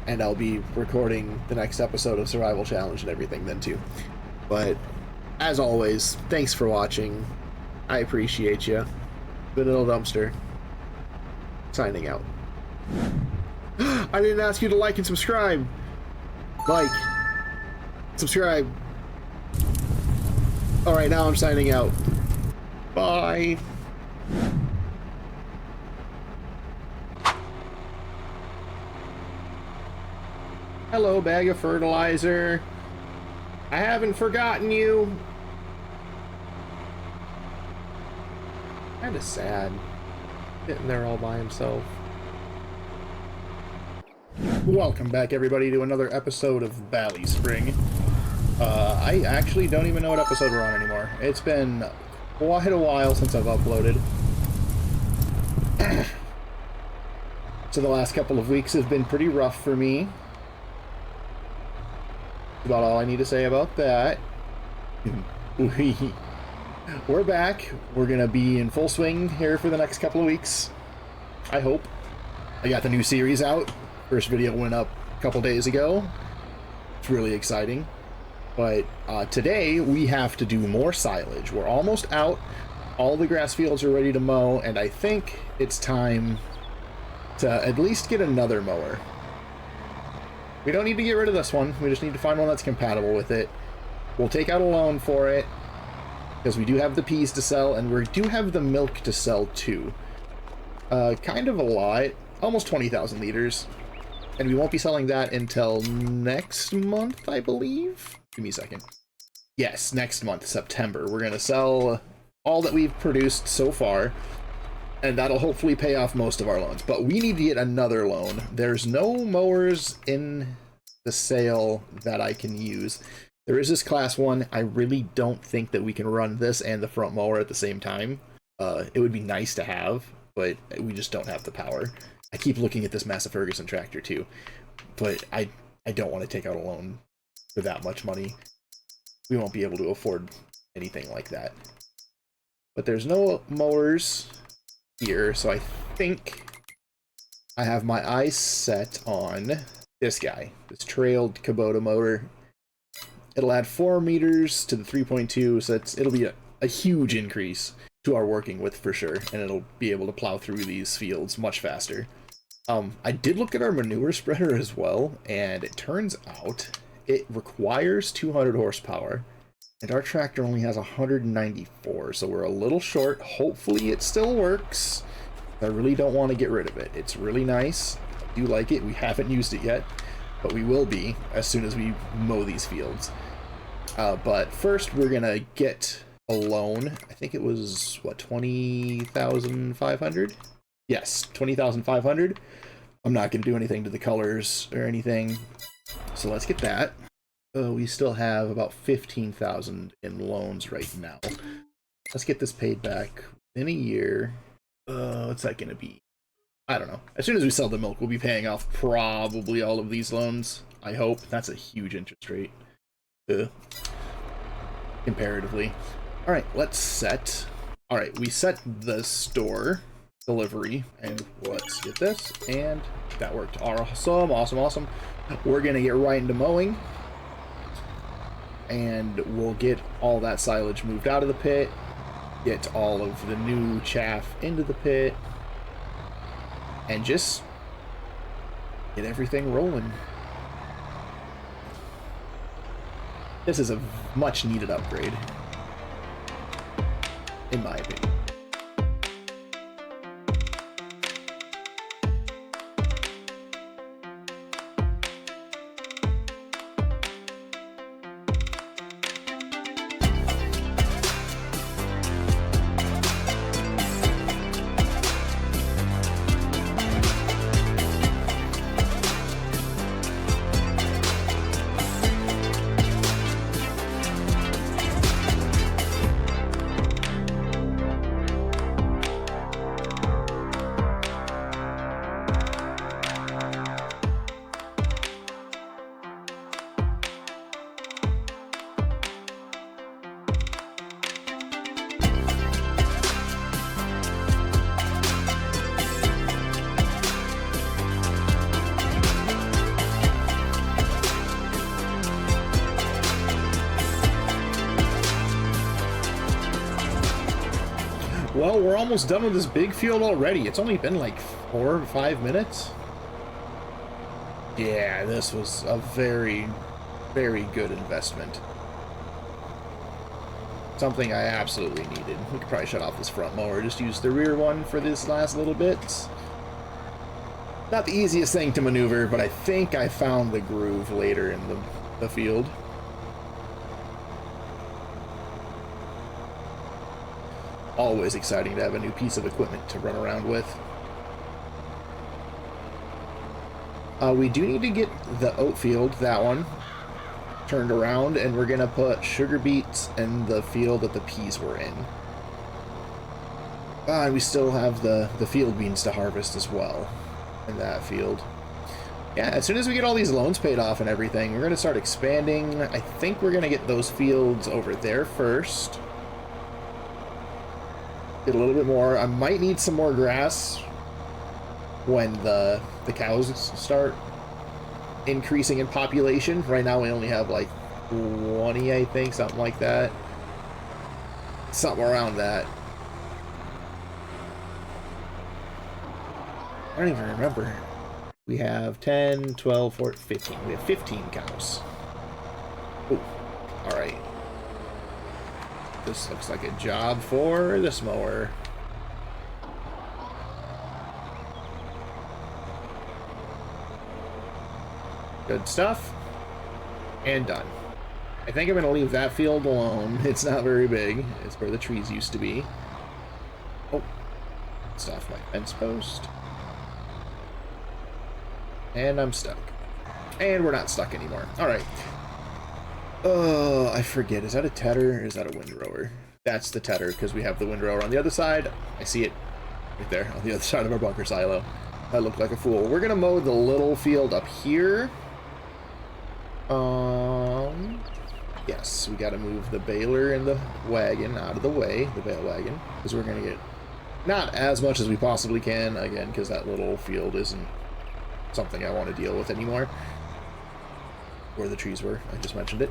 And I'll be recording the next episode of Survival Challenge and everything then too. But, as always, thanks for watching. I appreciate you. Good little dumpster. Signing out. I didn't ask you to like and subscribe. Like, subscribe. Alright, now I'm signing out. Bye. Hello, bag of fertilizer. I haven't forgotten you. Kinda sad. Sitting there all by himself. Welcome back, everybody, to another episode of Ballyspring. I actually don't even know what episode we're on anymore. It's been quite a while since I've uploaded. So the last couple of weeks have been pretty rough for me. About all I need to say about that. We're back. We're gonna be in full swing here for the next couple of weeks. I hope. I got the new series out. First video went up a couple days ago. It's really exciting. But today we have to do more silage. We're almost out. All the grass fields are ready to mow, and I think it's time to at least get another mower. We don't need to get rid of this one. We just need to find one that's compatible with it. We'll take out a loan for it, because we do have the peas to sell, and we do have the milk to sell too. Kind of a lot. Almost 20,000 liters. And we won't be selling that until next month, I believe. Give me a second. Yes, next month, September. We're going to sell all that we've produced so far, and that'll hopefully pay off most of our loans. But we need to get another loan. There's no mowers in the sale that I can use. There is this class 1. I really don't think that we can run this and the front mower at the same time. It would be nice to have, but we just don't have the power. I keep looking at this Massey Ferguson tractor too, but I don't want to take out a loan for that much money. We won't be able to afford anything like that. But there's no mowers here, so I think I have my eyes set on this guy, this trailed Kubota motor. It'll add 4 meters to the 3.2, so it'll be a huge increase to our working with for sure, and it'll be able to plow through these fields much faster. I did look at our manure spreader as well, and it turns out it requires 200 horsepower, and our tractor only has 194, so we're a little short. Hopefully it still works. I really don't want to get rid of it. It's really nice. I do like it. We haven't used it yet, but we will be as soon as we mow these fields. But first we're gonna get a loan. I think it was, what, 20,500? Yes, 20,500. I'm not going to do anything to the colors or anything. So let's get that. We still have about 15,000 in loans right now. Let's get this paid back in a year. What's that going to be? I don't know. As soon as we sell the milk, we'll be paying off probably all of these loans. I hope. That's a huge interest rate. Comparatively. All right, let's set. All right, we set the store delivery, and let's get this, and that worked. Awesome, awesome, awesome. We're gonna get right into mowing, and we'll get all that silage moved out of the pit, get all of the new chaff into the pit, and just get everything rolling. This is a much needed upgrade, in my opinion. Well, we're almost done with this big field already. It's only been like 4 or 5 minutes. Yeah, this was a very, very good investment. Something I absolutely needed. We could probably shut off this front mower, just use the rear one for this last little bit. Not the easiest thing to maneuver, but I think I found the groove later in the field. Always exciting to have a new piece of equipment to run around with. We do need to get the oat field, that one, turned around, and we're gonna put sugar beets in the field that the peas were in. And we still have the field beans to harvest as well in that field. Yeah, as soon as we get all these loans paid off and everything, we're gonna start expanding. I think we're gonna get those fields over there first. Get a little bit more. I might need some more grass when the cows start increasing in population. Right now we only have like 20, I think, something like that. Something around that. I don't even remember. We have 10, 12, 14, 15. We have 15 cows. Ooh, all right. This looks like a job for this mower. Good stuff. And done. I think I'm going to leave that field alone. It's not very big. It's where the trees used to be. Oh. It's off my fence post. And I'm stuck. And we're not stuck anymore. Alright. Oh, I forget. Is that a tedder or is that a windrower? That's the tedder, because we have the windrower on the other side. I see it right there on the other side of our bunker silo. I look like a fool. We're going to mow the little field up here. Yes, we got to move the baler and the wagon out of the way, the bale wagon, because we're going to get not as much as we possibly can, again, because that little field isn't something I want to deal with anymore. Where the trees were, I just mentioned it.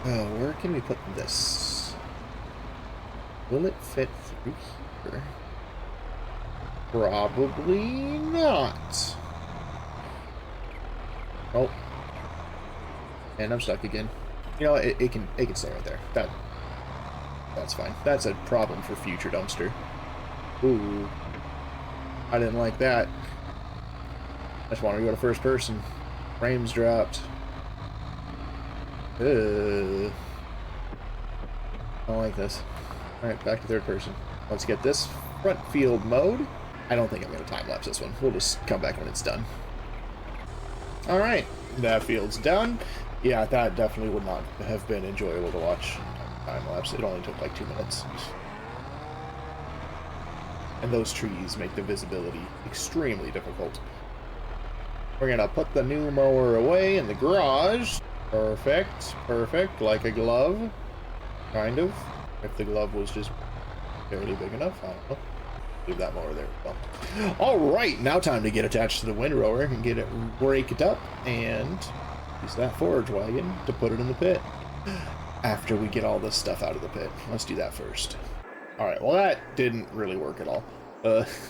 Where can we put this? Will it fit through here? Probably not. Oh. And I'm stuck again. You know, it can stay right there. That's fine. That's a problem for future dumpster. Ooh. I didn't like that. I just want to go to first person. Frames dropped. I don't like this. Alright, back to third person. Let's get this front field mowed. I don't think I'm going to time-lapse this one. We'll just come back when it's done. Alright, that field's done. Yeah, that definitely would not have been enjoyable to watch time-lapse. It only took like 2 minutes. And those trees make the visibility extremely difficult. We're going to put the new mower away in the garage. Perfect, perfect, like a glove. Kind of. If the glove was just barely big enough, I don't know. Leave that mower there. Well, alright, now time to get attached to the windrower and get it raked up and use that forage wagon to put it in the pit. After we get all this stuff out of the pit. Let's do that first. Alright, well that didn't really work at all.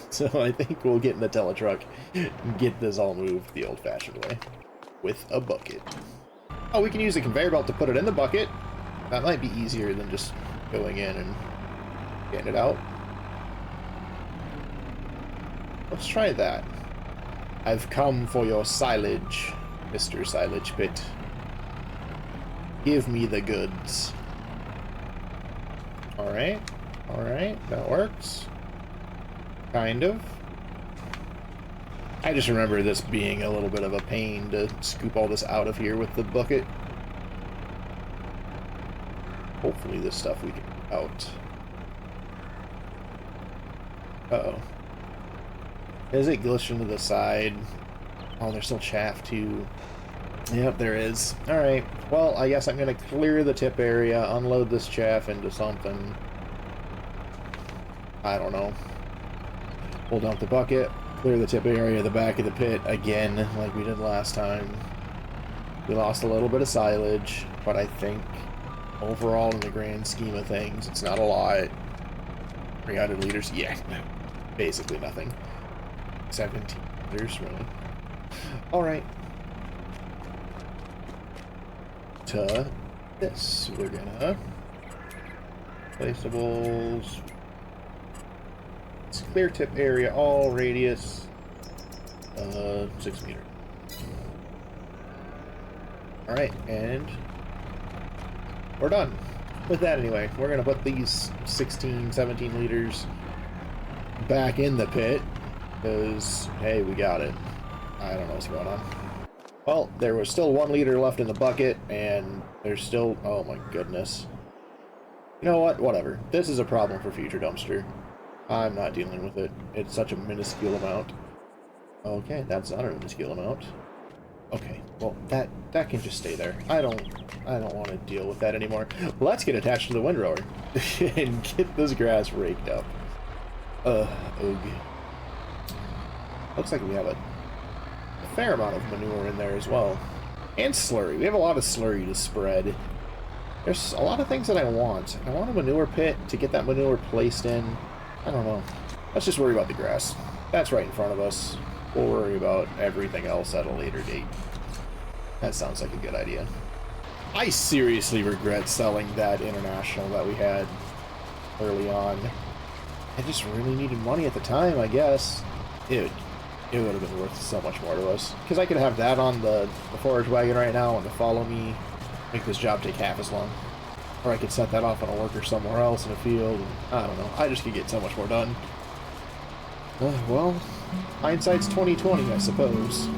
So I think we'll get in the teletruck and get this all moved the old-fashioned way. With a bucket. Oh, we can use a conveyor belt to put it in the bucket. That might be easier than just going in and getting it out. Let's try that. I've come for your silage, Mr. Silage Pit. Give me the goods. Alright, alright, that works. Kind of. I just remember this being a little bit of a pain to scoop all this out of here with the bucket. Hopefully this stuff we can get out. Uh-oh. Is it glitching to the side? Oh, there's still chaff too. Yep, there is. Alright, well, I guess I'm going to clear the tip area, unload this chaff into something. I don't know. We'll dump the bucket, clear the tip area, the back of the pit again, like we did last time. We lost a little bit of silage, but I think overall in the grand scheme of things, it's not a lot. 300 liters? Yeah, basically nothing. 17 liters, really. Alright. To this, we're gonna placeables. It's clear tip area, all radius 6 meters. Alright, and we're done with that anyway. We're gonna put these 16, 17 liters back in the pit because, hey, we got it. I don't know what's going on. Well, there was still 1 liter left in the bucket, and there's still... Oh my goodness. You know what? Whatever. This is a problem for future dumpster. I'm not dealing with it. It's such a minuscule amount. Okay, that's not a minuscule amount. Okay, well, that can just stay there. I don't want to deal with that anymore. Let's get attached to the windrower and get this grass raked up. Ugh. Looks like we have a fair amount of manure in there as well. And slurry. We have a lot of slurry to spread. There's a lot of things that I want. I want a manure pit to get that manure placed in. I don't know. Let's just worry about the grass. That's right in front of us. We'll worry about everything else at a later date. That sounds like a good idea. I seriously regret selling that international that we had early on. I just really needed money at the time, I guess. It would have been worth so much more to us. Because I could have that on the forage wagon right now and to follow me, make this job take half as long. Or I could set that off on a worker somewhere else in a field. And, I don't know. I just could get so much more done. Well, hindsight's 20/20, I suppose.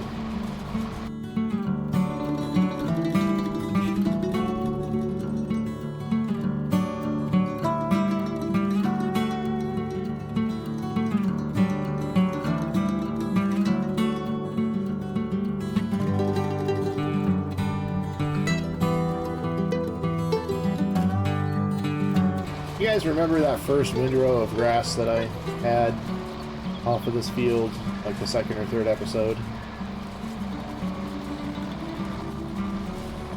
You guys remember that first windrow of grass that I had off of this field, like the second or third episode?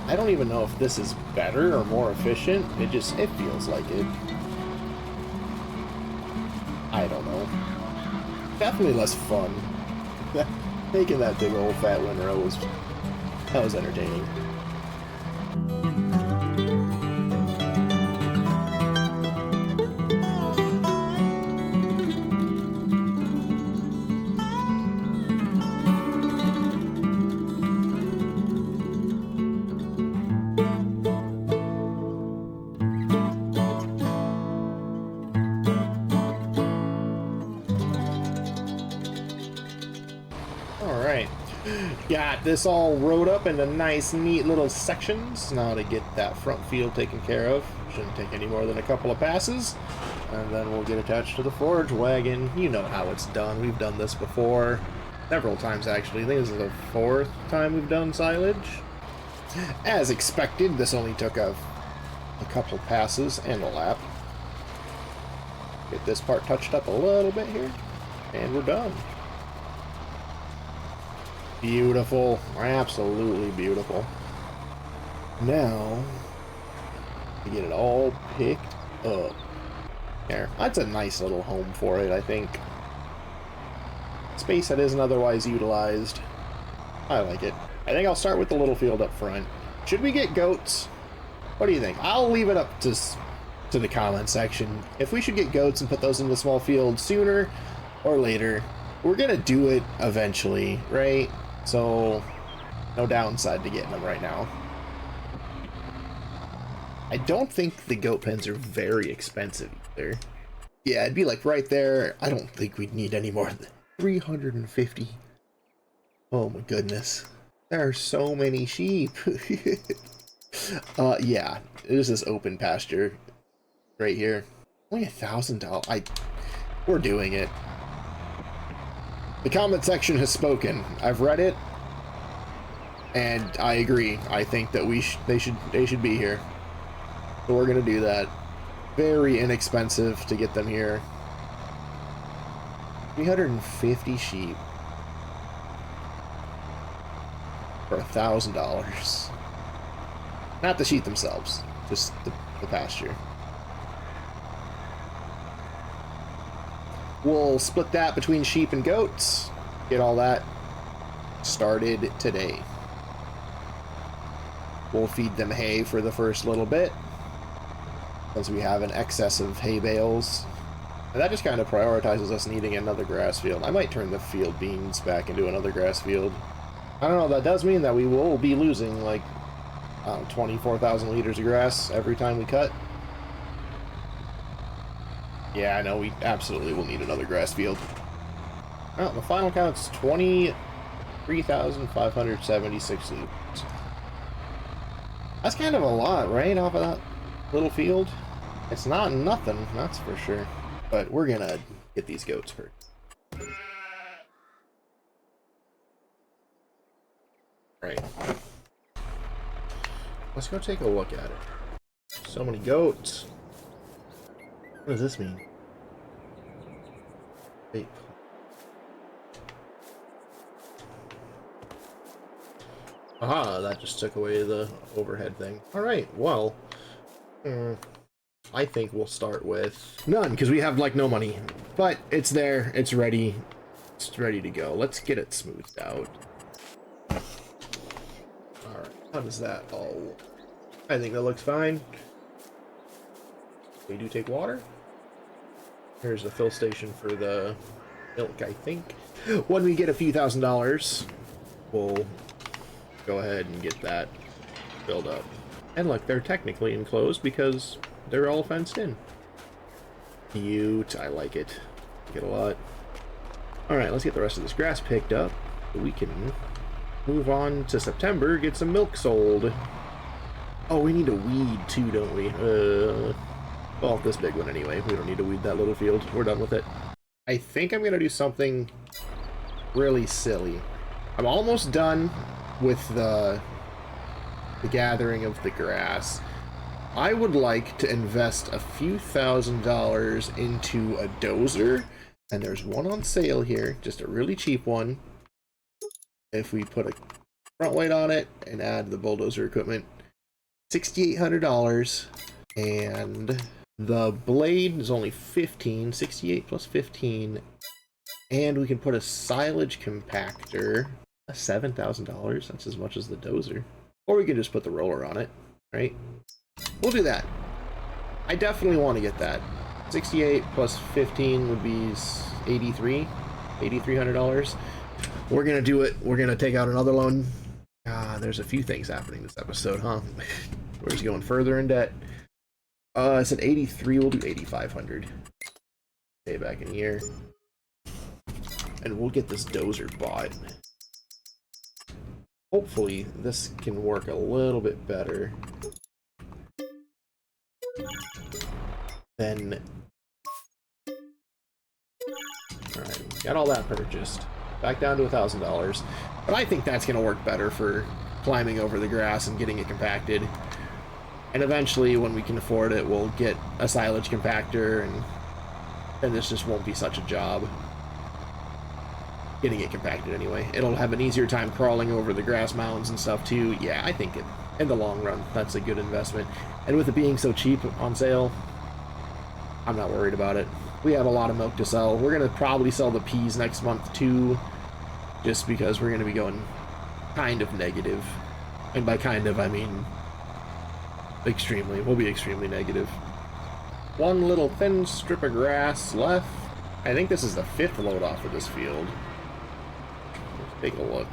I don't even know if this is better or more efficient. It feels like it. I don't know. Definitely less fun. Making that big old fat windrow was entertaining. Alright. Got this all rode up into nice, neat little sections. Now to get that front field taken care of. Shouldn't take any more than a couple of passes. And then we'll get attached to the forage wagon. You know how it's done. We've done this before. Several times, actually. I think this is the 4th time we've done silage. As expected, this only took a couple passes and a lap. Get this part touched up a little bit here. And we're done. Beautiful. Absolutely beautiful. Now, we get it all picked up. There. That's a nice little home for it, I think. Space that isn't otherwise utilized. I like it. I think I'll start with the little field up front. Should we get goats? What do you think? I'll leave it up to the comment section. If we should get goats and put those in the small field sooner or later, we're gonna do it eventually, right? So, no downside to getting them right now. I don't think the goat pens are very expensive either. Yeah, it'd be like right there. I don't think we'd need any more than 350. Oh my goodness. There are so many sheep. Yeah, this is open pasture right here. Only $1,000. We're doing it. The comment section has spoken. I've read it, and I agree. I think that they should be here. So we're gonna do that. Very inexpensive to get them here. 350 sheep for $1,000. Not the sheep themselves, just the pasture. We'll split that between sheep and goats. Get all that started today. We'll feed them hay for the first little bit, since we have an excess of hay bales. And that just kind of prioritizes us needing another grass field. I might turn the field beans back into another grass field. I don't know, that does mean that we will be losing like 24,000 liters of grass every time we cut. Yeah, I know, we absolutely will need another grass field. Well, the final count's 23,576 liters. That's kind of a lot, right, off of that little field? It's not nothing, that's for sure. But we're gonna get these goats first. Right. Let's go take a look at it. So many goats. What does this mean? Wait. Aha, that just took away the overhead thing. Alright, well, I think we'll start with none, because we have, like, no money. But it's there, it's ready to go. Let's get it smoothed out. Alright, how does that all look? I think that looks fine. We do take water. Here's the fill station for the milk, I think. When we get a few $1,000s, we'll go ahead and get that filled up. And look, they're technically enclosed because they're all fenced in. Cute. I like it. I like it a lot. Alright, let's get the rest of this grass picked up. We can move on to September, get some milk sold. Oh, we need to weed too, don't we? Well, this big one anyway. We don't need to weed that little field. We're done with it. I think I'm gonna do something really silly. I'm almost done with the gathering of the grass. I would like to invest a few $1,000s into a dozer, and there's one on sale here, just a really cheap one. If we put a front weight on it and add the bulldozer equipment, $6,800, and the blade is only 15, 68 plus 15, and we can put a silage compactor, $7,000. That's as much as the dozer. Or we can just put the roller on it, right? We'll do that. I definitely want to get that. 68 plus 15 would be $8,300. We're gonna do it. We're gonna take out another loan. There's a few things happening this episode, huh? We're just going further in debt. I said 83. We'll do 8,500. Pay back in a year, and we'll get this dozer bought. Hopefully this can work a little bit better. Then, alright, got all that purchased. Back down to $1,000. But I think that's going to work better for climbing over the grass and getting it compacted. And eventually, when we can afford it, we'll get a silage compactor, and then this just won't be such a job. Getting it compacted anyway. It'll have an easier time crawling over the grass mounds and stuff too. Yeah, I think in the long run, that's a good investment. And with it being so cheap on sale, I'm not worried about it. We have a lot of milk to sell. We're going to probably sell the peas next month too, just because we're going to be going kind of negative. And by kind of, I mean extremely. We'll be extremely negative. One little thin strip of grass left. I think this is the 5th load off of this field. Let's take a look.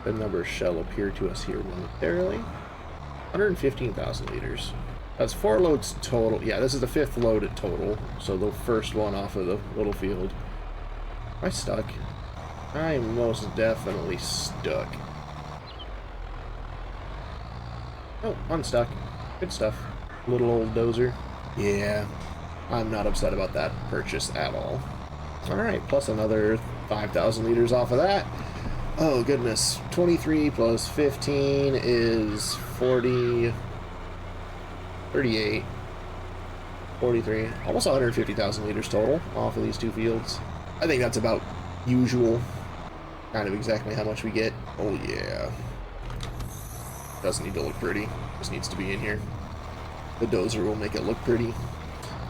The numbers shall appear to us here momentarily. 115,000 liters. That's 4 loads total. Yeah, this is the 5th load at total. So the first one off of the little field. Am I stuck? I'm most definitely stuck. Oh, unstuck. Good stuff. Little old dozer. Yeah, I'm not upset about that purchase at all. Alright, plus another 5,000 liters off of that. Oh, goodness. 23 plus 15 is 40... 38, 43, almost 150,000 liters total off of these 2 fields. I think that's about usual, kind of exactly how much we get. Oh yeah, doesn't need to look pretty, just needs to be in here. The dozer will make it look pretty.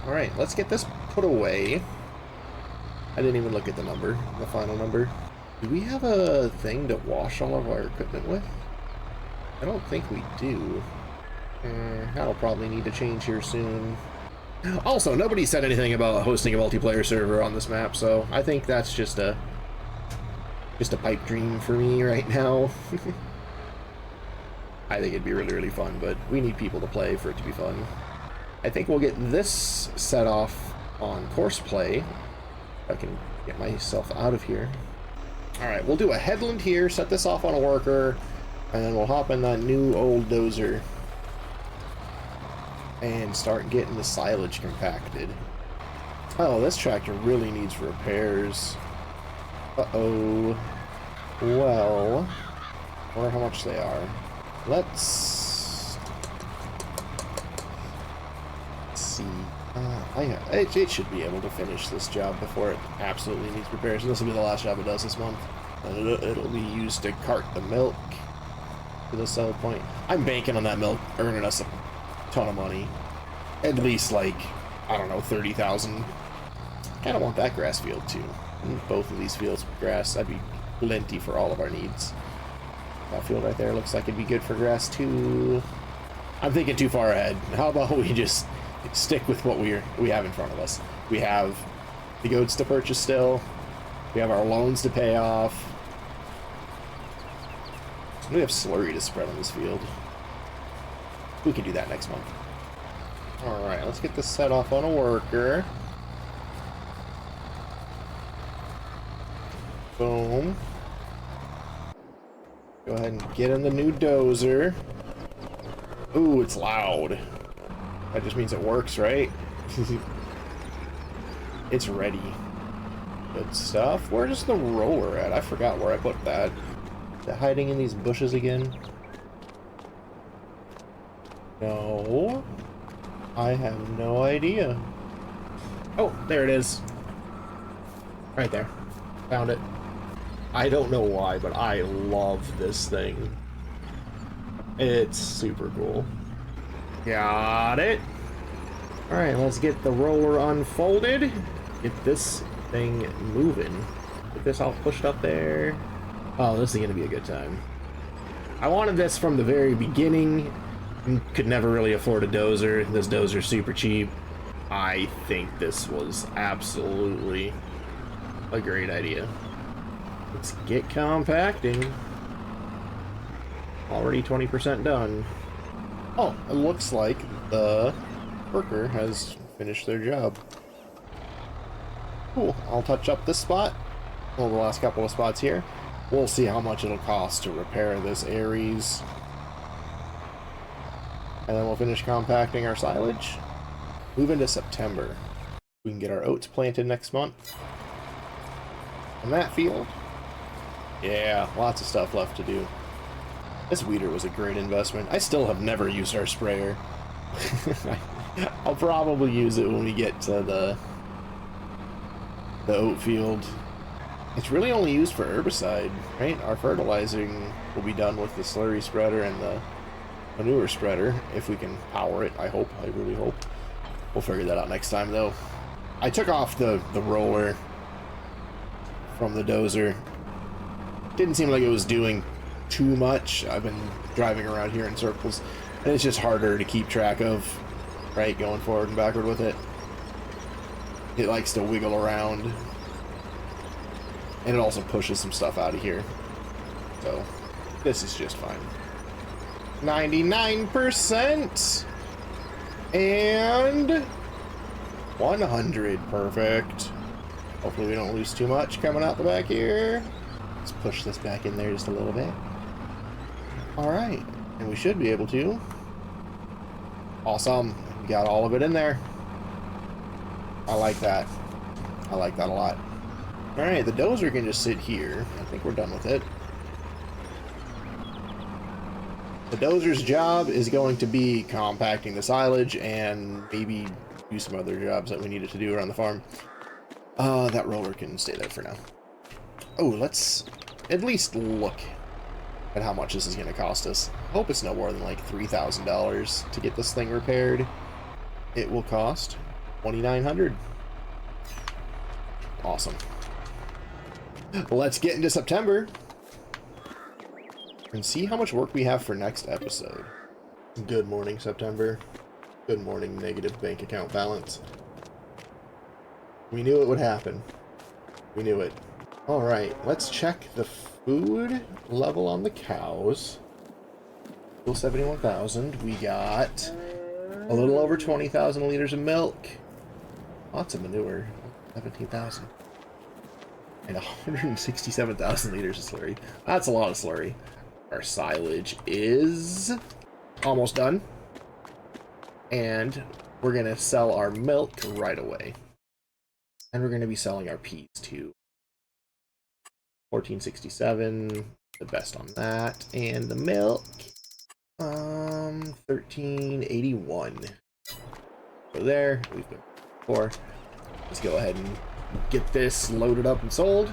All right, let's get this put away. I didn't even look at the number, the final number. Do we have a thing to wash all of our equipment with? I don't think we do. That'll probably need to change here soon. Also, nobody said anything about hosting a multiplayer server on this map, so I think that's just a pipe dream for me right now. I think it'd be really, really fun, but we need people to play for it to be fun. I think we'll get this set off on course play. If I can get myself out of here. Alright, we'll do a headland here, set this off on a worker, and then we'll hop in that new old dozer and start getting the silage compacted. Oh, this tractor really needs repairs. Uh-oh. Well, I wonder how much they are. Let's see. It should be able to finish this job before it absolutely needs repairs. This will be the last job it does this month. And it'll be used to cart the milk to the sell point. I'm banking on that milk earning us a ton of money. At least, like, I don't know, 30,000. Kind of want that grass field too. Both of these fields with grass, that'd be plenty for all of our needs. That field right there looks like it'd be good for grass too. I'm thinking too far ahead. How about we just stick with what we have in front of us? We have the goats to purchase still. We have our loans to pay off. We have slurry to spread on this field. We can do that next month. Alright, let's get this set off on a worker. Boom. Go ahead and get in the new dozer. Ooh, it's loud. That just means it works, right? It's ready. Good stuff. Where's the roller at? I forgot where I put that. Is it hiding in these bushes again? No. I have no idea. Oh, there it is. Right there. Found it. I don't know why, but I love this thing. It's super cool. Got it. Alright, let's get the roller unfolded. Get this thing moving. Get this all pushed up there. Oh, this is gonna be a good time. I wanted this from the very beginning. Could never really afford a dozer. This dozer's super cheap. I think this was absolutely a great idea. Let's get compacting. Already 20% done. Oh, it looks like the worker has finished their job. Cool. I'll touch up this spot. Well, the last couple of spots here. We'll see how much it'll cost to repair this Aries. And then we'll finish compacting our silage. Move into September. We can get our oats planted next month. And that field, yeah, lots of stuff left to do. This weeder was a great investment. I still have never used our sprayer. I'll probably use it when we get to the oat field. It's really only used for herbicide, right? Our fertilizing will be done with the slurry spreader and the manure spreader, if we can power it. I hope. I really hope. We'll figure that out next time, though. I took off the roller from the dozer. Didn't seem like it was doing too much. I've been driving around here in circles, and it's just harder to keep track of, right? Going forward and backward with it. It likes to wiggle around. And it also pushes some stuff out of here. So, this is just fine. 99%! And 100. Perfect. Hopefully we don't lose too much coming out the back here. Let's push this back in there just a little bit. Alright. And we should be able to. Awesome. We got all of it in there. I like that. I like that a lot. Alright, the dozer can just sit here. I think we're done with it. The dozer's job is going to be compacting the silage and maybe do some other jobs that we needed to do around the farm. That roller can stay there for now. Oh, let's at least look at how much this is going to cost us. I hope it's no more than like $3,000 to get this thing repaired. It will cost $2,900. Awesome. Let's get into September and see how much work we have for next episode. Good morning, September. Good morning, negative bank account balance. We knew it would happen. We knew it. Alright, let's check the food level on the cows. Still 71,000. We got a little over 20,000 liters of milk. Lots of manure. 17,000. And 167,000 liters of slurry. That's a lot of slurry. Our silage is almost done. And we're going to sell our milk right away. And we're going to be selling our peas too. 1467, the best on that. And the milk, 1381. So there, we've been before. Let's go ahead and get this loaded up and sold.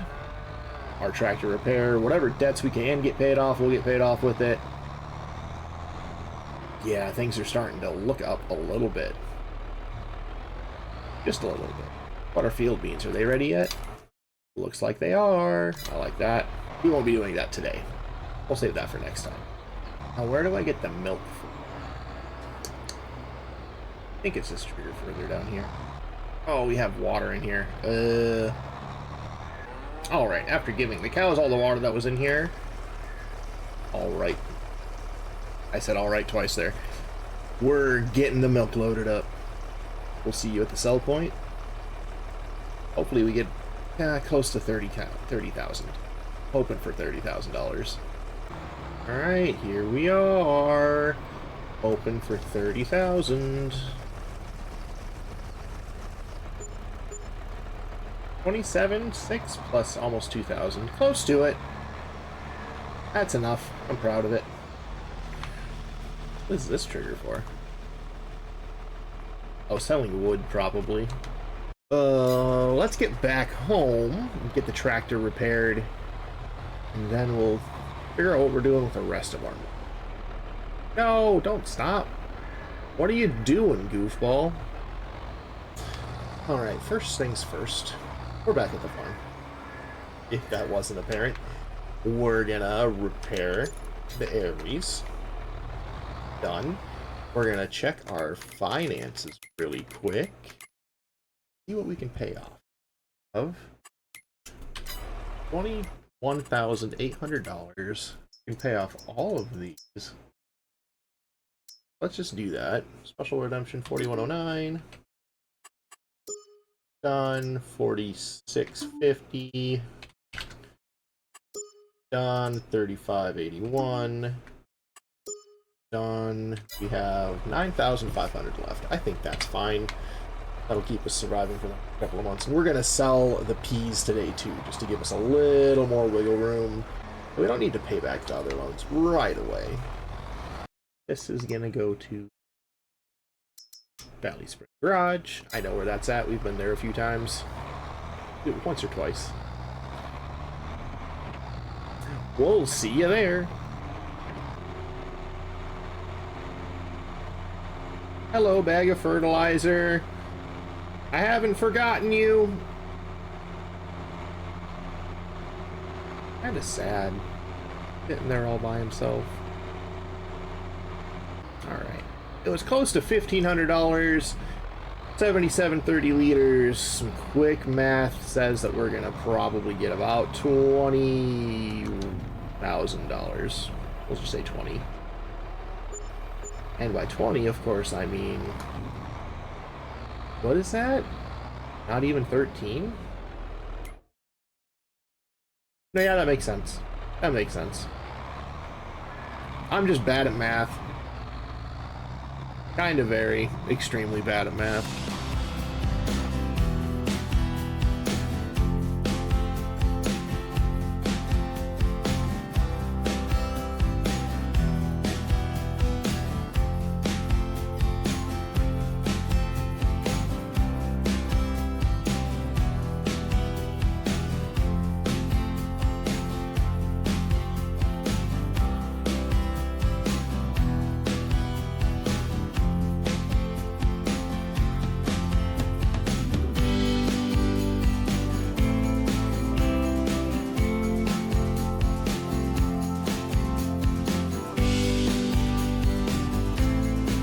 Our tractor repair, whatever debts we can get paid off, we'll get paid off with it. Yeah, things are starting to look up a little bit. Just a little bit. What are field beans? Are they ready yet? Looks like they are. I like that. We won't be doing that today. We'll save that for next time. Now, where do I get the milk from? I think it's this trigger further down here. Oh, we have water in here. Alright, after giving the cows all the water that was in here. Alright. I said alright twice there. We're getting the milk loaded up. We'll see you at the sell point. Hopefully we get close to 30,000. Hoping for $30,000. Alright, here we are. Open for 30,000. 27.6 plus almost 2,000. Close to it. That's enough. I'm proud of it. What is this trigger for? Oh, selling wood, probably. Let's get back home and get the tractor repaired. And then we'll figure out what we're doing with the rest of our money. No, don't stop. What are you doing, goofball? Alright, first things first. We're back at the farm. If that wasn't apparent. We're gonna repair the Aries. Done. We're gonna check our finances really quick. See what we can pay off of. $21,800. We can pay off all of these. Let's just do that. Special redemption 4109. Done. 4650. Done. 3581. Done. We have 9,500 left. I think that's fine. That'll keep us surviving for a couple of months. And we're going to sell the peas today, too, just to give us a little more wiggle room. We don't need to pay back the other loans right away. This is going to go to Ballyspring Garage. I know where that's at. We've been there a few times. Once or twice. We'll see you there. Hello, bag of fertilizer. I haven't forgotten you. Kinda sad. Sitting there all by himself. Alright. It was close to $1,500. 7730 liters. Some quick math says that we're gonna probably get about $20,000. We'll just say 20. And by 20, of course, I mean... What is that? Not even 13? No, yeah, that makes sense. That makes sense. I'm just bad at math. Kind of very, extremely bad at math.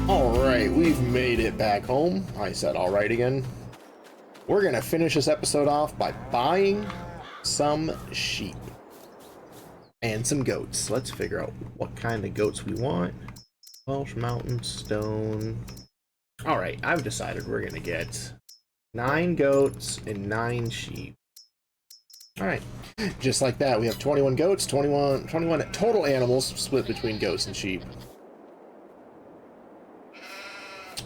Alright, we've made it back home. I said alright again. We're gonna finish this episode off by buying some sheep. And some goats. Let's figure out what kind of goats we want. Welsh Mountain Stone. Alright, I've decided we're gonna get 9 goats and 9 sheep. Alright, just like that, we have 21 goats, 21 total animals split between goats and sheep.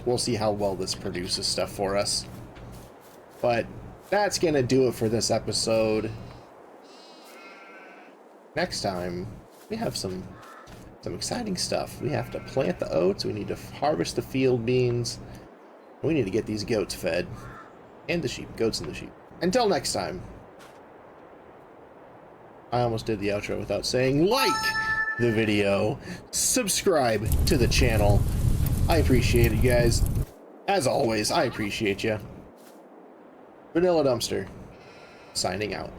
We'll see how well this produces stuff for us. But that's gonna do it for this episode. Next time, we have some exciting stuff. We have to plant the oats, we need to harvest the field beans, we need to get these goats fed. And the sheep, goats and the sheep. Until next time. I almost did the outro without saying like the video, subscribe to the channel. I appreciate it, you guys. As always, I appreciate you. Vanilla Dumpster, signing out.